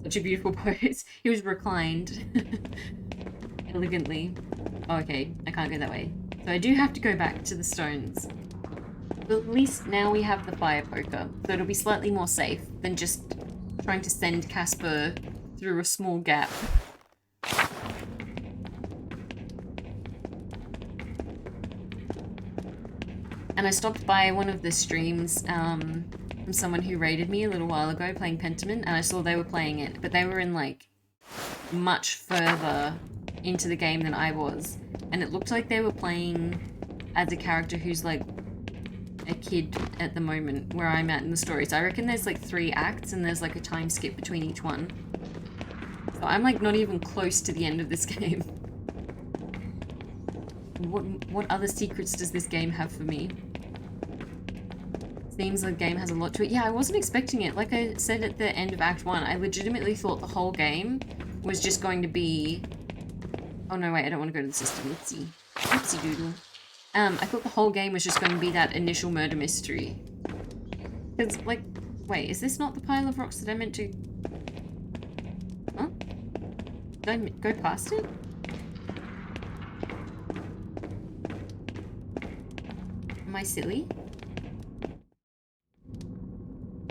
such a beautiful pose. He was reclined. Elegantly. Oh, okay. I can't go that way. So I do have to go back to the stones. But at least now we have the fire poker. So it'll be slightly more safe than just trying to send Casper through a small gap. And I stopped by one of the streams from someone who raided me a little while ago playing Pentiment, and I saw they were playing it, but they were in, like, much further into the game than I was. And it looked like they were playing as a character who's, like, a kid at the moment where I'm at in the story. So I reckon there's, like, 3 acts and there's, like, a time skip between each one. So I'm, like, not even close to the end of this game. What other secrets does this game have for me? Seems like the game has a lot to it. Yeah, I wasn't expecting it. Like I said at the end of Act 1, I legitimately thought the whole game was just going to be... Oh no, wait, I don't want to go to the system. Let's see. Oopsie doodle. I thought the whole game was just going to be that initial murder mystery. Because, like... Wait, is this not the pile of rocks that I meant to... Huh? Did I go past it? Am I silly?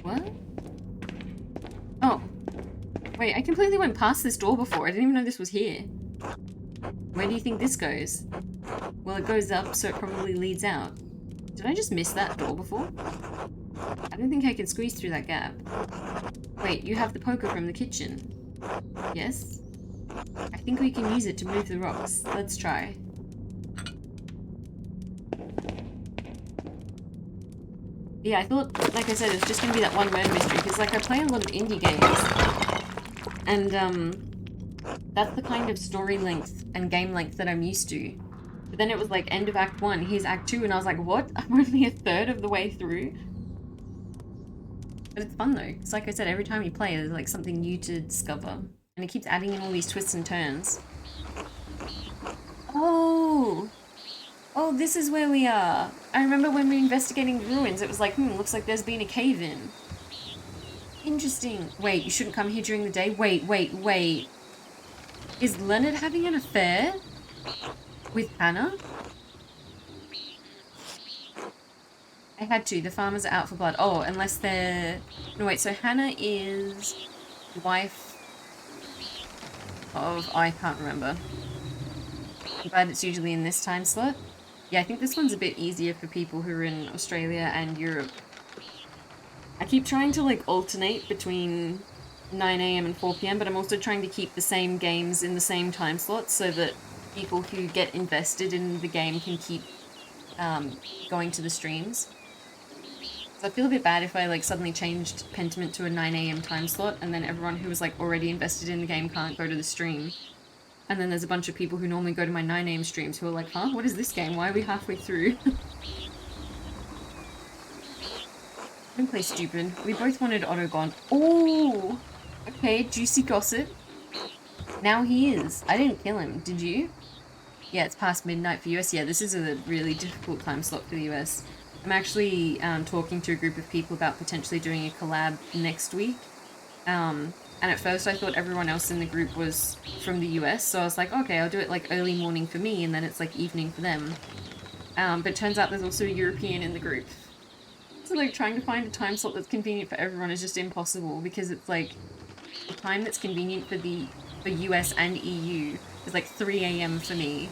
What? Oh. Wait, I completely went past this door before. I didn't even know this was here. Where do you think this goes? Well, it goes up, so it probably leads out. Did I just miss that door before? I don't think I can squeeze through that gap. Wait, you have the poker from the kitchen. Yes? I think we can use it to move the rocks. Let's try. Yeah, I thought, like I said, it was just going to be that one murder mystery, because, like, I play a lot of indie games, and, that's the kind of story length and game length that I'm used to. But then it was, like, end of Act 1, here's Act 2, and I was like, what? I'm only a third of the way through? But it's fun, though, because, like I said, every time you play, there's, like, something new to discover, and it keeps adding in all these twists and turns. Oh! Oh, this is where we are. I remember when we were investigating the ruins, it was like, looks like there's been a cave-in. Interesting. Wait, you shouldn't come here during the day? Wait. Is Leonard having an affair with Hannah? I had to. The farmers are out for blood. Oh, unless they're... No, wait, so Hannah is the wife of... I can't remember. I'm glad it's usually in this time slot. Yeah, I think this one's a bit easier for people who are in Australia and Europe. I keep trying to, like, alternate between 9 AM and 4 PM, but I'm also trying to keep the same games in the same time slots so that people who get invested in the game can keep going to the streams. So I feel a bit bad if I, like, suddenly changed Pentiment to a 9 AM time slot, and then everyone who was, like, already invested in the game can't go to the stream. And then there's a bunch of people who normally go to my 9 AM streams who are like, huh? What is this game? Why are we halfway through? Don't play stupid. We both wanted Otto gone. Oh! Okay, juicy gossip. Now he is. I didn't kill him. Did you? Yeah, it's past midnight for US. Yeah, this is a really difficult time slot for the US. I'm actually talking to a group of people about potentially doing a collab next week. And at first I thought everyone else in the group was from the US, so I was like, okay, I'll do it like early morning for me, and then it's like evening for them. But it turns out there's also a European in the group. So like trying to find a time slot that's convenient for everyone is just impossible, because it's like the time that's convenient for US and EU is like 3 a.m. for me.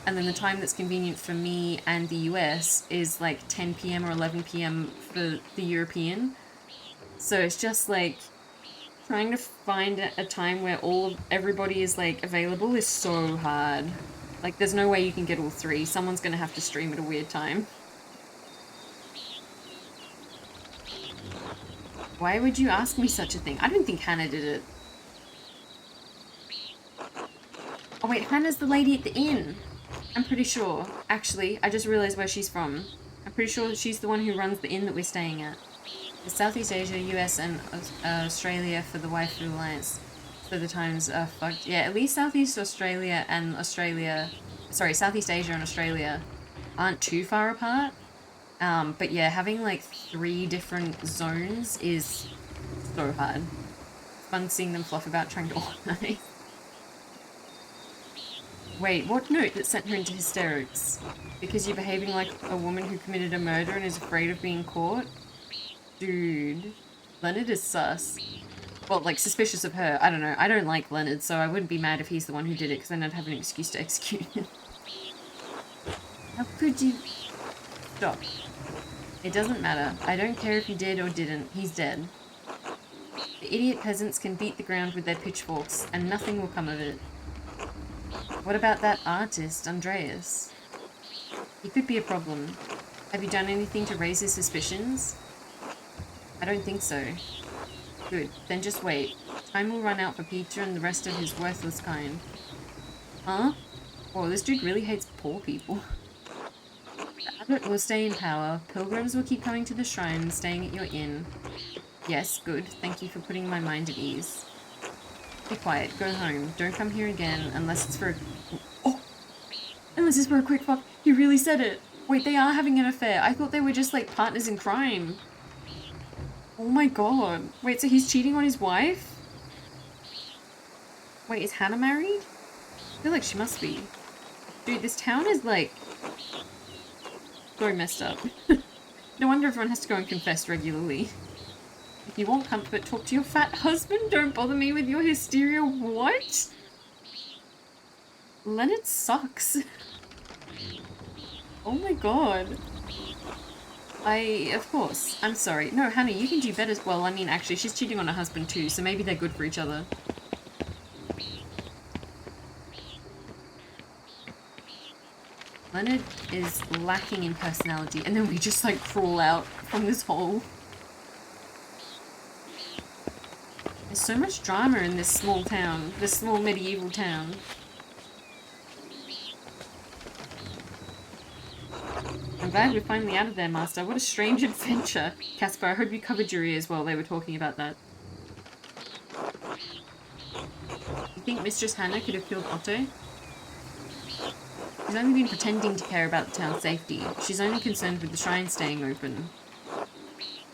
And then the time that's convenient for me and the US is like 10 p.m. or 11 p.m. for the European. So it's just like trying to find a time where everybody is like available is so hard. Like there's no way you can get all three. Someone's gonna have to stream at a weird time. Why would you ask me such a thing? I don't think Hannah did it. Oh wait, Hannah's the lady at the inn. I'm pretty sure. Actually, I just realized where she's from. I'm pretty sure she's the one who runs the inn that we're staying at. It's Southeast Asia, US, and Australia for the Waifu Alliance. So the times are fucked. Yeah, at least Southeast Australia and Australia... Sorry, Southeast Asia and Australia aren't too far apart. But yeah, having like 3 different zones is so hard. It's fun seeing them fluff about trying to organize. Wait, what note that sent her into hysterics? Because you're behaving like a woman who committed a murder and is afraid of being caught? Dude. Leonard is sus. Well, like, suspicious of her. I don't know. I don't like Leonard, so I wouldn't be mad if he's the one who did it, because then I'd have an excuse to execute him. How could you... Stop. It doesn't matter. I don't care if he did or didn't. He's dead. The idiot peasants can beat the ground with their pitchforks, and nothing will come of it. What about that artist, Andreas? He could be a problem. Have you done anything to raise his suspicions? I don't think so. Good, then just wait. Time will run out for Peter and the rest of his worthless kind. Huh? Oh, this dude really hates poor people. The abbot will stay in power. Pilgrims will keep coming to the shrine, staying at your inn. Yes, good. Thank you for putting my mind at ease. Be quiet. Go home. Don't come here again unless it's for a... Oh! Unless it's for a quick fuck. He really said it. Wait, they are having an affair. I thought they were just, like, partners in crime. Oh my god. Wait, so he's cheating on his wife? Wait, is Hannah married? I feel like she must be. Dude, this town is, like... so messed up. No wonder everyone has to go and confess regularly. If you want comfort, talk to your fat husband. Don't bother me with your hysteria. What? Leonard sucks. Oh my god. Of course. I'm sorry. No, Hannah, you can do better. Well, I mean, actually, she's cheating on her husband too, so maybe they're good for each other. Leonard is lacking in personality, and then we just, like, crawl out from this hole. There's so much drama in this small town. This small medieval town. I'm glad we're finally out of there, Master. What a strange adventure. Casper, I hope you covered your ears while they were talking about that. You think Mistress Hannah could have killed Otto? She's only been pretending to care about the town's safety. She's only concerned with the shrine staying open.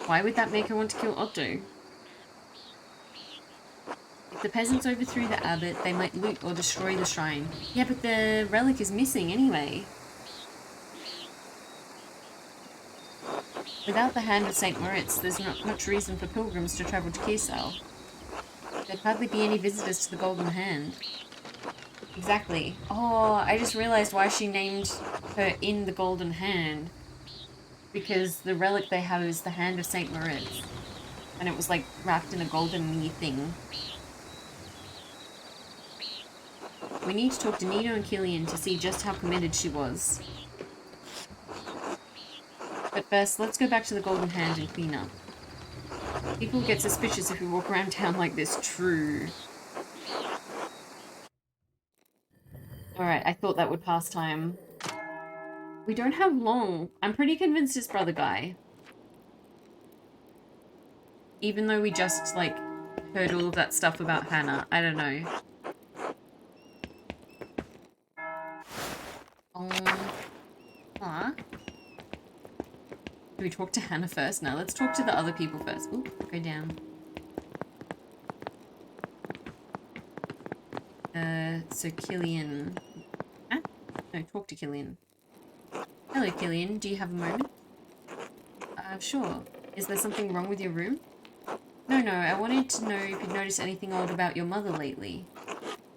Why would that make her want to kill Otto? If the peasants overthrew the abbot, they might loot or destroy the shrine. Yeah, but the relic is missing anyway. Without the hand of St. Moritz, there's not much reason for pilgrims to travel to Kirsal. There'd hardly be any visitors to the Golden Hand. Exactly. Oh, I just realized why she named her in the Golden Hand. Because the relic they have is the hand of St. Moritz. And it was like wrapped in a golden thing. We need to talk to Nino and Killian to see just how committed she was. But first, let's go back to the Golden Hand and clean up. People get suspicious if we walk around town like this. True. Alright, I thought that would pass time. We don't have long. I'm pretty convinced it's Brother Guy. Even though we just, like, heard all of that stuff about Hannah. I don't know. we talked to Hannah first. Now let's talk to the other people first. Ooh, go down. So Killian... Huh? No, talk to Killian. Hello, Killian. Do you have a moment? Sure. Is there something wrong with your room? No, I wanted to know if you'd noticed anything odd about your mother lately.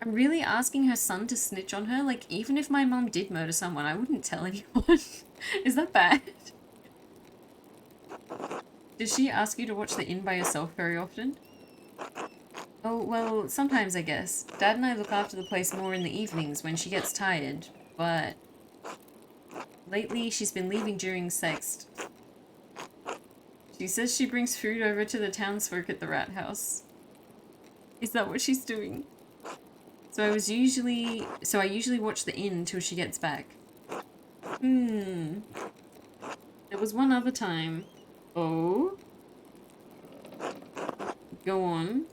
I'm really asking her son to snitch on her? Like, even if my mum did murder someone, I wouldn't tell anyone. Is that bad? Does she ask you to watch The Inn by yourself very often? Oh, well, sometimes I guess. Dad and I look after the place more in the evenings when she gets tired, but... lately, she's been leaving during sext. She says she brings food over to the townsfolk at the rat house. Is that what she's doing? So I usually watch The Inn till she gets back. There was one other time. Oh? Go on.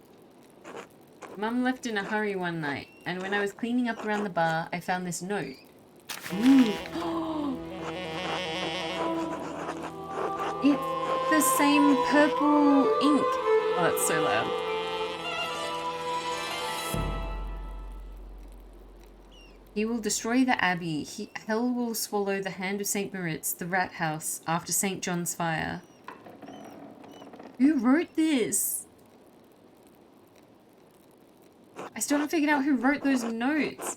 Mum left in a hurry one night, and when I was cleaning up around the bar, I found this note. It's the same purple ink. Oh, that's so loud. He will destroy the abbey. Hell will swallow the hand of St. Moritz, the rat house, after St. John's fire. Who wrote this? I still haven't figured out who wrote those notes.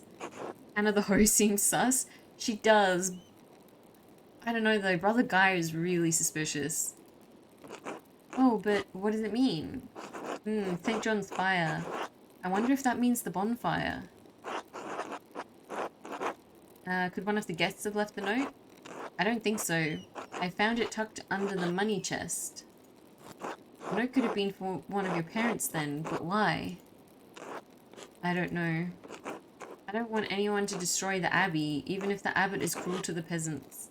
Anna the host seems sus. She does. I don't know though, Brother Guy is really suspicious. Oh, but what does it mean? St. John's fire. I wonder if that means the bonfire. Could one of the guests have left the note? I don't think so. I found it tucked under the money chest. The note could have been for one of your parents then, but why? I don't know. I don't want anyone to destroy the abbey, even if the abbot is cruel to the peasants.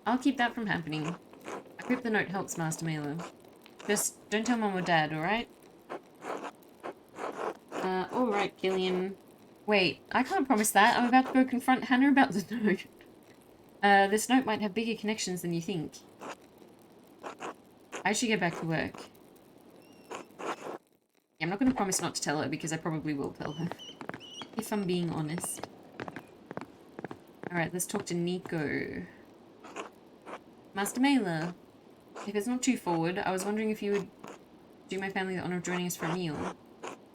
I'll keep that from happening. I hope the note helps, Master Mailer. Just don't tell Mum or Dad, alright? Alright, Killian. Wait, I can't promise that. I'm about to go confront Hannah about the note. This note might have bigger connections than you think. I should get back to work. Yeah, I'm not going to promise not to tell her because I probably will tell her. If I'm being honest. Alright, let's talk to Nico. Master Mailer, if it's not too forward, I was wondering if you would do my family the honour of joining us for a meal.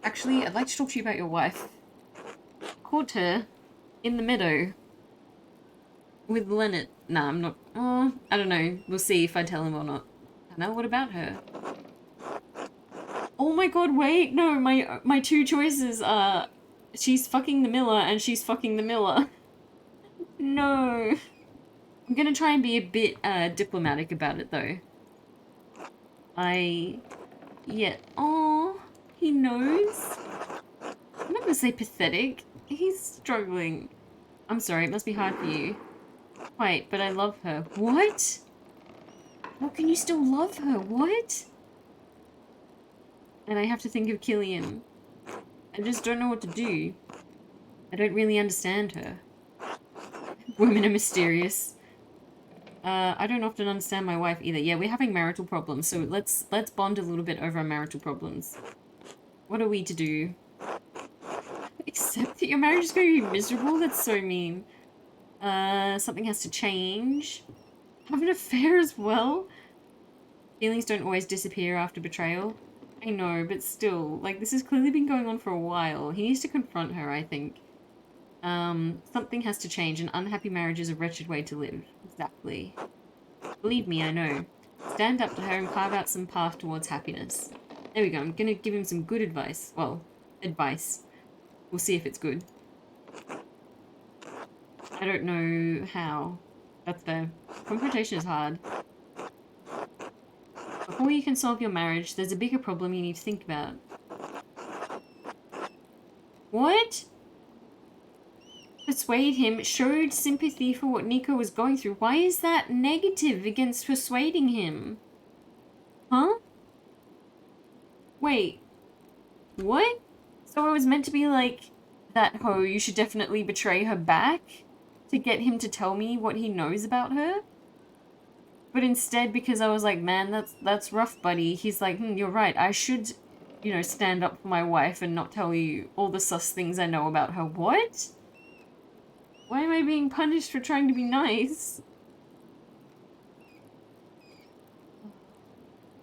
Actually, I'd like to talk to you about your wife. Caught her in the meadow with Leonard. Nah, I'm not. Oh, I don't know. We'll see if I tell him or not. Hannah, what about her? Oh my god, wait. No, my two choices are she's fucking the miller and she's fucking the miller. No. I'm gonna try and be a bit diplomatic about it though. Yeah. Oh, he knows. I'm not gonna say pathetic. He's struggling. I'm sorry, it must be hard for you. Wait, but I love her. What? How can you still love her? What? And I have to think of Killian. I just don't know what to do. I don't really understand her. Women are mysterious. I don't often understand my wife either. Yeah, we're having marital problems, so let's bond a little bit over our marital problems. What are we to do? Accept that your marriage is going to be miserable? That's so mean. Something has to change. Have an affair as well? Feelings don't always disappear after betrayal. I know, but still, like, this has clearly been going on for a while. He needs to confront her, I think. Something has to change. An unhappy marriage is a wretched way to live. Exactly. Believe me, I know. Stand up to her and carve out some path towards happiness. There we go. I'm gonna give him some good advice. Well, advice. We'll see if it's good. I don't know how. That's fair. Confrontation is hard. Before you can solve your marriage, there's a bigger problem you need to think about. What? Persuade him, showed sympathy for what Nico was going through. Why is that negative against persuading him? Huh? Wait. What? So it was meant to be like, that hoe, you should definitely betray her back? to get him to tell me what he knows about her. But instead, because I was like, man, that's rough, buddy, he's like, you're right, I should, you know, stand up for my wife and not tell you all the sus things I know about her. What? Why am I being punished for trying to be nice?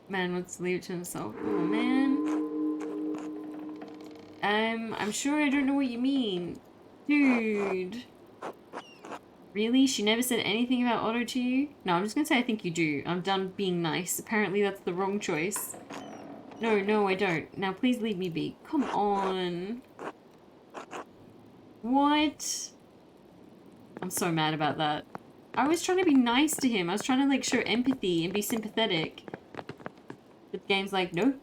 Man wants to leave it to himself. Oh, man. I'm sure I don't know what you mean. Dude. Really? She never said anything about Otto to you? No, I'm just gonna say I think you do. I'm done being nice. Apparently that's the wrong choice. No, I don't. Now please leave me be. Come on. What? I'm so mad about that. I was trying to be nice to him. I was trying to, like, show empathy and be sympathetic. But the game's like, no.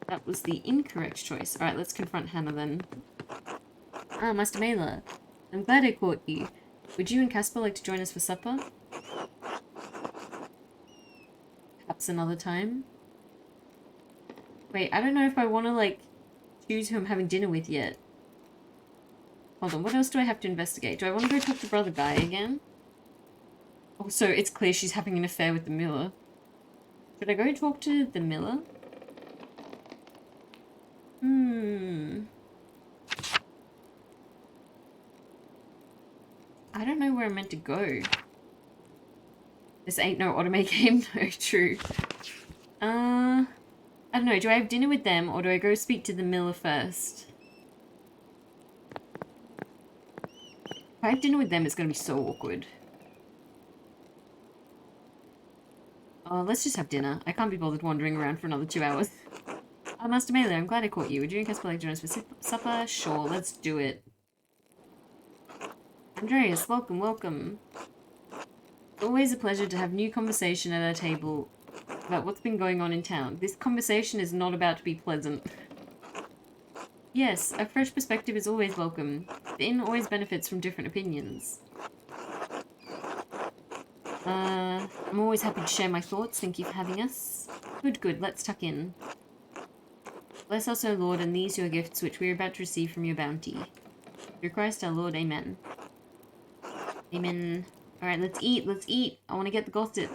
That was the incorrect choice. Alright, let's confront Hannah then. Ah, Master Mela. I'm glad I caught you. Would you and Casper like to join us for supper? Perhaps another time? Wait, I don't know if I want to, like, choose who I'm having dinner with yet. Hold on, what else do I have to investigate? Do I want to go talk to Brother Guy again? Also, it's clear she's having an affair with the miller. Should I go talk to the miller? I don't know where I'm meant to go. This ain't no automate game. No, true. I don't know. Do I have dinner with them or do I go speak to the miller first? If I have dinner with them, it's going to be so awkward. Oh, let's just have dinner. I can't be bothered wandering around for another 2 hours. Master Mela, I'm glad I caught you. Would you and Casper like to join us for supper? Sure, let's do it. Andreas, welcome, welcome. It's always a pleasure to have new conversation at our table about what's been going on in town. This conversation is not about to be pleasant. Yes, a fresh perspective is always welcome. The inn always benefits from different opinions. I'm always happy to share my thoughts. Thank you for having us. Good, let's tuck in. Bless us, O Lord, and these your gifts which we are about to receive from your bounty. Through Christ our Lord, amen. Amen. Alright, let's eat. I want to get the gossip.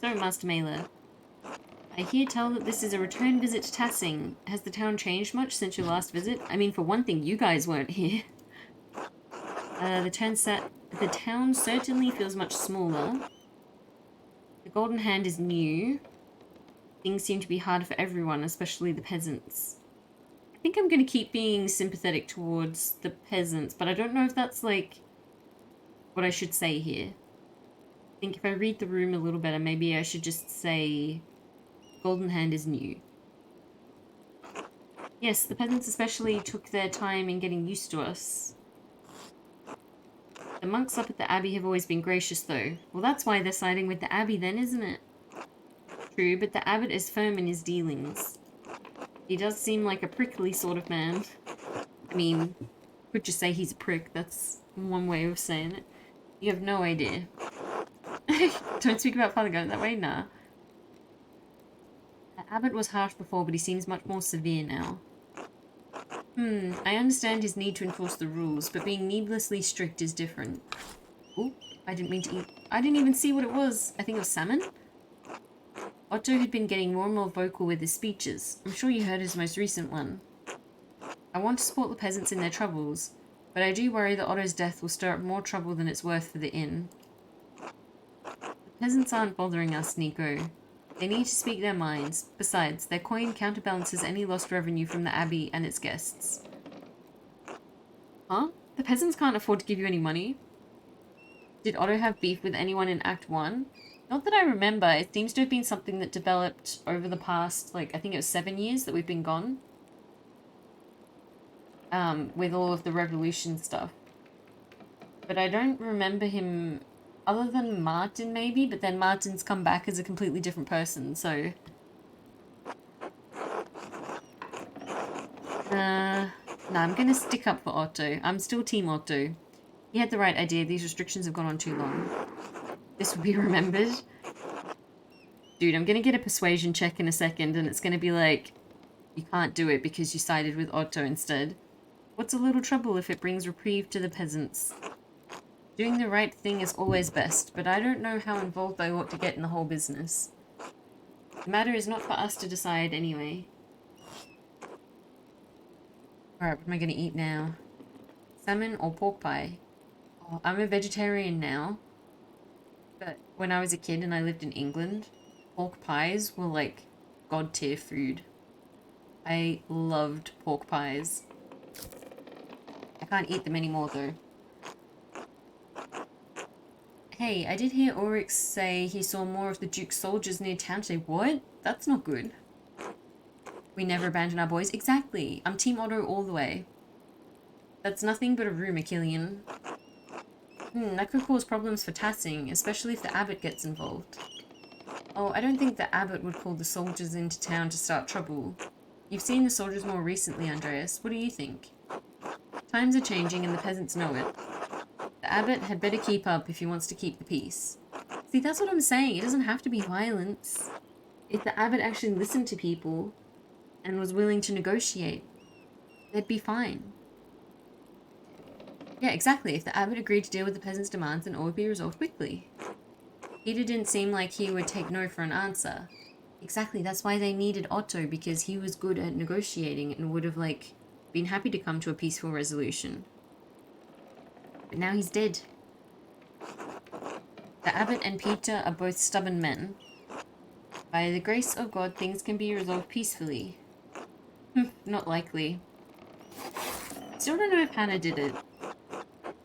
So, Master Mela, I hear tell that this is a return visit to Tassing. Has the town changed much since your last visit? I mean, for one thing, you guys weren't here. The town certainly feels much smaller. The Golden Hand is new. Things seem to be hard for everyone, especially the peasants. I think I'm going to keep being sympathetic towards the peasants, but I don't know if that's, like, what I should say here. I think if I read the room a little better, maybe I should just say Golden Hand is new. Yes, the peasants especially took their time in getting used to us. The monks up at the Abbey have always been gracious, though. Well, that's why they're siding with the Abbey then, isn't it? True, but the abbot is firm in his dealings. He does seem like a prickly sort of man. I mean, could just say he's a prick. That's one way of saying it. You have no idea. Don't speak about Father Guy that way? Nah. The abbot was harsh before, but he seems much more severe now. I understand his need to enforce the rules, but being needlessly strict is different. Ooh, I didn't mean to eat. I didn't even see what it was. I think it was salmon? Otto had been getting more and more vocal with his speeches. I'm sure you heard his most recent one. I want to support the peasants in their troubles, but I do worry that Otto's death will stir up more trouble than it's worth for the inn. The peasants aren't bothering us, Nico. They need to speak their minds. Besides, their coin counterbalances any lost revenue from the Abbey and its guests. Huh? The peasants can't afford to give you any money? Did Otto have beef with anyone in Act 1? Not that I remember. It seems to have been something that developed over the past, like, I think it was 7 years that we've been gone. With all of the revolution stuff. But I don't remember him, other than Martin maybe, but then Martin's come back as a completely different person, so... No, I'm gonna stick up for Otto. I'm still Team Otto. He had the right idea. These restrictions have gone on too long. This will be remembered. Dude, I'm gonna get a persuasion check in a second, and it's gonna be like, you can't do it because you sided with Otto instead. What's a little trouble if it brings reprieve to the peasants? Doing the right thing is always best, but I don't know how involved I ought to get in the whole business. The matter is not for us to decide anyway. Alright, what am I going to eat now? Salmon or pork pie? Oh, I'm a vegetarian now. But when I was a kid and I lived in England, pork pies were like god tier food. I loved pork pies. I can't eat them anymore though. Hey, I did hear Oryx say he saw more of the Duke's soldiers near town today. What? That's not good. We never abandon our boys. Exactly. I'm Team Otto all the way. That's nothing but a rumour, Killian. That could cause problems for Tassing, especially if the abbot gets involved. Oh, I don't think the abbot would call the soldiers into town to start trouble. You've seen the soldiers more recently, Andreas. What do you think? Times are changing and the peasants know it. The abbot had better keep up if he wants to keep the peace. See, that's what I'm saying. It doesn't have to be violence. If the abbot actually listened to people and was willing to negotiate, they'd be fine. Yeah, exactly. If the abbot agreed to deal with the peasants' demands, then all would be resolved quickly. Peter didn't seem like he would take no for an answer. Exactly, that's why they needed Otto, because he was good at negotiating and would have, like, been happy to come to a peaceful resolution. But now he's dead. The abbot and Peter are both stubborn men. By the grace of God, things can be resolved peacefully. Not likely. Still don't know if Hannah did it.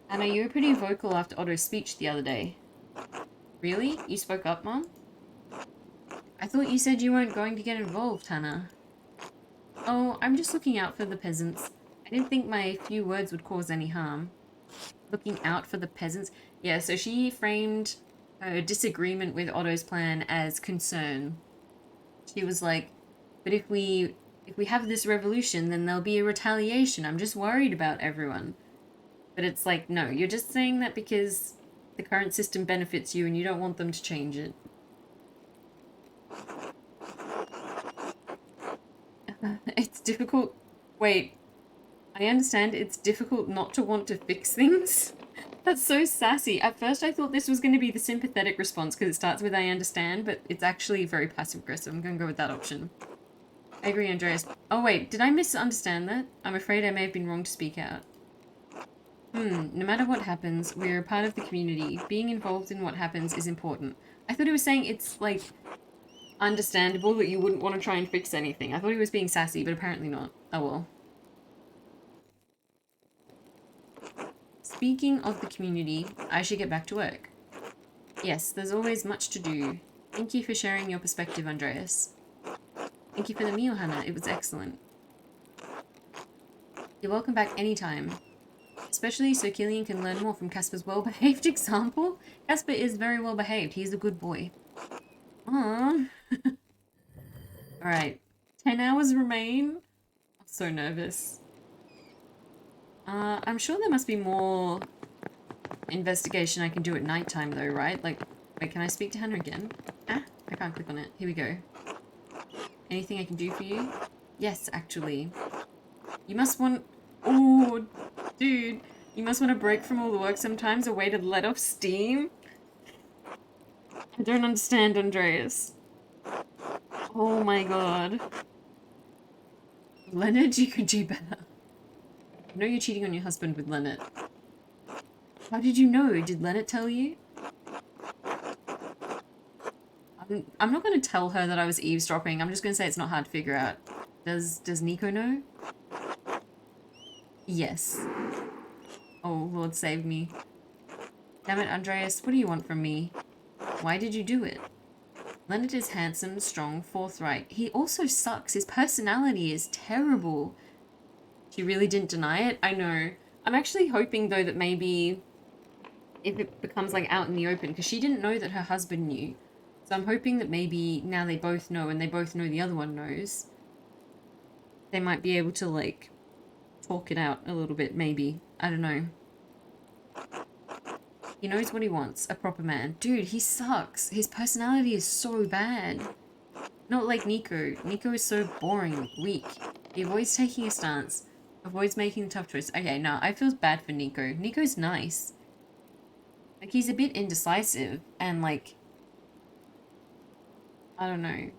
Hannah, you were pretty vocal after Otto's speech the other day. Really? You spoke up, Mom? I thought you said you weren't going to get involved, Hannah. Oh, I'm just looking out for the peasants. I didn't think my few words would cause any harm. Looking out for the peasants? Yeah, so she framed her disagreement with Otto's plan as concern. She was like, but if we have this revolution, then there'll be a retaliation. I'm just worried about everyone. But it's like, no, you're just saying that because the current system benefits you and you don't want them to change it. It's difficult. Wait, I understand it's difficult not to want to fix things. That's so sassy. At first I thought this was going to be the sympathetic response because it starts with I understand, but it's actually very passive-aggressive. I'm going to go with that option. I agree, Andreas. Oh wait, did I misunderstand that? I'm afraid I may have been wrong to speak out. No matter what happens, we're a part of the community. Being involved in what happens is important. I thought he was saying it's, like, understandable that you wouldn't want to try and fix anything. I thought he was being sassy, but apparently not. Oh well. Speaking of the community, I should get back to work. Yes, there's always much to do. Thank you for sharing your perspective, Andreas. Thank you for the meal, Hannah. It was excellent. You're welcome back anytime. Especially so Killian can learn more from Casper's well-behaved example. Casper is very well-behaved. He's a good boy. Aww. Alright. 10 hours remain. I'm so nervous. I'm sure there must be more investigation I can do at nighttime though, right? Like, wait, can I speak to Hannah again? Ah, I can't click on it. Here we go. Anything I can do for you? Yes, actually. You must want... Oh, dude. You must want a break from all the work sometimes, a way to let off steam. I don't understand, Andreas. Oh my god. Leonard, you could do better. I know you're cheating on your husband with Leonard. How did you know? Did Leonard tell you? I'm not going to tell her that I was eavesdropping. I'm just going to say it's not hard to figure out. Does Nico know? Yes. Oh, Lord save me. Damn it, Andreas, what do you want from me? Why did you do it? Leonard is handsome, strong, forthright. He also sucks. His personality is terrible. She really didn't deny it? I know. I'm actually hoping, though, that maybe if it becomes, like, out in the open, because she didn't know that her husband knew. So I'm hoping that maybe now they both know and they both know the other one knows. They might be able to, like, talk it out a little bit, maybe. I don't know. He knows what he wants. A proper man. Dude, he sucks. His personality is so bad. Not like Nico. Nico is so boring, weak. He avoids taking a stance. Avoids making tough choices. Okay, no, I feel bad for Nico. Nico's nice. Like, he's a bit indecisive and, like, I don't know.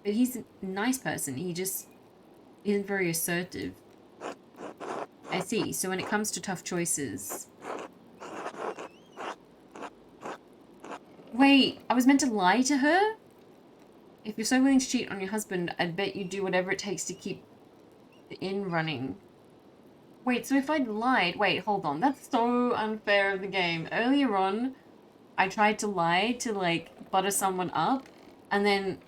But he's a nice person. He just isn't very assertive. I see. So when it comes to tough choices... Wait, I was meant to lie to her? If you're so willing to cheat on your husband, I'd bet you'd do whatever it takes to keep the inn running. Wait, so if I'd lied... Wait, hold on. That's so unfair of the game. Earlier on, I tried to lie to, like, butter someone up, and then...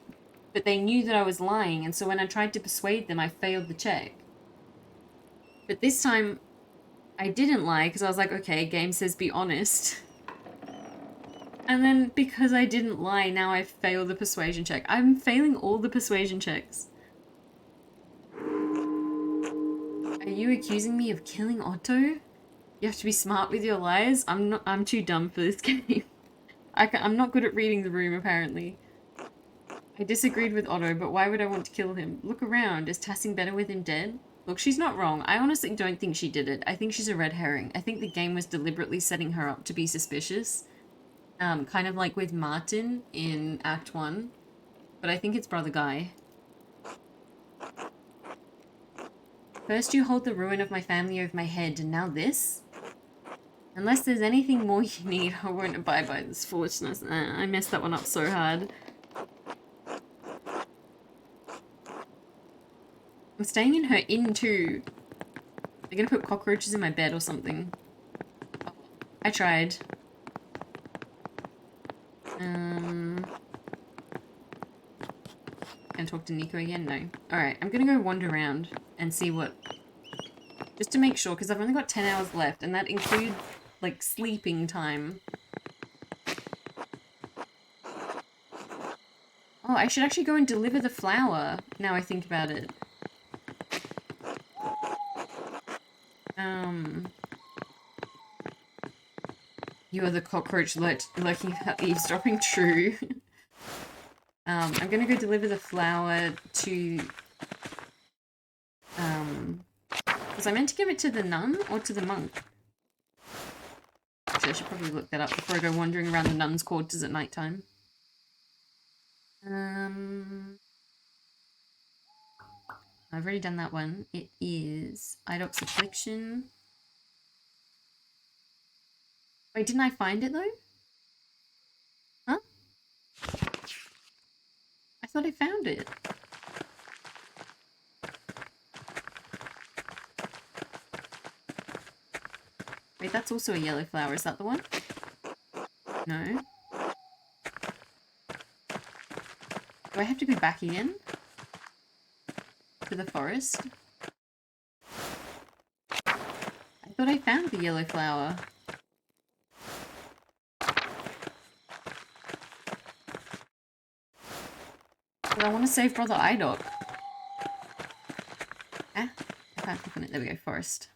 But they knew that I was lying, and so when I tried to persuade them, I failed the check. But this time, I didn't lie, because I was like, okay, game says be honest. And then, because I didn't lie, now I failed the persuasion check. I'm failing all the persuasion checks. Are you accusing me of killing Otto? You have to be smart with your lies? I'm too dumb for this game. I'm not good at reading the room, apparently. I disagreed with Otto, but why would I want to kill him? Look around. Is Tassing better with him dead? Look, she's not wrong. I honestly don't think she did it. I think she's a red herring. I think the game was deliberately setting her up to be suspicious. Kind of like with Martin in Act 1. But I think it's Brother Guy. First you hold the ruin of my family over my head, and now this? Unless there's anything more you need, I won't abide by this foolishness. I messed that one up so hard. I'm staying in her inn too. They're gonna put cockroaches in my bed or something. I tried. Gonna talk to Nico again? No. Alright, I'm gonna go wander around and see what... Just to make sure, because I've only got 10 hours left, and that includes, like, sleeping time. Oh, I should actually go and deliver the flower, now I think about it. You are the cockroach lurking about eavesdropping. True. I'm gonna go deliver the flower to... Was I meant to give it to the nun or to the monk? Actually, I should probably look that up before I go wandering around the nun's quarters at night time. I've already done that one. It is Idoc's Affliction. Wait, didn't I find it though? Huh? I thought I found it. Wait, that's also a yellow flower. Is that the one? No. Do I have to go back again? To the forest? I thought I found the yellow flower. But I want to save Brother Idoc. Ah, I can't click on it. There we go, forest.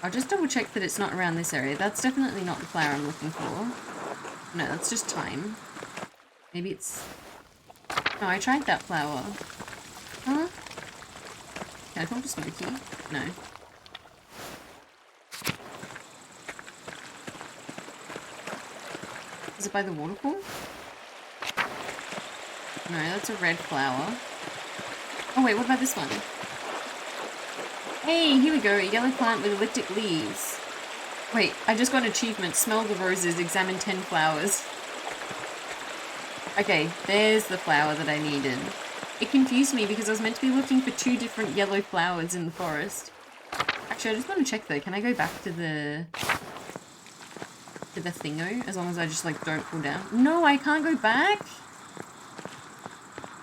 I'll just double check that it's not around this area. That's definitely not the flower I'm looking for. No, that's just thyme. Maybe it's... No, I tried that flower. Huh? Can I talk to Smokey? No. Is it by the waterfall? No, that's a red flower. Oh wait, what about this one? Hey, here we go, a yellow plant with elliptic leaves. Wait, I just got an achievement. Smell the roses, examine 10 flowers. Okay, there's the flower that I needed. It confused me because I was meant to be looking for 2 different yellow flowers in the forest. Actually, I just want to check though. Can I go back to the thingo? As long as I just like don't fall down. No, I can't go back?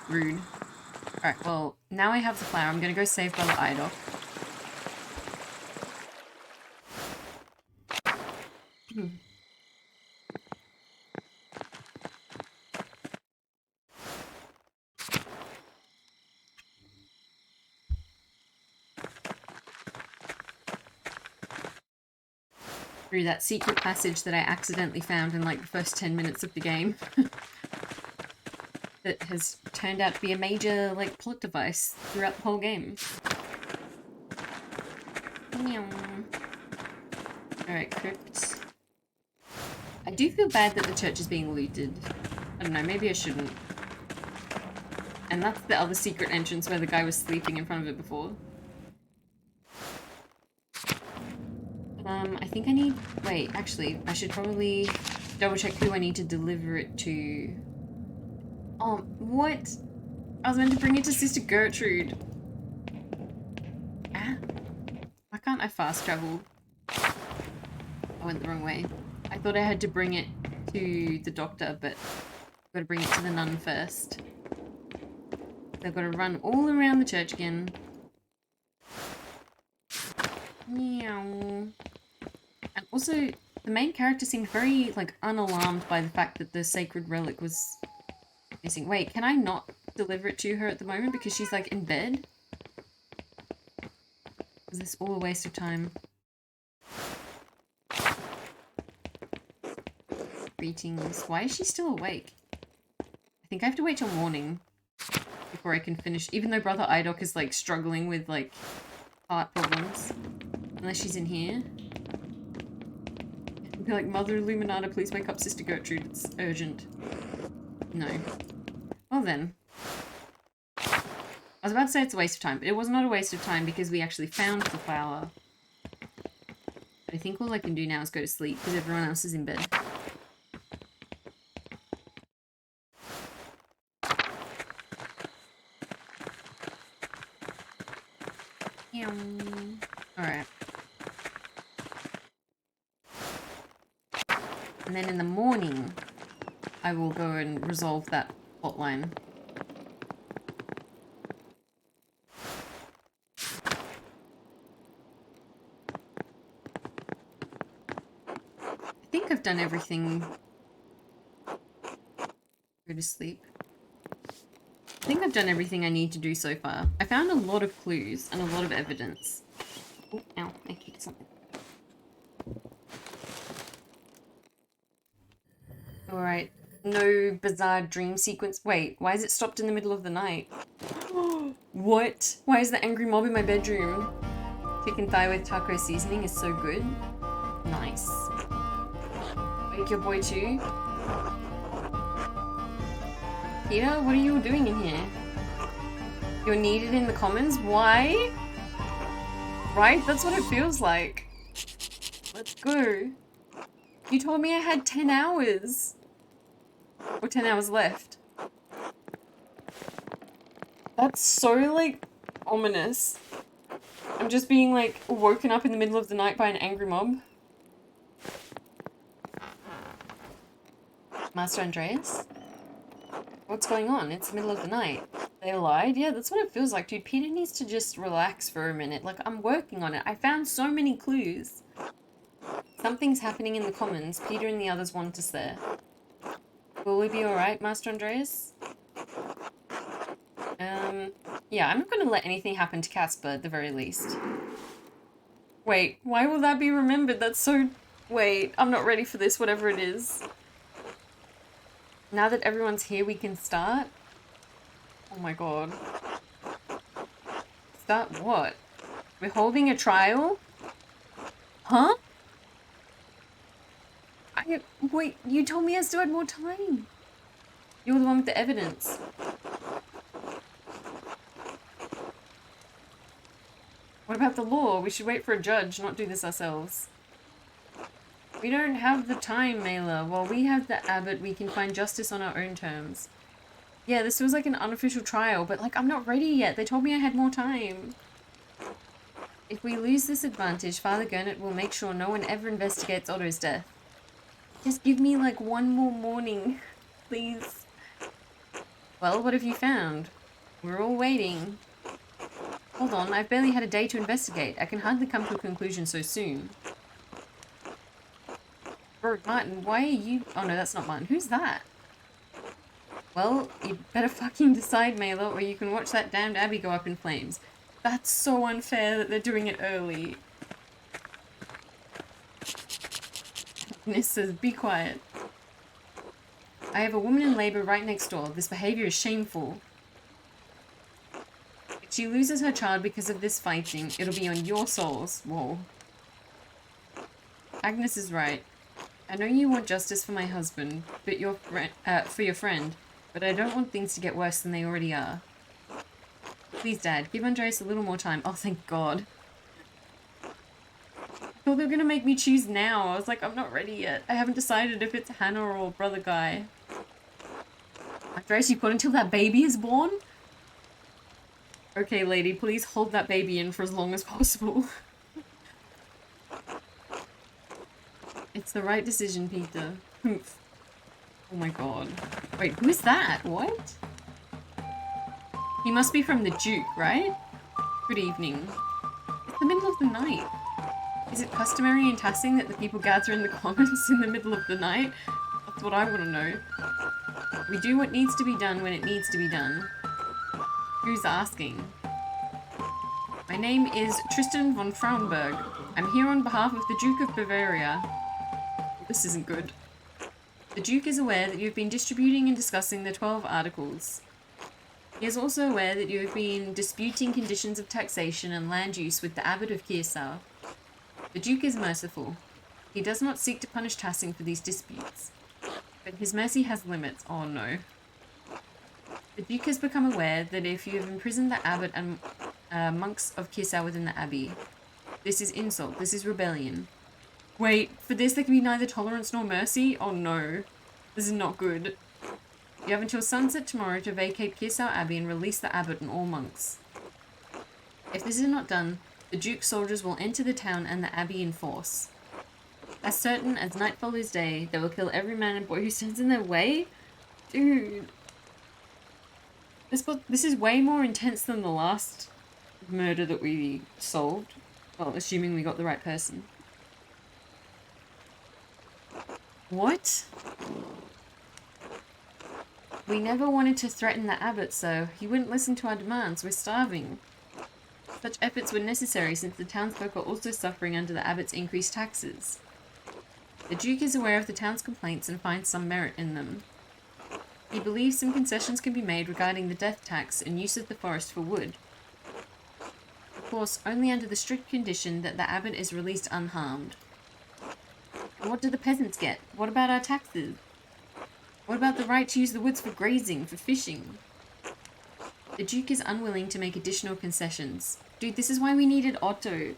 Rude. Alright, well, now I have the flower. I'm gonna go save Brother Idoc. Through that secret passage that I accidentally found in like the first 10 minutes of the game. that has turned out to be a major, like, plot device throughout the whole game. Alright, crypt. I do feel bad that the church is being looted. I don't know, maybe I shouldn't. And that's the other secret entrance where the guy was sleeping in front of it before. I think I need... Wait, actually, I should probably double check who I need to deliver it to. Oh, what? I was meant to bring it to Sister Gertrude. Ah. Why can't I fast travel? I went the wrong way. I thought I had to bring it to the doctor, but I've got to bring it to the nun first. So I've got to run all around the church again. Meow. And also, the main character seemed very, like, unalarmed by the fact that the sacred relic was missing. Wait, can I not deliver it to her at the moment because she's, like, in bed? Is this all a waste of time? Greetings. Why is she still awake? I think I have to wait till morning before I can finish, even though Brother Idoc is, like, struggling with, like, heart problems. Unless she's in here. Be like, Mother Illuminata, please wake up Sister Gertrude. It's urgent. No. Well then. I was about to say it's a waste of time, but it was not a waste of time because we actually found the flower. But I think all I can do now is go to sleep because everyone else is in bed. Alright. And then in the morning, I will go and resolve that plotline. I think I've done everything. Go to sleep. I think I've done everything I need to do so far. I found a lot of clues and a lot of evidence. Oh, ow, I kicked something. Alright, no bizarre dream sequence. Wait, why is it stopped in the middle of the night? What? Why is the angry mob in my bedroom? Chicken thigh with taco seasoning is so good. Nice. Wake your boy too. Peter, what are you doing in here? You're needed in the commons? Why? Right? That's what it feels like. Let's go. You told me I had 10 hours. Or 10 hours left. That's so, like, ominous. I'm just being, like, woken up in the middle of the night by an angry mob. Master Andreas? What's going on? It's the middle of the night. They lied? Yeah, that's what it feels like, dude. Peter needs to just relax for a minute. Like, I'm working on it. I found so many clues. Something's happening in the commons. Peter and the others want us there. Will we be alright, Master Andreas? Yeah, I'm not going to let anything happen to Casper at the very least. Wait, why will that be remembered? That's so... Wait, I'm not ready for this, whatever it is. Now that everyone's here, we can start? Oh my god. Start what? We're holding a trial? Huh? Wait, you told me I still had more time. You're the one with the evidence. What about the law? We should wait for a judge, not do this ourselves. We don't have the time, Mela. While we have the abbot, we can find justice on our own terms. Yeah, this was like an unofficial trial, but like, I'm not ready yet. They told me I had more time. If we lose this advantage, Father Gurnett will make sure no one ever investigates Otto's death. Just give me like one more morning, please. Well, what have you found? We're all waiting. Hold on, I've barely had a day to investigate. I can hardly come to a conclusion so soon. Bert, Martin, why are you... Oh no, that's not Martin. Who's that? Well, you'd better fucking decide, Mela, or you can watch that damned abbey go up in flames. That's so unfair that they're doing it early. Agnes says, be quiet. I have a woman in labor right next door. This behavior is shameful. If she loses her child because of this fighting, it'll be on your souls. Whoa. Agnes is right. I know you want justice for my husband, but for your friend, but I don't want things to get worse than they already are. Please, Dad, give Andreas a little more time. Oh, thank God. I thought they were gonna make me choose now. I was like, I'm not ready yet. I haven't decided if it's Hannah or Brother Guy. Andreas, you've got until that baby is born? Okay, lady, please hold that baby in for as long as possible. It's the right decision, Peter. Oof. Oh my God. Wait, who is that? What? He must be from the Duke, right? Good evening. It's the middle of the night. Is it customary in Tassing that the people gather in the commons in the middle of the night? That's what I want to know. We do what needs to be done when it needs to be done. Who's asking? My name is Tristan von Frauenberg. I'm here on behalf of the Duke of Bavaria. This isn't good. The Duke is aware that you've been distributing and discussing the 12 articles. He is also aware that you have been disputing conditions of taxation and land use with the Abbot of Kirsau. The Duke is merciful. He does not seek to punish Tassing for these disputes. But his mercy has limits. Oh no. The Duke has become aware that if you have imprisoned the Abbot and monks of Kirsau within the Abbey, this is insult, this is rebellion. Wait, for this there can be neither tolerance nor mercy? Oh no. This is not good. You have until sunset tomorrow to vacate Kirsau Abbey and release the Abbot and all monks. If this is not done, the Duke's soldiers will enter the town and the Abbey in force. As certain as night follows day, they will kill every man and boy who stands in their way? Dude. This is way more intense than the last murder that we solved. Well, assuming we got the right person. What? We never wanted to threaten the Abbot, so he wouldn't listen to our demands. We're starving. Such efforts were necessary since the townsfolk are also suffering under the Abbot's increased taxes. The Duke is aware of the town's complaints and finds some merit in them. He believes some concessions can be made regarding the death tax and use of the forest for wood. Of course, only under the strict condition that the Abbot is released unharmed. And what do the peasants get? What about our taxes? What about the right to use the woods for grazing, for fishing? The Duke is unwilling to make additional concessions. Dude, this is why we needed Otto.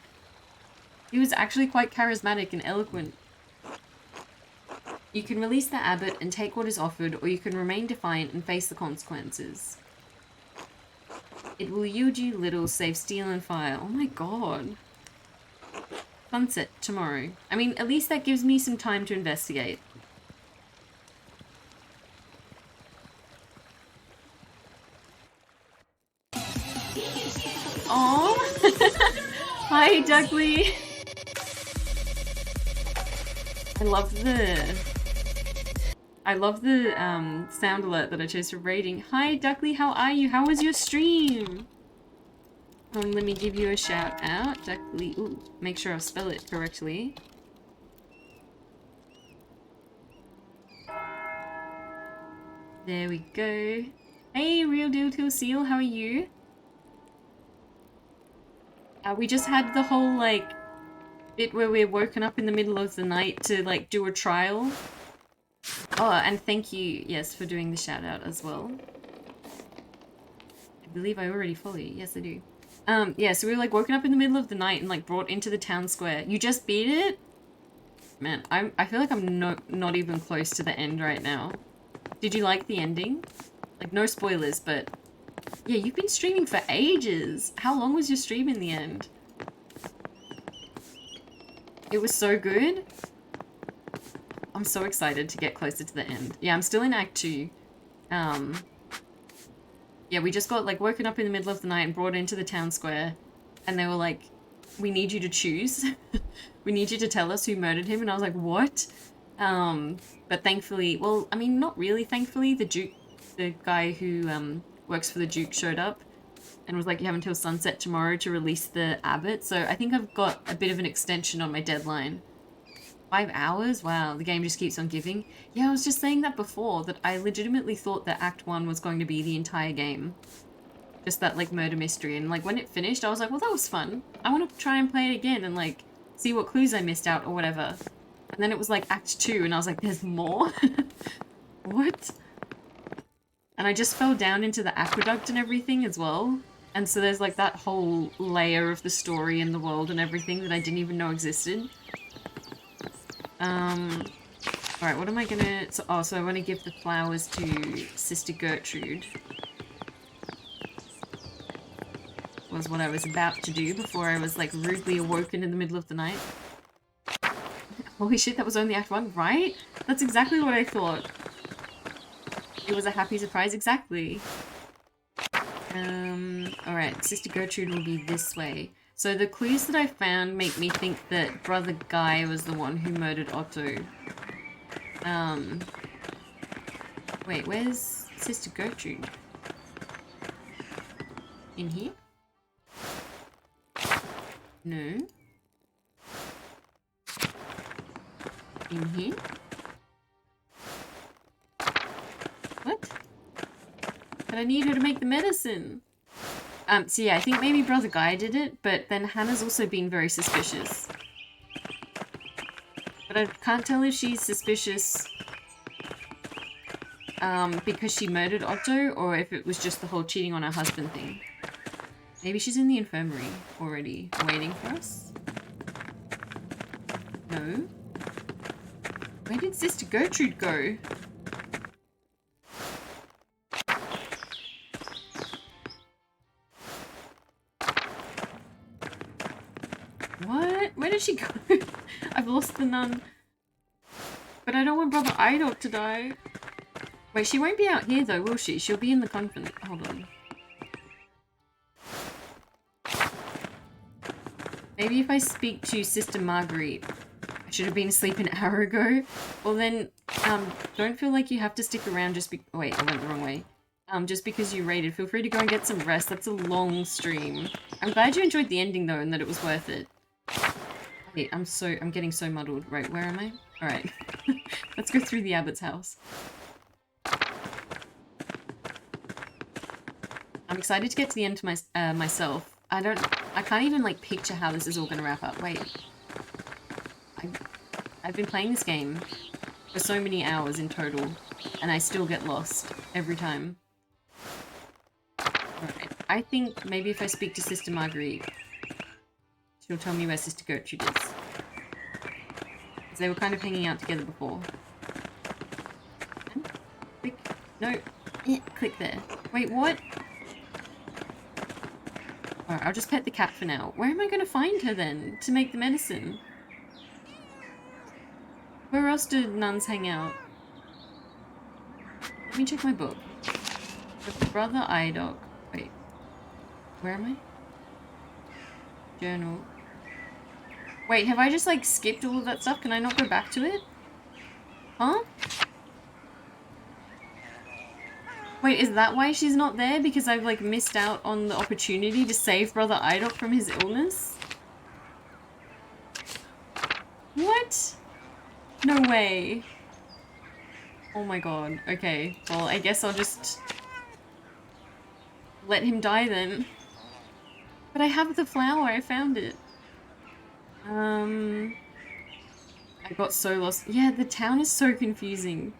He was actually quite charismatic and eloquent. You can release the Abbot and take what is offered, or you can remain defiant and face the consequences. It will yield you little save steel and fire. Oh my God. Sunset tomorrow. I mean, at least that gives me some time to investigate. Oh, hi, Duckley. I love the sound alert that I chose for rating. Hi, Duckley. How are you? How was your stream? Let me give you a shout out, Duckley. Ooh, make sure I spell it correctly. There we go. Hey, Real Deal Till Seal. How are you? We just had the whole, like, bit where we're woken up in the middle of the night to, like, do a trial. Oh, and thank you, yes, for doing the shout out as well. I believe I already follow you. Yes, I do. Yeah, so we were, like, woken up in the middle of the night and, like, brought into the town square. You just beat it? Man, I feel like I'm not even close to the end right now. Did you like the ending? Like, no spoilers, but... Yeah, you've been streaming for ages. How long was your stream in the end? It was so good. I'm so excited to get closer to the end. Yeah, I'm still in Act 2. Yeah, we just got, like, woken up in the middle of the night and brought into the town square. And they were like, we need you to choose. We need you to tell us who murdered him. And I was like, what? But thankfully, well, I mean, not really thankfully, the guy who, works for the Duke showed up and was like, you have until sunset tomorrow to release the Abbot. So I think I've got a bit of an extension on my deadline. 5 hours? Wow, the game just keeps on giving. Yeah, I was just saying that before, that I legitimately thought that Act 1 was going to be the entire game. Just that, like, murder mystery. And, like, when it finished, I was like, well, that was fun. I want to try and play it again and, like, see what clues I missed out or whatever. And then it was, like, Act 2, and I was like, there's more? What? And I just fell down into the aqueduct and everything as well. And so there's, like, that whole layer of the story and the world and everything that I didn't even know existed. Alright, what am I gonna... So I want to give the flowers to Sister Gertrude. Was what I was about to do before I was, like, rudely awoken in the middle of the night. Holy shit, that was only Act 1, right? That's exactly what I thought. It was a happy surprise, exactly. Alright, Sister Gertrude will be this way. So the clues that I found make me think that Brother Guy was the one who murdered Otto. Wait, where's Sister Gertrude? In here? No. In here? What? But I need her to make the medicine. So yeah, I think maybe Brother Guy did it, but then Hannah's also been very suspicious. But I can't tell if she's suspicious because she murdered Otto, or if it was just the whole cheating on her husband thing. Maybe she's in the infirmary already, waiting for us? No? Where did Sister Gertrude go? What? Where did she go? I've lost the nun. But I don't want Brother Idok to die. Wait, she won't be out here though, will she? She'll be in the convent. Hold on. Maybe if I speak to Sister Marguerite. I should have been asleep an hour ago. Well then, don't feel like you have to stick around just be- wait, I went the wrong way. Just because you raided. Feel free to go and get some rest. That's a long stream. I'm glad you enjoyed the ending though and that it was worth it. Wait, I'm getting so muddled. Right, where am I? Alright. Let's go through the abbot's house. I'm excited to get to the end to myself. I can't even like picture how this is all gonna wrap up. Wait. I've been playing this game for so many hours in total, and I still get lost every time. Alright, I think maybe if I speak to Sister Marguerite, she'll tell me where Sister Gertrude is. Because they were kind of hanging out together before. Click. No. Click there. Wait, what? Alright, I'll just pet the cat for now. Where am I going to find her then, to make the medicine? Where else do nuns hang out? Let me check my book. With Brother Idok. Wait. Where am I? Journal. Wait, have I just like skipped all of that stuff? Can I not go back to it? Huh? Wait, is that why she's not there? Because I've like missed out on the opportunity to save Brother Idok from his illness? What? No way. Oh my god. Okay. Well, I guess I'll just let him die then. But I have the flower. I found it. I got so lost. Yeah, the town is so confusing.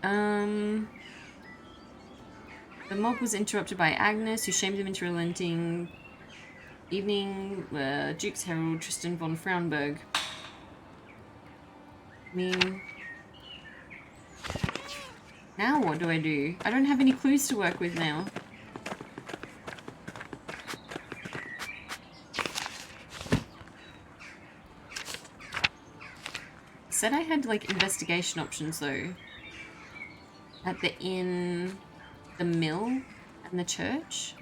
The mob was interrupted by Agnes, who shamed them into relenting. Evening, Duke's Herald, Tristan von Frauenberg. I mean... Now what do I do? I don't have any clues to work with now. Said I had like investigation options though. At the inn, the mill, and the church.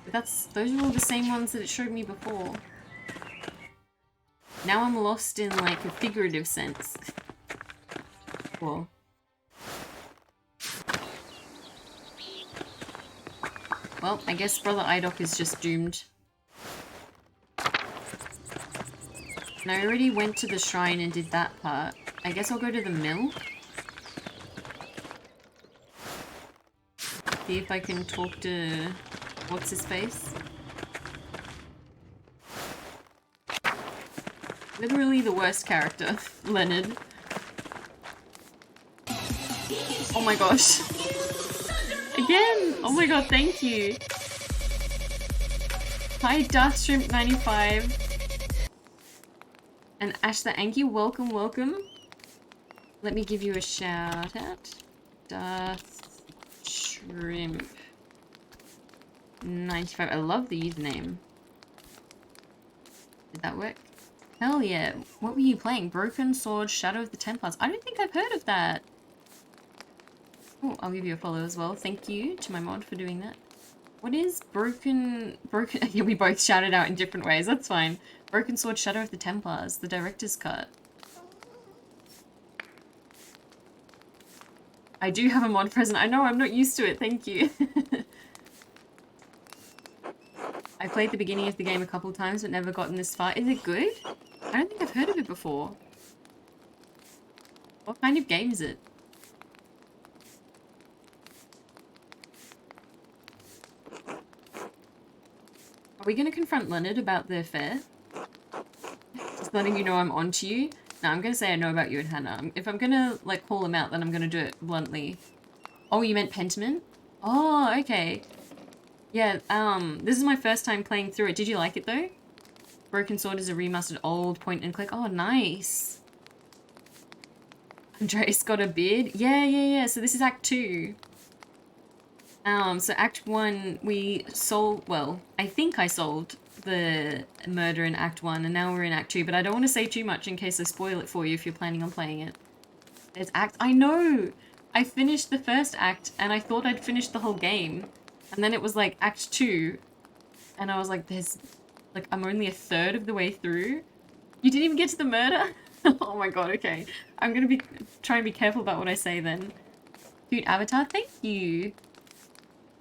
But those are all the same ones that it showed me before. Now I'm lost in like a figurative sense. Well. Well, I guess Brother Idok is just doomed. And I already went to the shrine and did that part. I guess I'll go to the mill. See if I can talk to... what's his face? Literally the worst character, Leonard. Oh my gosh. Again! Oh my god, thank you. Hi, Darthshrimp95. And Ash the Anki, welcome, welcome. Let me give you a shout out. Darthshrimp95. I love the username. Did that work? Hell yeah. What were you playing? Broken Sword, Shadow of the Templars. I don't think I've heard of that. Oh, I'll give you a follow as well. Thank you to my mod for doing that. What is Broken... Yeah, we both shouted out in different ways. That's fine. Broken Sword, Shadow of the Templars. The director's cut. I do have a mod present. I know, I'm not used to it. Thank you. I played the beginning of the game a couple times, but never gotten this far. Is it good? I don't think I've heard of it before. What kind of game is it? Are we going to confront Leonard about the affair? Just letting you know I'm onto you. No, I'm going to say I know about you and Hannah. If I'm going to, like, call him out, then I'm going to do it bluntly. Oh, you meant Pentiment? Oh, okay. Yeah, this is my first time playing through it. Did you like it, though? Broken Sword is a remastered old point and click. Oh, nice. Andreas got a beard? Yeah. So this is Act 2. So Act 1, we solved, well, I think I solved the murder in Act 1, and now we're in Act 2, but I don't want to say too much in case I spoil it for you if you're planning on playing it. There's Act, I know! I finished the first act, and I thought I'd finished the whole game, and then it was like Act 2, and I was like, like, I'm only a third of the way through. You didn't even get to the murder? Oh my god, okay. I'm gonna try and be careful about what I say then. Cute avatar, thank you!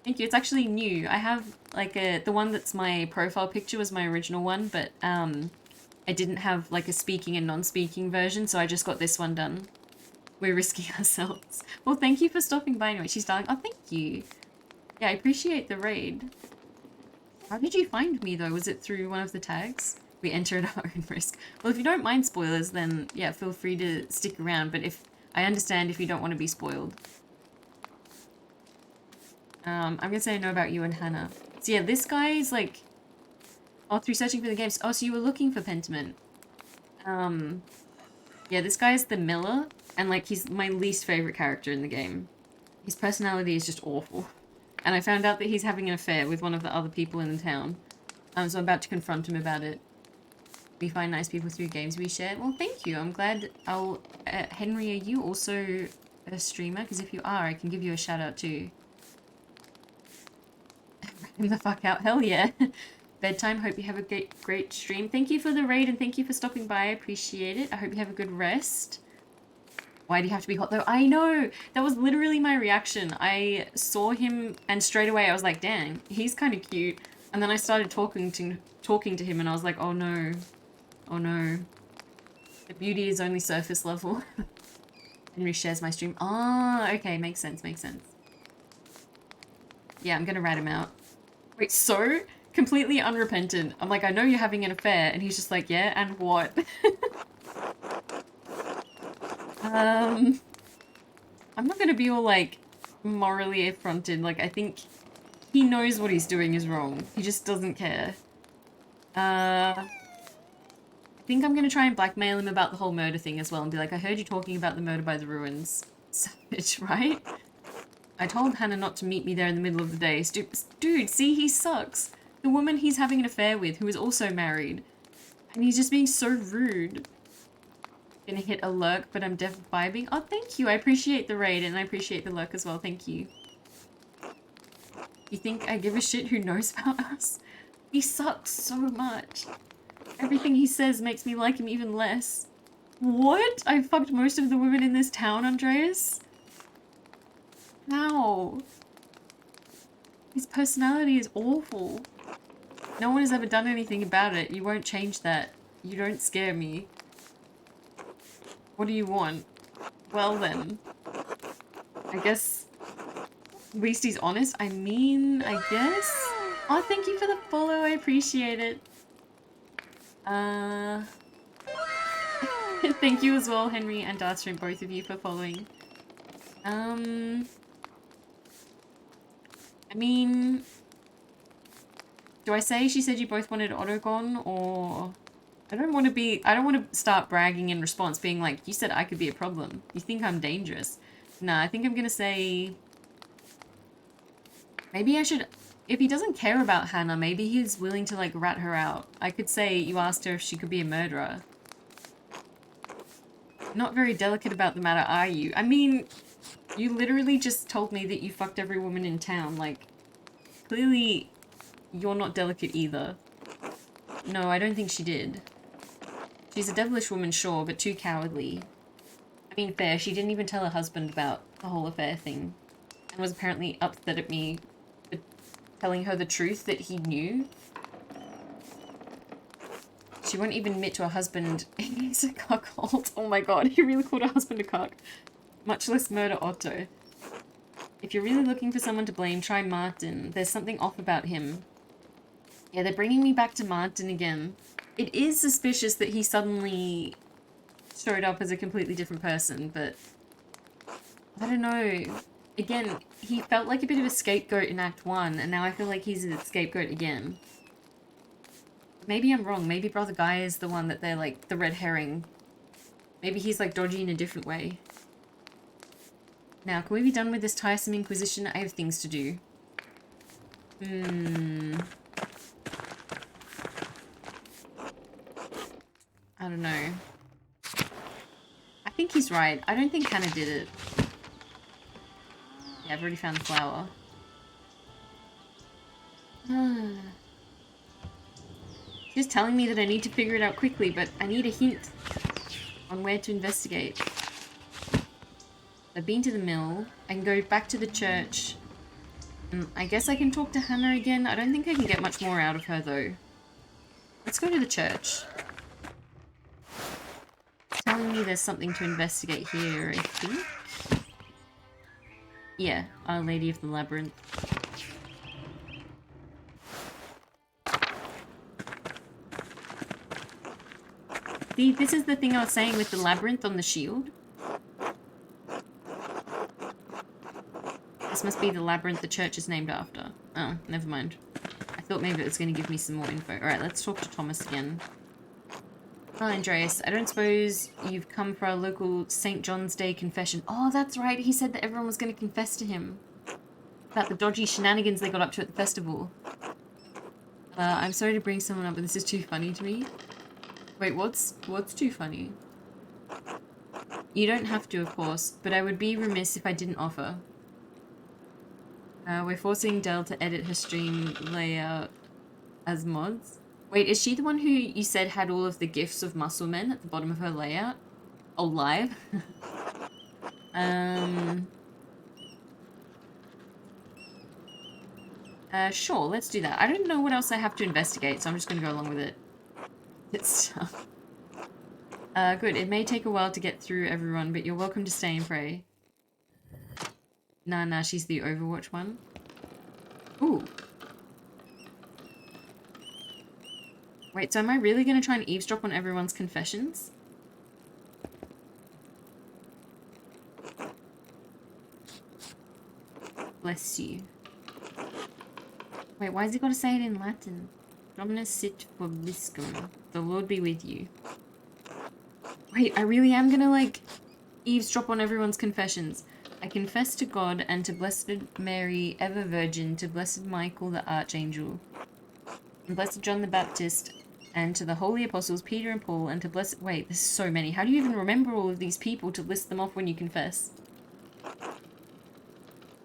Thank you. It's actually new. I have like the one that's my profile picture was my original one, but I didn't have like a speaking and non-speaking version, so I just got this one done. We're risking ourselves. Well, thank you for stopping by anyway. She's darling. Oh, thank you. Yeah, I appreciate the raid. How did you find me though? Was it through one of the tags? We enter at our own risk. Well, if you don't mind spoilers, then yeah, feel free to stick around, but if I understand if you don't want to be spoiled. I'm gonna say I know about you and Hannah. So yeah, this guy is like... Oh, through searching for the games. Oh, so you were looking for Pentiment. Yeah, this guy is the miller, and like he's my least favorite character in the game. His personality is just awful. And I found out that he's having an affair with one of the other people in the town. So I'm about to confront him about it. We find nice people through games we share. Well, thank you. I'm glad I'll... Henry, are you also a streamer? Because if you are, I can give you a shout out too. Him the fuck out. Hell yeah. Bedtime. Hope you have a great stream. Thank you for the raid and thank you for stopping by. I appreciate it. I hope you have a good rest. Why do you have to be hot though? I know! That was literally my reaction. I saw him and straight away I was like, dang, he's kind of cute. And then I started talking to him and I was like, oh no. Oh no. The beauty is only surface level. Henry shares my stream. Ah, okay. Makes sense. Makes sense. Yeah, I'm gonna rat him out. Wait, so? Completely unrepentant. I'm like, I know you're having an affair. And he's just like, yeah, and what? I'm not gonna be all, like, morally affronted. Like, I think he knows what he's doing is wrong. He just doesn't care. I think I'm gonna try and blackmail him about the whole murder thing as well and be like, I heard you talking about the murder by the ruins. Savage, right? I told Hannah not to meet me there in the middle of the day. Dude, see, he sucks. The woman he's having an affair with, who is also married. And he's just being so rude. Gonna hit a lurk, but I'm definitely vibing. Oh, thank you. I appreciate the raid, and I appreciate the lurk as well. Thank you. You think I give a shit who knows about us? He sucks so much. Everything he says makes me like him even less. What? I fucked most of the women in this town, Andreas? How? His personality is awful. No one has ever done anything about it. You won't change that. You don't scare me. What do you want? Well then. I guess... At least he's honest. I mean, I guess? Oh, thank you for the follow. I appreciate it. Thank you as well, Henry and Darkstream, both of you, for following. I mean... Do I say she said you both wanted Autogon, or... I don't want to start bragging in response, being like, you said I could be a problem. You think I'm dangerous. Nah, I think I'm gonna say... Maybe I should... If he doesn't care about Hannah, maybe he's willing to, like, rat her out. I could say you asked her if she could be a murderer. Not very delicate about the matter, are you? I mean, you literally just told me that you fucked every woman in town. Like, clearly, you're not delicate either. No, I don't think she did. She's a devilish woman, sure, but too cowardly. I mean, fair, she didn't even tell her husband about the whole affair thing. And was apparently upset at me for telling her the truth that he knew. She won't even admit to her husband he's a cuckold. Oh my god, he really called her husband a cuck. Much less murder Otto. If you're really looking for someone to blame, try Martin. There's something off about him. Yeah, they're bringing me back to Martin again. It is suspicious that he suddenly showed up as a completely different person, but... I don't know. Again, he felt like a bit of a scapegoat in Act 1, and now I feel like he's a scapegoat again. Maybe I'm wrong. Maybe Brother Guy is the one that they're, like, the red herring. Maybe he's, like, dodgy in a different way. Now, can we be done with this tiresome inquisition? I have things to do. I don't know. I think he's right. I don't think Hannah did it. Yeah, I've already found the flower. She's telling me that I need to figure it out quickly, but I need a hint on where to investigate. I've been to the mill. I can go back to the church. I guess I can talk to Hannah again. I don't think I can get much more out of her, though. Let's go to the church. Telling me there's something to investigate here, I think. Yeah, Our Lady of the Labyrinth. See, this is the thing I was saying with the labyrinth on the shield. This must be the labyrinth the church is named after. Oh, never mind. I thought maybe it was going to give me some more info. Alright, let's talk to Thomas again. Hi, Andreas. I don't suppose you've come for our local St. John's Day confession. Oh, that's right. He said that everyone was going to confess to him. About the dodgy shenanigans they got up to at the festival. I'm sorry to bring someone up, but this is too funny to me. Wait, what's too funny? You don't have to, of course, but I would be remiss if I didn't offer. We're forcing Dell to edit her stream layout as mods. Wait, is she the one who you said had all of the gifs of muscle men at the bottom of her layout? Oh, live? Sure, let's do that. I don't know what else I have to investigate, so I'm just gonna go along with it. It's tough. Good. It may take a while to get through everyone, but you're welcome to stay and pray. Nah, she's the Overwatch one. Ooh. Wait, so am I really going to try and eavesdrop on everyone's confessions? Bless you. Wait, why has he got to say it in Latin? Dominus sit vobiscum. The Lord be with you. Wait, I really am going to, like, eavesdrop on everyone's confessions. I confess to God and to Blessed Mary, ever Virgin, to Blessed Michael the Archangel, and Blessed John the Baptist, and to the Holy Apostles Peter and Paul, and to Blessed... Wait, there's so many. How do you even remember all of these people to list them off when you confess?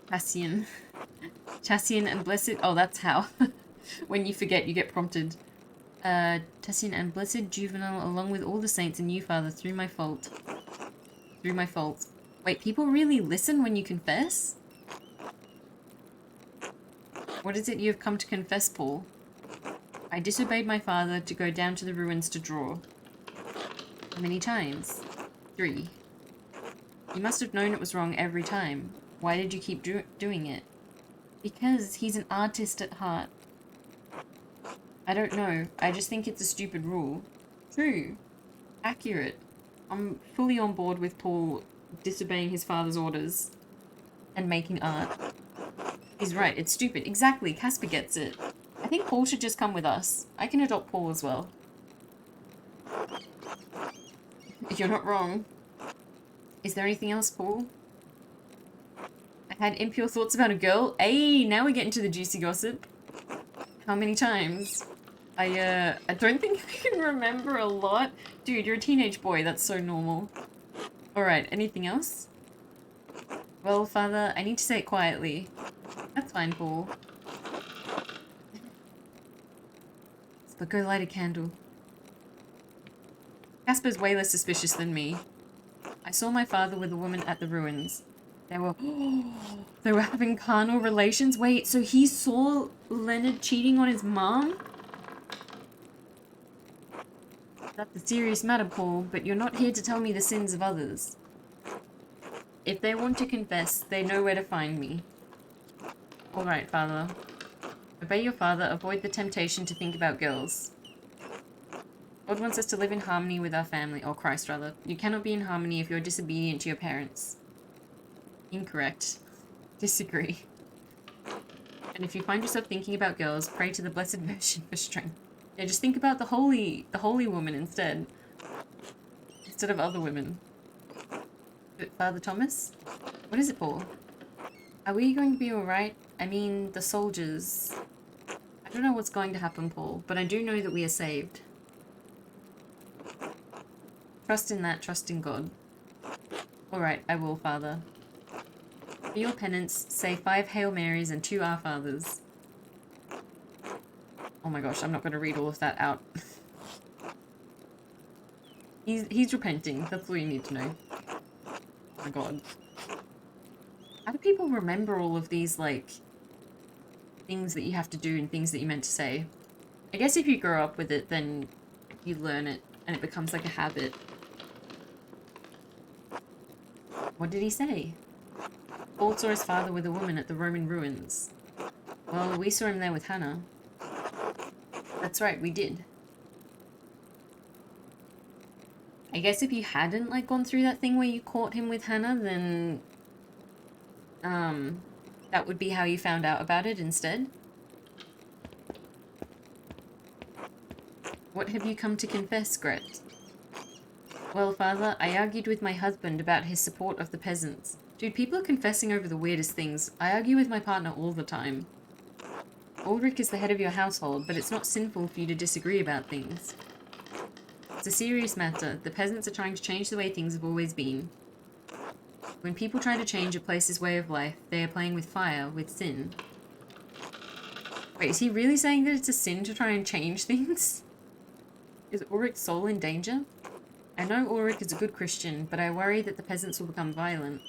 Cassian. Cassian and Blessed... Oh, that's how. When you forget, you get prompted. Cassian and Blessed Juvenal, along with all the saints and you, Father, through my fault. Through my fault. Wait, people really listen when you confess? What is it you have come to confess, Paul? I disobeyed my father to go down to the ruins to draw. How many times? 3. You must have known it was wrong every time. Why did you keep doing it? Because he's an artist at heart. I don't know. I just think it's a stupid rule. True. Accurate. I'm fully on board with Paul disobeying his father's orders and making art. He's right. It's stupid. Exactly. Casper gets it. I think Paul should just come with us. I can adopt Paul as well. You're not wrong. Is there anything else, Paul? I had impure thoughts about a girl. Hey, now we're getting to the juicy gossip. How many times? I don't think I can remember a lot. Dude, you're a teenage boy. That's so normal. Alright, anything else? Well, Father, I need to say it quietly. That's fine, Paul. But go light a candle. Casper's way less suspicious than me. I saw my father with a woman at the ruins. They were having carnal relations? Wait, so he saw Leonard cheating on his mom? That's a serious matter, Paul, but you're not here to tell me the sins of others. If they want to confess, they know where to find me. Alright, Father. Obey your father, avoid the temptation to think about girls. God wants us to live in harmony with our family, or Christ rather. You cannot be in harmony if you're disobedient to your parents. Incorrect. Disagree. And if you find yourself thinking about girls, pray to the Blessed Virgin for strength. Yeah, just think about the holy woman instead. Instead of other women. But Father Thomas? What is it, Paul? Are we going to be alright? I mean, the soldiers... I don't know what's going to happen, Paul, but I do know that we are saved. Trust in that, trust in God. Alright, I will, Father. For your penance, say 5 Hail Marys and 2 Our Fathers. Oh my gosh, I'm not going to read all of that out. He's repenting, that's all you need to know. Oh my god. How do people remember all of these, like, things that you have to do and things that you meant to say? I guess if you grow up with it, then you learn it and it becomes like a habit. What did he say? Paul saw his father with a woman at the Roman ruins. Well, we saw him there with Hannah. That's right, we did. I guess if you hadn't, like, gone through that thing where you caught him with Hannah, then... that would be how you found out about it instead. What have you come to confess, Gret? Well, Father, I argued with my husband about his support of the peasants. Dude, people are confessing over the weirdest things. I argue with my partner all the time. Ulrich is the head of your household, but it's not sinful for you to disagree about things. It's a serious matter. The peasants are trying to change the way things have always been. When people try to change a place's way of life, they are playing with fire, with sin. Wait, is he really saying that it's a sin to try and change things? Is Ulrich's soul in danger? I know Ulrich is a good Christian, but I worry that the peasants will become violent.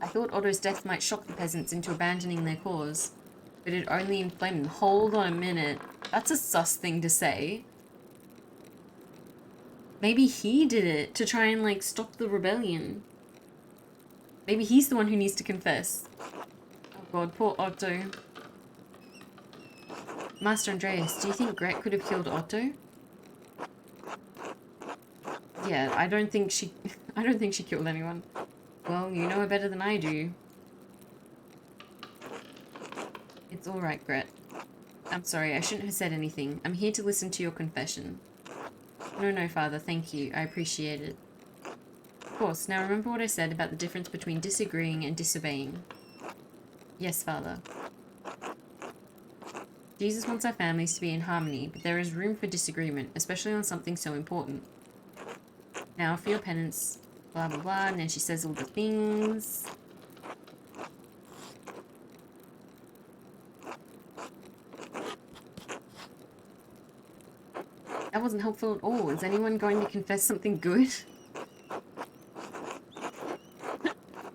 I thought Otto's death might shock the peasants into abandoning their cause, but it only inflamed them. Hold on a minute. That's a sus thing to say. Maybe he did it to try and, like, stop the rebellion. Maybe he's the one who needs to confess. Oh god, poor Otto. Master Andreas, do you think Gret could have killed Otto? Yeah, I don't think she killed anyone. Well, you know her better than I do. It's alright, Gret. I'm sorry, I shouldn't have said anything. I'm here to listen to your confession. No, Father, thank you. I appreciate it. Of course, now remember what I said about the difference between disagreeing and disobeying. Yes, Father. Jesus wants our families to be in harmony, but there is room for disagreement, especially on something so important. Now, for your penance, blah blah blah, and then she says all the things. That wasn't helpful at all. Is anyone going to confess something good?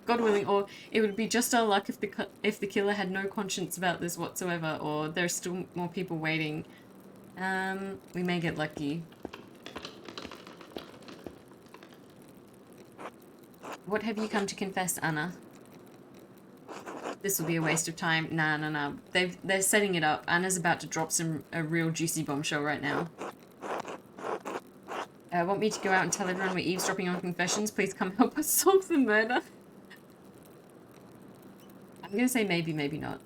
God willing, or it would be just our luck if the killer had no conscience about this whatsoever, or there's still more people waiting. We may get lucky. What have you come to confess, Anna? This will be a waste of time. Nah. They're setting it up. Anna's about to drop a real juicy bombshell right now. Want me to go out and tell everyone we're eavesdropping on confessions? Please come help us solve the murder. I'm gonna say maybe, maybe not.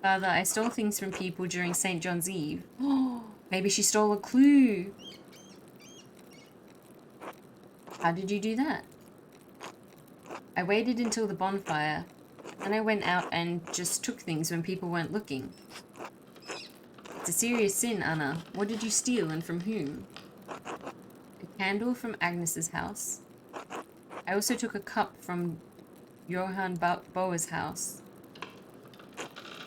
Father, I stole things from people during St. John's Eve. Oh, maybe she stole a clue. How did you do that? I waited until the bonfire. Then I went out and just took things when people weren't looking. It's a serious sin, Anna. What did you steal and from whom? A candle from Agnes's house. I also took a cup from Johann Bauer's house.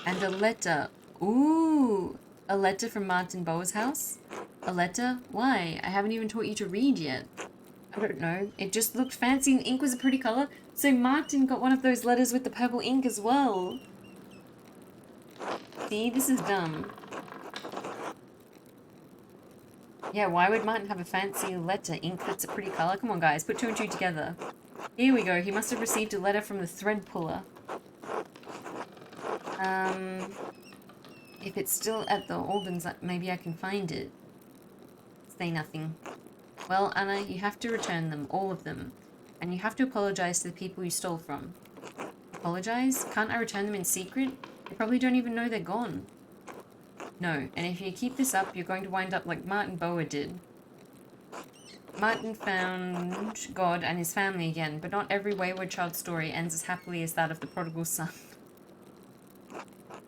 And a letter. Ooh! A letter from Martin Bauer's house? A letter? Why? I haven't even taught you to read yet. I don't know. It just looked fancy and ink was a pretty colour. So Martin got one of those letters with the purple ink as well. See? This is dumb. Yeah, why would Martin have a fancy letter ink that's a pretty colour? Come on, guys. Put 2 and 2 together. Here we go. He must have received a letter from the thread puller. If it's still at the Albans, maybe I can find it. Say nothing. Well, Anna, you have to return them, all of them. And you have to apologise to the people you stole from. Apologise? Can't I return them in secret? They probably don't even know they're gone. No, and if you keep this up, you're going to wind up like Martin Bower did. Martin found God and his family again, but not every wayward child's story ends as happily as that of the prodigal son.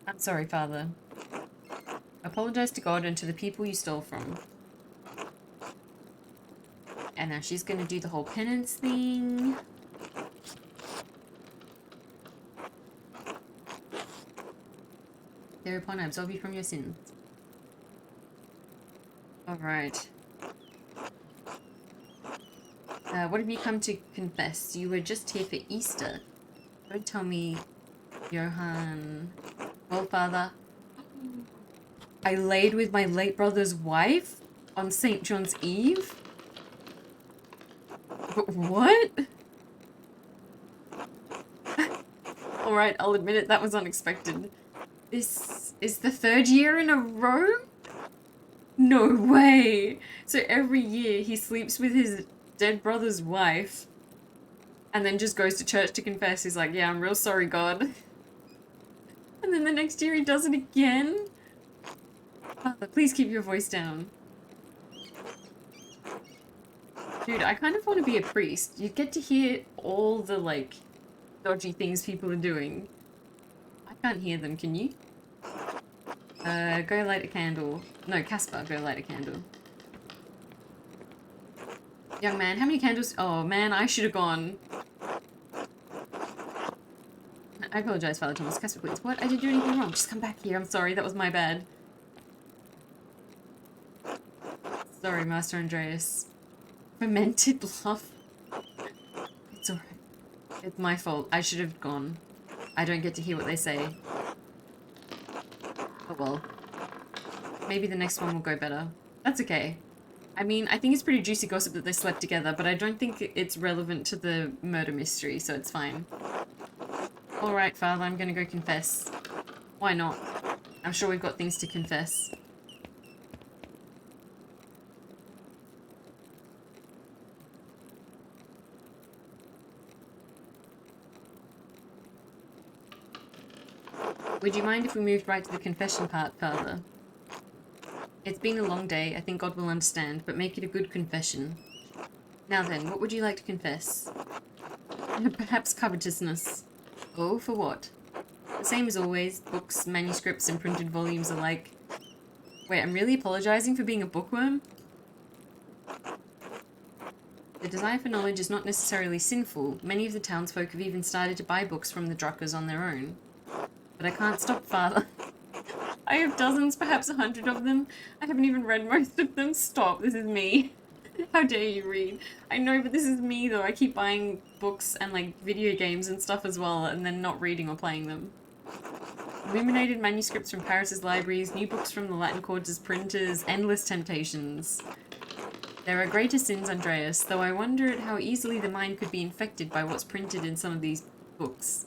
I'm sorry, Father. Apologise to God and to the people you stole from. And now she's going to do the whole penance thing. Thereupon I absolve you from your sins. Alright. What have you come to confess? You were just here for Easter. Don't tell me, Johann. Well, Father, I laid with my late brother's wife on St. John's Eve? What? Alright, I'll admit it, that was unexpected. This is the 3rd year in a row? No way! So every year he sleeps with his dead brother's wife and then just goes to church to confess. He's like, yeah, I'm real sorry, God. And then the next year he does it again? Father, please keep your voice down. Dude, I kind of want to be a priest. You get to hear all the, like, dodgy things people are doing. I can't hear them, can you? Go light a candle. No, Caspar, go light a candle. Young man, how many candles? Oh, man, I should have gone. I apologize, Father Thomas. Caspar, please. What? I didn't do anything wrong. Just come back here. I'm sorry. That was my bad. Sorry, Master Andreas. Fermented love. It's alright. It's my fault. I should have gone. I don't get to hear what they say. Oh well. Maybe the next one will go better. That's okay. I mean, I think it's pretty juicy gossip that they slept together, but I don't think it's relevant to the murder mystery, so it's fine. Alright, Father, I'm gonna go confess. Why not? I'm sure we've got things to confess. Would you mind if we moved right to the confession part, Father? It's been a long day, I think God will understand, but make it a good confession. Now then, what would you like to confess? Perhaps covetousness. Oh, for what? The same as always, books, manuscripts, and printed volumes alike. Wait, I'm really apologizing for being a bookworm? The desire for knowledge is not necessarily sinful. Many of the townsfolk have even started to buy books from the Druckers on their own. But I can't stop, Father. I have dozens, perhaps 100 of them. I haven't even read most of them. Stop, this is me. How dare you read? I know, but this is me though. I keep buying books and like video games and stuff as well, and then not reading or playing them. Illuminated manuscripts from Paris's libraries, new books from the Latin Quarter's printers, endless temptations. There are greater sins, Andreas, though I wonder at how easily the mind could be infected by what's printed in some of these books.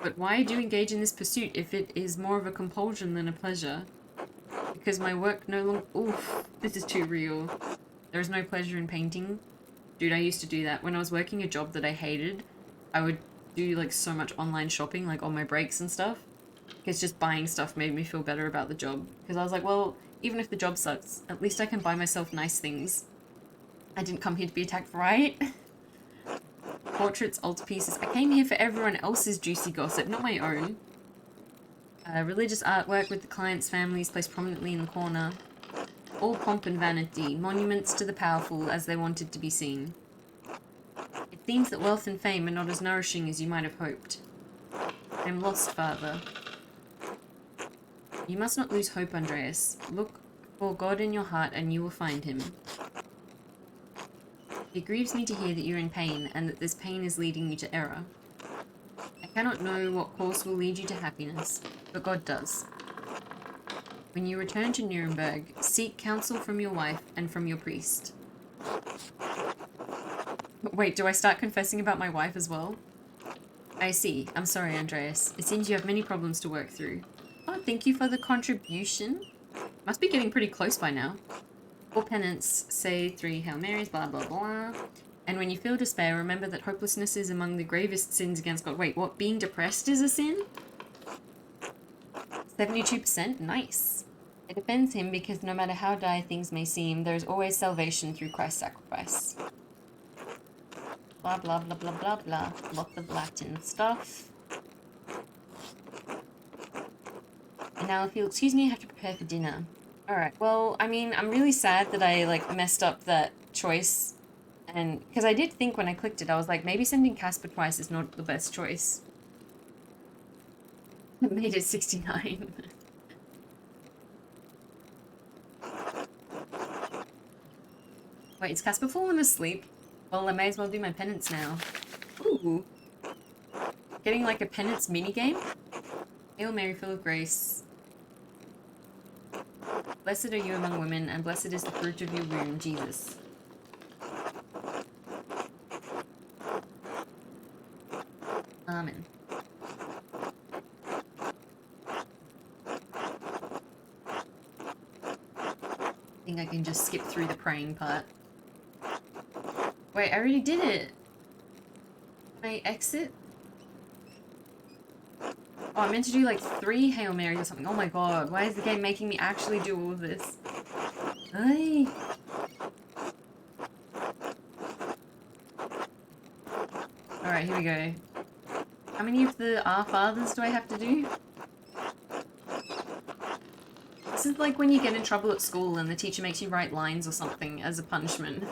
But why do you engage in this pursuit if it is more of a compulsion than a pleasure? Because my work no longer... Oof, this is too real. There is no pleasure in painting. Dude, I used to do that. When I was working a job that I hated, I would do like so much online shopping, like on my breaks and stuff. Because just buying stuff made me feel better about the job. Because I was like, well, even if the job sucks, at least I can buy myself nice things. I didn't come here to be attacked, right? Portraits, altarpieces. I came here for everyone else's juicy gossip, not my own. Religious artwork with the clients' families placed prominently in the corner. All pomp and vanity, monuments to the powerful as they wanted to be seen. It seems that wealth and fame are not as nourishing as you might have hoped. I am lost, Father. You must not lose hope, Andreas. Look for God in your heart and you will find him. It grieves me to hear that you're in pain and that this pain is leading you to error. I cannot know what course will lead you to happiness, but God does. When you return to Nuremberg, seek counsel from your wife and from your priest. Wait, do I start confessing about my wife as well? I see. I'm sorry, Andreas. It seems you have many problems to work through. Oh, thank you for the contribution. Must be getting pretty close by now. For penance, say 3 Hail Marys, blah, blah, blah. And when you feel despair, remember that hopelessness is among the gravest sins against God. Wait, what? Being depressed is a sin? 72%? Nice. It offends him because no matter how dire things may seem, there is always salvation through Christ's sacrifice. Blah, blah, blah, blah, blah, blah. Lots of Latin stuff. And now if you'll excuse me, I have to prepare for dinner. Alright, well, I mean, I'm really sad that I, like, messed up that choice. And, because I did think when I clicked it, I was like, maybe sending Casper twice is not the best choice. I made it 69. Wait, is Casper falling asleep? Well, I may as well do my penance now. Ooh. Getting like a penance minigame? Hail Mary, full of grace. Blessed are you among women, and blessed is the fruit of your womb, Jesus. Amen. I think I can just skip through the praying part. Wait, I already did it. Can I exit? Oh, I meant to do like 3 Hail Marys or something. Oh my god, why is the game making me actually do all of this? Ay. Alright, here we go. How many of the Our Fathers do I have to do? This is like when you get in trouble at school and the teacher makes you write lines or something as a punishment.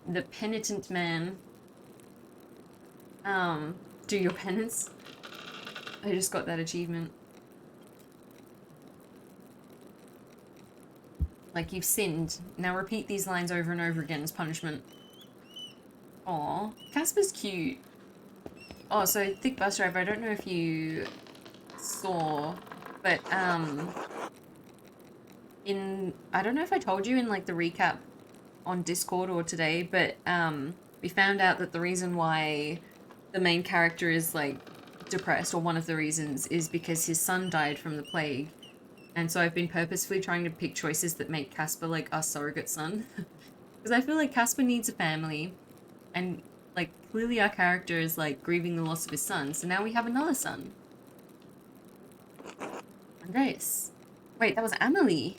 The penitent man. Do your penance. I just got that achievement. Like, you've sinned. Now repeat these lines over and over again as punishment. Aw. Casper's cute. Oh, so Thick Bus Driver, I don't know if you saw, but, I don't know if I told you in, like, the recap on Discord or today, but, we found out that the reason why the main character is, like, depressed, or one of the reasons, is because his son died from the plague. And so I've been purposefully trying to pick choices that make Casper, like, our surrogate son. Because I feel like Casper needs a family, and, like, clearly our character is, like, grieving the loss of his son, so now we have another son. Andreas. Wait, that was Amelie.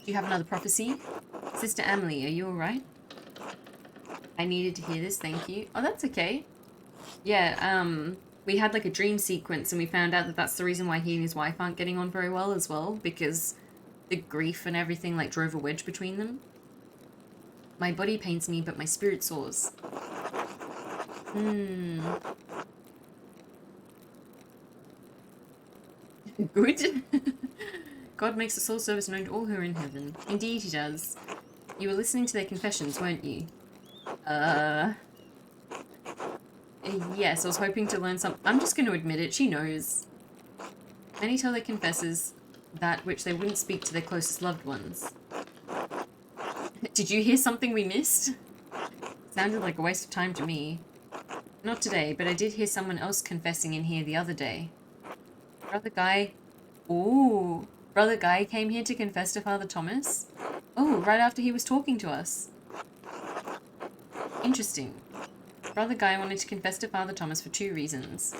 Do you have another prophecy? Sister Amelie, are you alright? I needed to hear this, thank you. Oh, that's okay. Yeah, we had like a dream sequence and we found out that that's the reason why he and his wife aren't getting on very well as well, because the grief and everything like drove a wedge between them. My body pains me, but my spirit soars. Good. God makes the soul service known to all who are in heaven. Indeed he does. You were listening to their confessions, weren't you? Yes, I was hoping to learn some. I'm just going to admit it, she knows. Many tell their confessors that which they wouldn't speak to their closest loved ones. Did you hear something we missed? Sounded like a waste of time to me. Not today, but I did hear someone else confessing in here the other day. Brother Guy... Ooh. Brother Guy came here to confess to Father Thomas? Oh, right after he was talking to us. Interesting. Brother Guy wanted to confess to Father Thomas for 2 reasons.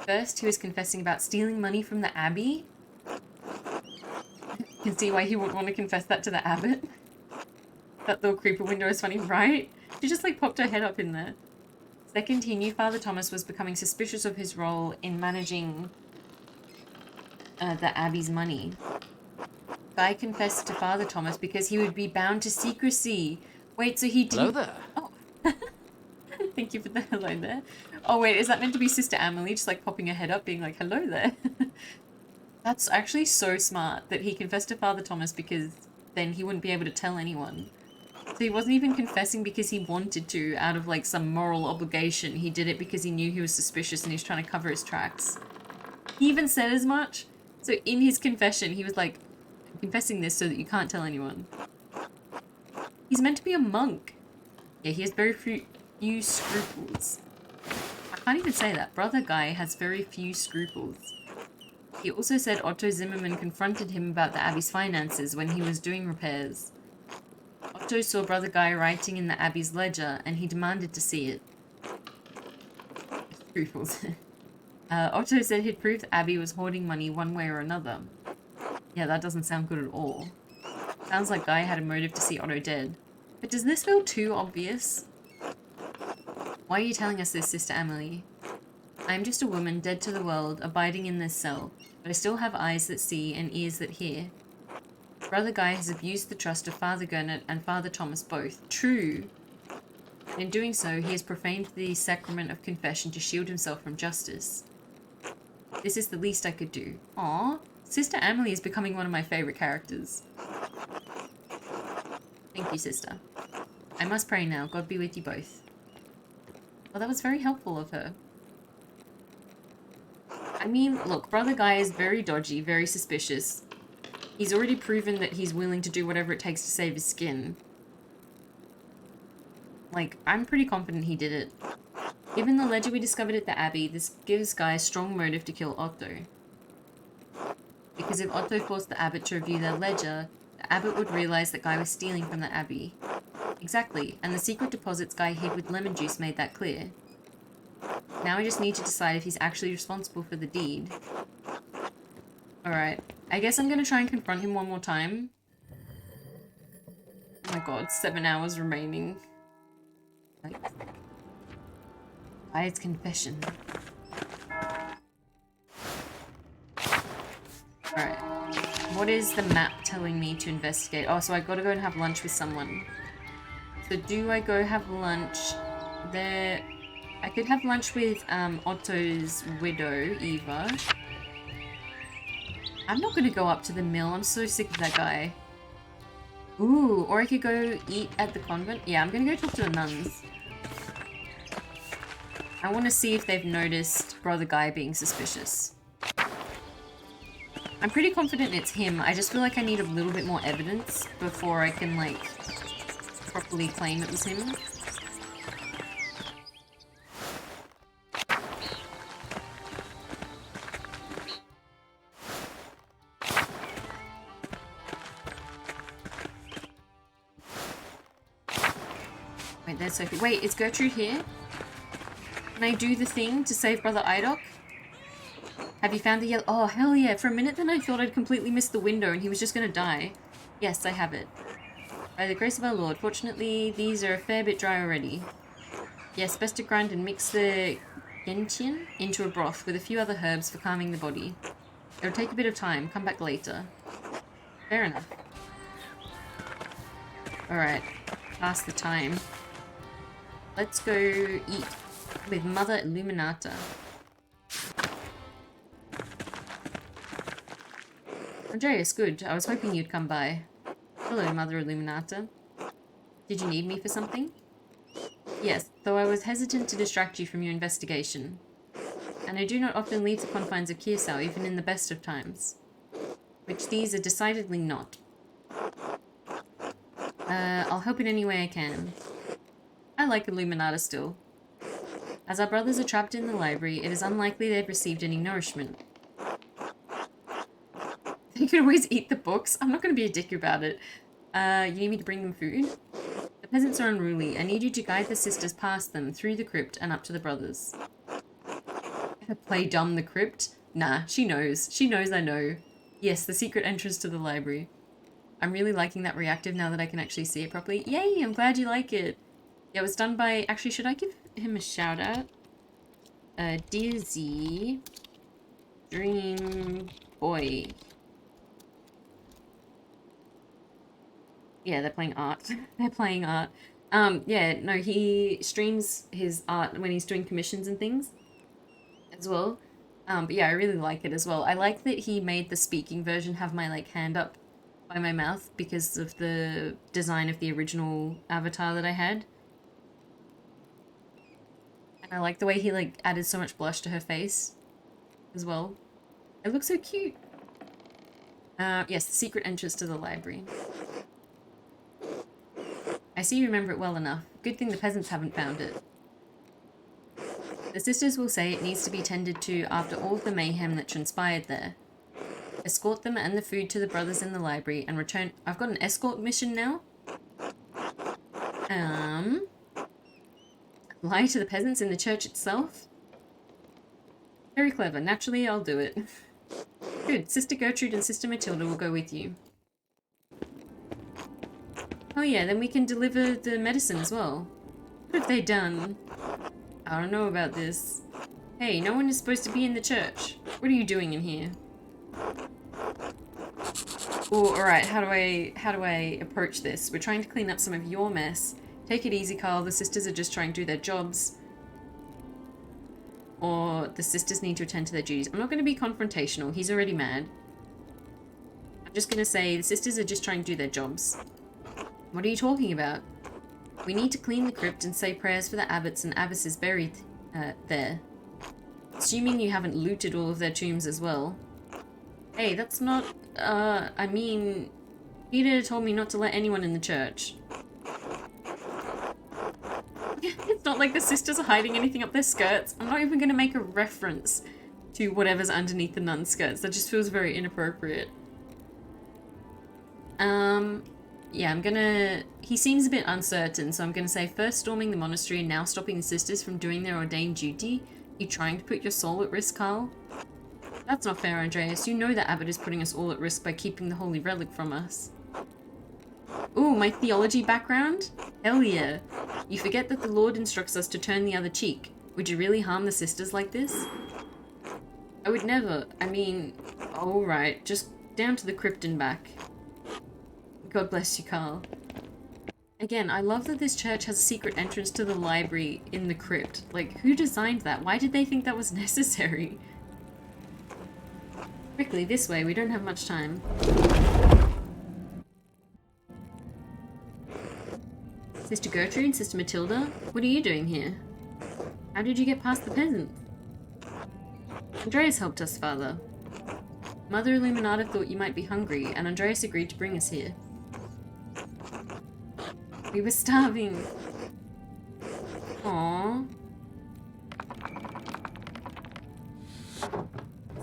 First, he was confessing about stealing money from the Abbey. You can see why he wouldn't want to confess that to the abbot. That little creeper window is funny, right? She just like popped her head up in there. Second, he knew Father Thomas was becoming suspicious of his role in managing the Abbey's money. Guy confessed to Father Thomas because he would be bound to secrecy. Wait, so he didn't... Hello there. Oh. Thank you for the hello there. Oh wait, is that meant to be Sister Amelie just like popping her head up being like, hello there? That's actually so smart that he confessed to Father Thomas because then he wouldn't be able to tell anyone. So he wasn't even confessing because he wanted to out of like some moral obligation. He did it because he knew he was suspicious and he was trying to cover his tracks. He even said as much. So in his confession, he was like, I'm confessing this so that you can't tell anyone. He's meant to be a monk. Yeah, he has very few scruples. I can't even say that. Brother Guy has very few scruples. He also said Otto Zimmermann confronted him about the Abbey's finances when he was doing repairs. Otto saw Brother Guy writing in the Abbey's ledger and he demanded to see it. Scruples. Otto said he'd prove the Abbey was hoarding money one way or another. Yeah, that doesn't sound good at all. Sounds like Guy had a motive to see Otto dead. But does this feel too obvious? Why are you telling us this, Sister Amelie? I am just a woman dead to the world, abiding in this cell, but I still have eyes that see and ears that hear. Brother Guy has abused the trust of Father Gernot and Father Thomas both. True. In doing so, he has profaned the sacrament of confession to shield himself from justice. This is the least I could do. Aww. Sister Amelie is becoming one of my favourite characters. Thank you, sister. I must pray now. God be with you both. Well, that was very helpful of her. I mean, look, Brother Guy is very dodgy, very suspicious. He's already proven that he's willing to do whatever it takes to save his skin. Like, I'm pretty confident he did it. Given the ledger we discovered at the Abbey, this gives Guy a strong motive to kill Otto. Because if Otto forced the abbot to review their ledger, the abbot would realise that Guy was stealing from the Abbey. Exactly, and the secret deposits Guy hid with lemon juice made that clear. Now I just need to decide if he's actually responsible for the deed. Alright, I guess I'm gonna try and confront him one more time. Oh my god, 7 hours remaining. Like, Guy's confession. Alright. What is the map telling me to investigate? Oh, so I gotta go and have lunch with someone. So do I go have lunch there? I could have lunch with Otto's widow, Eva. I'm not gonna go up to the mill. I'm so sick of that guy. Ooh, or I could go eat at the convent. Yeah, I'm gonna go talk to the nuns. I want to see if they've noticed Brother Guy being suspicious. I'm pretty confident it's him. I just feel like I need a little bit more evidence before I can, like, properly claim it was him. Wait, there's Sophie. Wait, is Gertrude here? Can I do the thing to save Brother Idok? Have you found the yellow? Oh, hell yeah. For a minute then I thought I'd completely missed the window and he was just gonna die. Yes, I have it. By the grace of our Lord. Fortunately, these are a fair bit dry already. Yes, best to grind and mix the gentian into a broth with a few other herbs for calming the body. It'll take a bit of time. Come back later. Fair enough. Alright. Pass the time. Let's go eat with Mother Illuminata. Andreas, good. I was hoping you'd come by. Hello, Mother Illuminata. Did you need me for something? Yes, though I was hesitant to distract you from your investigation. And I do not often leave the confines of Kirsau, even in the best of times. which these are decidedly not. I'll help in any way I can. I like Illuminated still. As our brothers are trapped in the library, it is unlikely they've received any nourishment. You can always eat the books. I'm not going to be a dick about it. You need me to bring them food? The peasants are unruly. I need you to guide the sisters past them, through the crypt, and up to the brothers. Play dumb the crypt? Nah, she knows. She knows I know. Yes, the secret entrance to the library. I'm really liking that reactive now that I can actually see it properly. Yay, I'm glad you like it. Yeah, it was done by... Actually, should I give him a shout out? Dizzy Dream Boy. Yeah, they're playing art. They're playing art. Yeah, no, he streams his art when he's doing commissions and things as well. But yeah, I really like it as well. I like that he made the speaking version have my, like, hand up by my mouth because of the design of the original avatar that I had. And I like the way he, like, added so much blush to her face as well. It looks so cute. Yes, the secret entrance to the library. I see you remember it well enough. Good thing the peasants haven't found it. The sisters will say it needs to be tended to after all of the mayhem that transpired there. Escort them and the food to the brothers in the library and return... I've got an escort mission now. Lie to the peasants in the church itself? Very clever. Naturally, I'll do it. Good. Sister Gertrude and Sister Matilda will go with you. Oh yeah, then we can deliver the medicine as well. What have they done? I don't know about this. Hey, no one is supposed to be in the church. What are you doing in here? Oh, alright, how do I approach this? We're trying to clean up some of your mess. Take it easy, Carl. The sisters are just trying to do their jobs. Or the sisters need to attend to their duties. I'm not going to be confrontational. He's already mad. I'm just going to say the sisters are just trying to do their jobs. What are you talking about? We need to clean the crypt and say prayers for the abbots and abbesses buried there. Assuming you haven't looted all of their tombs as well. Hey, that's not... I mean... Peter told me not to let anyone in the church. It's not like the sisters are hiding anything up their skirts. I'm not even going to make a reference to whatever's underneath the nun skirts. That just feels very inappropriate. Yeah, I'm gonna... He seems a bit uncertain, so I'm gonna say first storming the monastery and now stopping the sisters from doing their ordained duty. You trying to put your soul at risk, Carl? That's not fair, Andreas. You know that abbot is putting us all at risk by keeping the holy relic from us. Ooh, my theology background? Hell yeah. You forget that the Lord instructs us to turn the other cheek. Would you really harm the sisters like this? I would never. I mean, alright, just down to the crypt and back. God bless you, Carl. Again, I love that this church has a secret entrance to the library in the crypt. Like, who designed that? Why did they think that was necessary? Quickly, this way, we don't have much time. Sister Gertrude, Sister Matilda, what are you doing here? How did you get past the peasants? Andreas helped us, Father. Mother Illuminata thought you might be hungry, and Andreas agreed to bring us here. We were starving. Aww.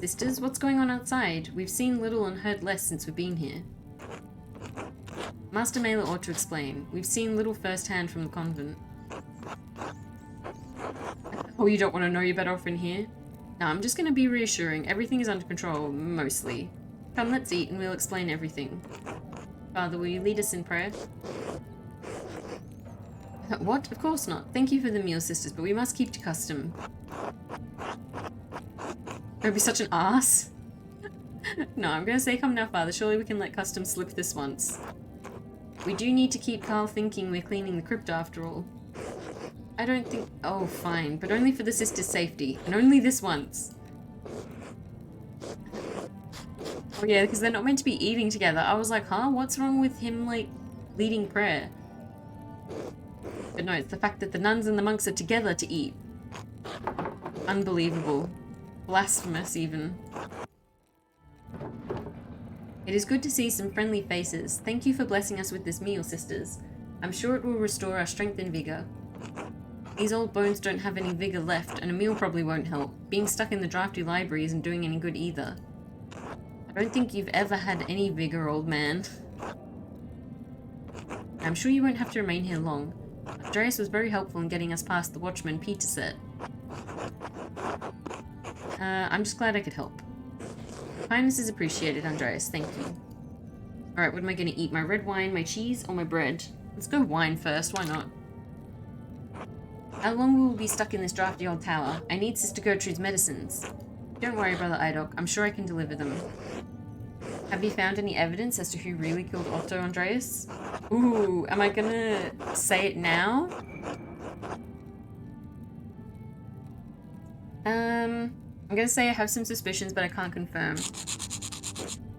Sisters, what's going on outside? We've seen little and heard less since we've been here. Master Mailer ought to explain. We've seen little firsthand from the convent. Oh, you don't want to know you're better off in here? No, I'm just going to be reassuring. Everything is under control, mostly. Come, let's eat and we'll explain everything. Father, will you lead us in prayer? What? Of course not. Thank you for the meal, sisters, but we must keep to custom. Don't be such an ass. No, I'm going to say come now, Father. Surely we can let custom slip this once. We do need to keep Carl thinking we're cleaning the crypt after all. I don't think... Oh, fine. But only for the sisters' safety. And only this once. Oh yeah, because they're not meant to be eating together. I was like, huh? What's wrong with him, like, leading prayer? But no, it's the fact that the nuns and the monks are together to eat. Unbelievable. Blasphemous, even. It is good to see some friendly faces. Thank you for blessing us with this meal, sisters. I'm sure it will restore our strength and vigor. These old bones don't have any vigor left, and a meal probably won't help. Being stuck in the drafty library isn't doing any good either. I don't think you've ever had any vigor, old man. I'm sure you won't have to remain here long. Andreas was very helpful in getting us past the watchman Peter said. I'm just glad I could help. Kindness is appreciated, Andreas. Thank you. Alright, what am I going to eat? My red wine, my cheese, or my bread? Let's go wine first. Why not? How long will we be stuck in this drafty old tower? I need Sister Gertrude's medicines. Don't worry, Brother Idok. I'm sure I can deliver them. Have you found any evidence as to who really killed Otto, Andreas? Ooh, am I gonna say it now? I'm gonna say I have some suspicions, but I can't confirm.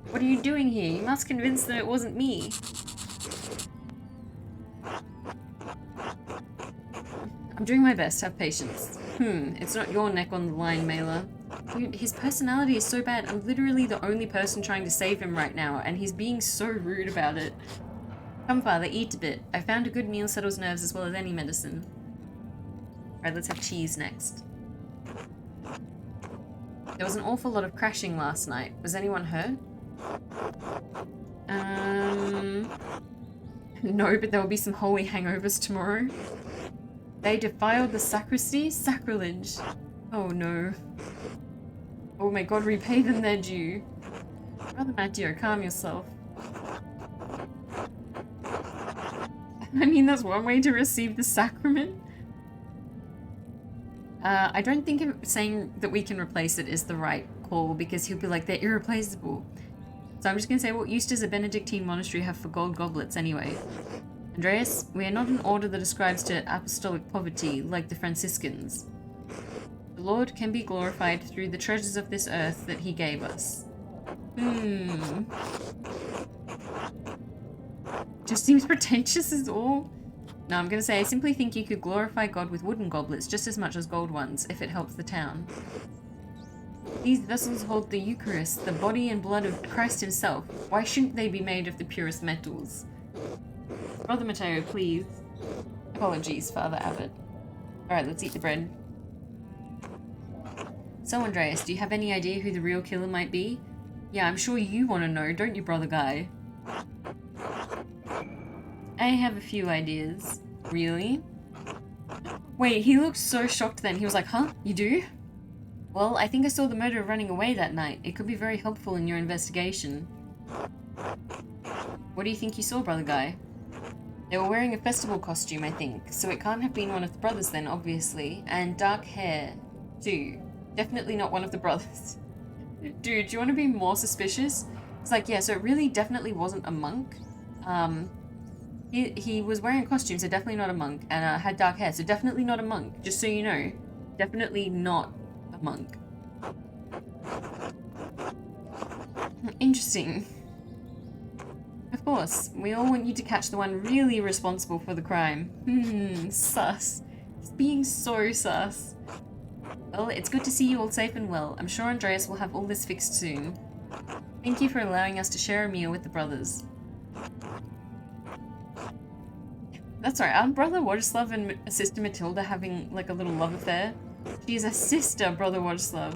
What are you doing here? You must convince them it wasn't me. I'm doing my best. Have patience. It's not your neck on the line, Mela. Dude, his personality is so bad. I'm literally the only person trying to save him right now, and he's being so rude about it. Come, Father, eat a bit. I found a good meal settles nerves as well as any medicine. Alright, let's have cheese next. There was an awful lot of crashing last night. Was anyone hurt? No, but there will be some holy hangovers tomorrow. They defiled the sacristy? Sacrilege. Oh no. Oh my god, repay them their due. Brother Matteo, calm yourself. I mean, that's one way to receive the sacrament. I don't think saying that we can replace it is the right call, because he'll be like, they're irreplaceable. So I'm just going to say, what use does a Benedictine monastery have for gold goblets anyway? Andreas, we are not an order that ascribes to apostolic poverty like the Franciscans. The Lord can be glorified through the treasures of this earth that he gave us. Just seems pretentious is all. No, I'm going to say, I simply think you could glorify God with wooden goblets just as much as gold ones, if it helps the town. These vessels hold the Eucharist, the body and blood of Christ himself. Why shouldn't they be made of the purest metals? Brother Matteo, please. Apologies, Father Abbot. Alright, let's eat the bread. So, Andreas, do you have any idea who the real killer might be? Yeah, I'm sure you want to know, don't you, Brother Guy? I have a few ideas. Really? Wait, he looked so shocked then. He was like, huh? You do? Well, I think I saw the murderer running away that night. It could be very helpful in your investigation. What do you think you saw, Brother Guy? They were wearing a festival costume, I think. So it can't have been one of the brothers then, obviously. And dark hair, too. Definitely not one of the brothers. Dude, do you want to be more suspicious? It's like, yeah, so it really definitely wasn't a monk. He was wearing a costume, so definitely not a monk, and had dark hair, so definitely not a monk, just so you know. Definitely not a monk. Interesting. Of course, we all want you to catch the one really responsible for the crime. Sus. He's being so sus. Well, it's good to see you all safe and well. I'm sure Andreas will have all this fixed soon. Thank you for allowing us to share a meal with the brothers. That's right, aren't Brother Wojslav and Sister Matilda having, like, a little love affair? She is a sister, Brother Wojslav.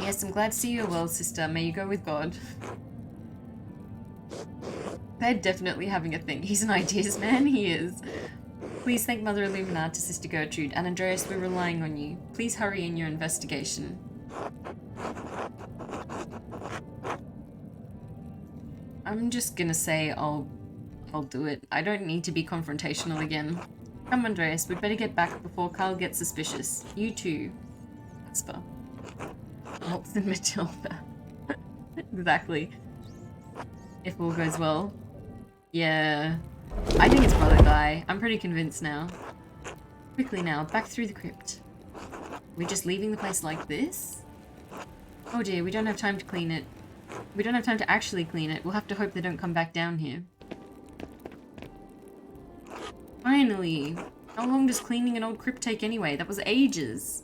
Yes, I'm glad to see you well, sister. May you go with God. They're definitely having a thing. He's an ideas man, he is. Please thank Mother Illuminated to Sister Gertrude, and Andreas, we're relying on you. Please hurry in your investigation. I'm just gonna say I'll do it. I don't need to be confrontational again. Come, Andreas, we'd better get back before Carl gets suspicious. You too, Asper. Helps in Matilda. Exactly. If all goes well. Yeah. I think it's Brother Guy. I'm pretty convinced now. Quickly now, back through the crypt. We're just leaving the place like this? Oh dear, we don't have time to clean it. We don't have time to actually clean it. We'll have to hope they don't come back down here. Finally! How long does cleaning an old crypt take anyway? That was ages.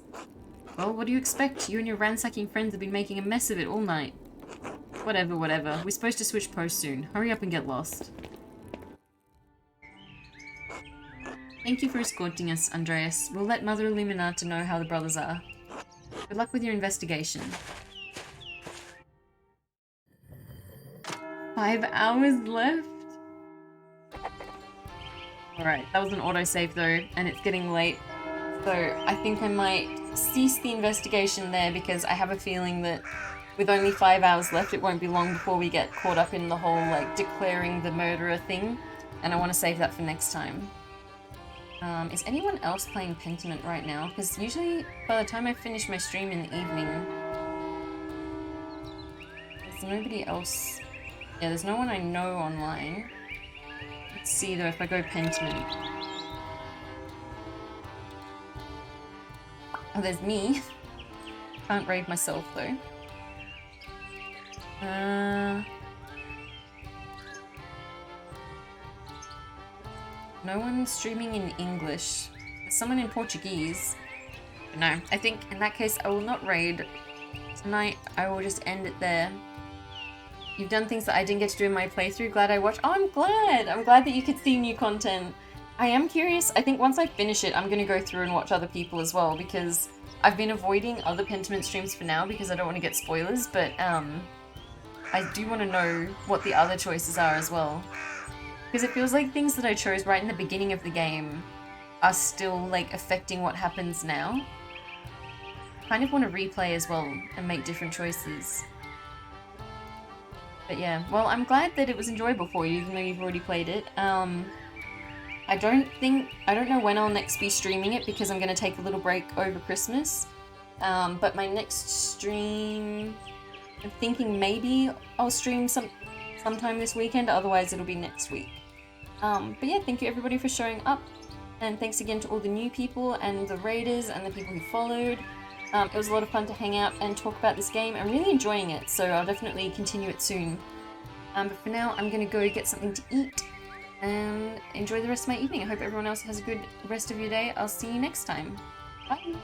Well, what do you expect? You and your ransacking friends have been making a mess of it all night. Whatever, whatever. We're supposed to switch posts soon. Hurry up and get lost. Thank you for escorting us, Andreas. We'll let Mother Illuminata know how the brothers are. Good luck with your investigation. 5 hours left? Alright, that was an autosave though, and it's getting late. So I think I might cease the investigation there because I have a feeling that with only 5 hours left, it won't be long before we get caught up in the whole, like, declaring the murderer thing. And I want to save that for next time. Is anyone else playing Pentiment right now? Because usually, by the time I finish my stream in the evening, there's nobody else. Yeah, there's no one I know online. Let's see though if I go Pentiment. Oh, there's me. Can't raid myself though. No one streaming in English. There's someone in Portuguese. But no, I think in that case I will not raid. Tonight I will just end it there. You've done things that I didn't get to do in my playthrough. Glad I watched. Oh, I'm glad! I'm glad that you could see new content. I am curious. I think once I finish it, I'm going to go through and watch other people as well, because I've been avoiding other Pentiment streams for now because I don't want to get spoilers, but I do want to know what the other choices are as well. Because it feels like things that I chose right in the beginning of the game are still, like, affecting what happens now. Kind of want to replay as well and make different choices. But yeah, well, I'm glad that it was enjoyable for you, even though you've already played it. I don't know when I'll next be streaming it because I'm going to take a little break over Christmas. But my next stream, I'm thinking maybe I'll stream sometime this weekend, otherwise it'll be next week. But yeah, thank you everybody for showing up. And thanks again to all the new people and the raiders and the people who followed. It was a lot of fun to hang out and talk about this game. I'm really enjoying it, so I'll definitely continue it soon. But for now, I'm going to go get something to eat and enjoy the rest of my evening. I hope everyone else has a good rest of your day. I'll see you next time. Bye!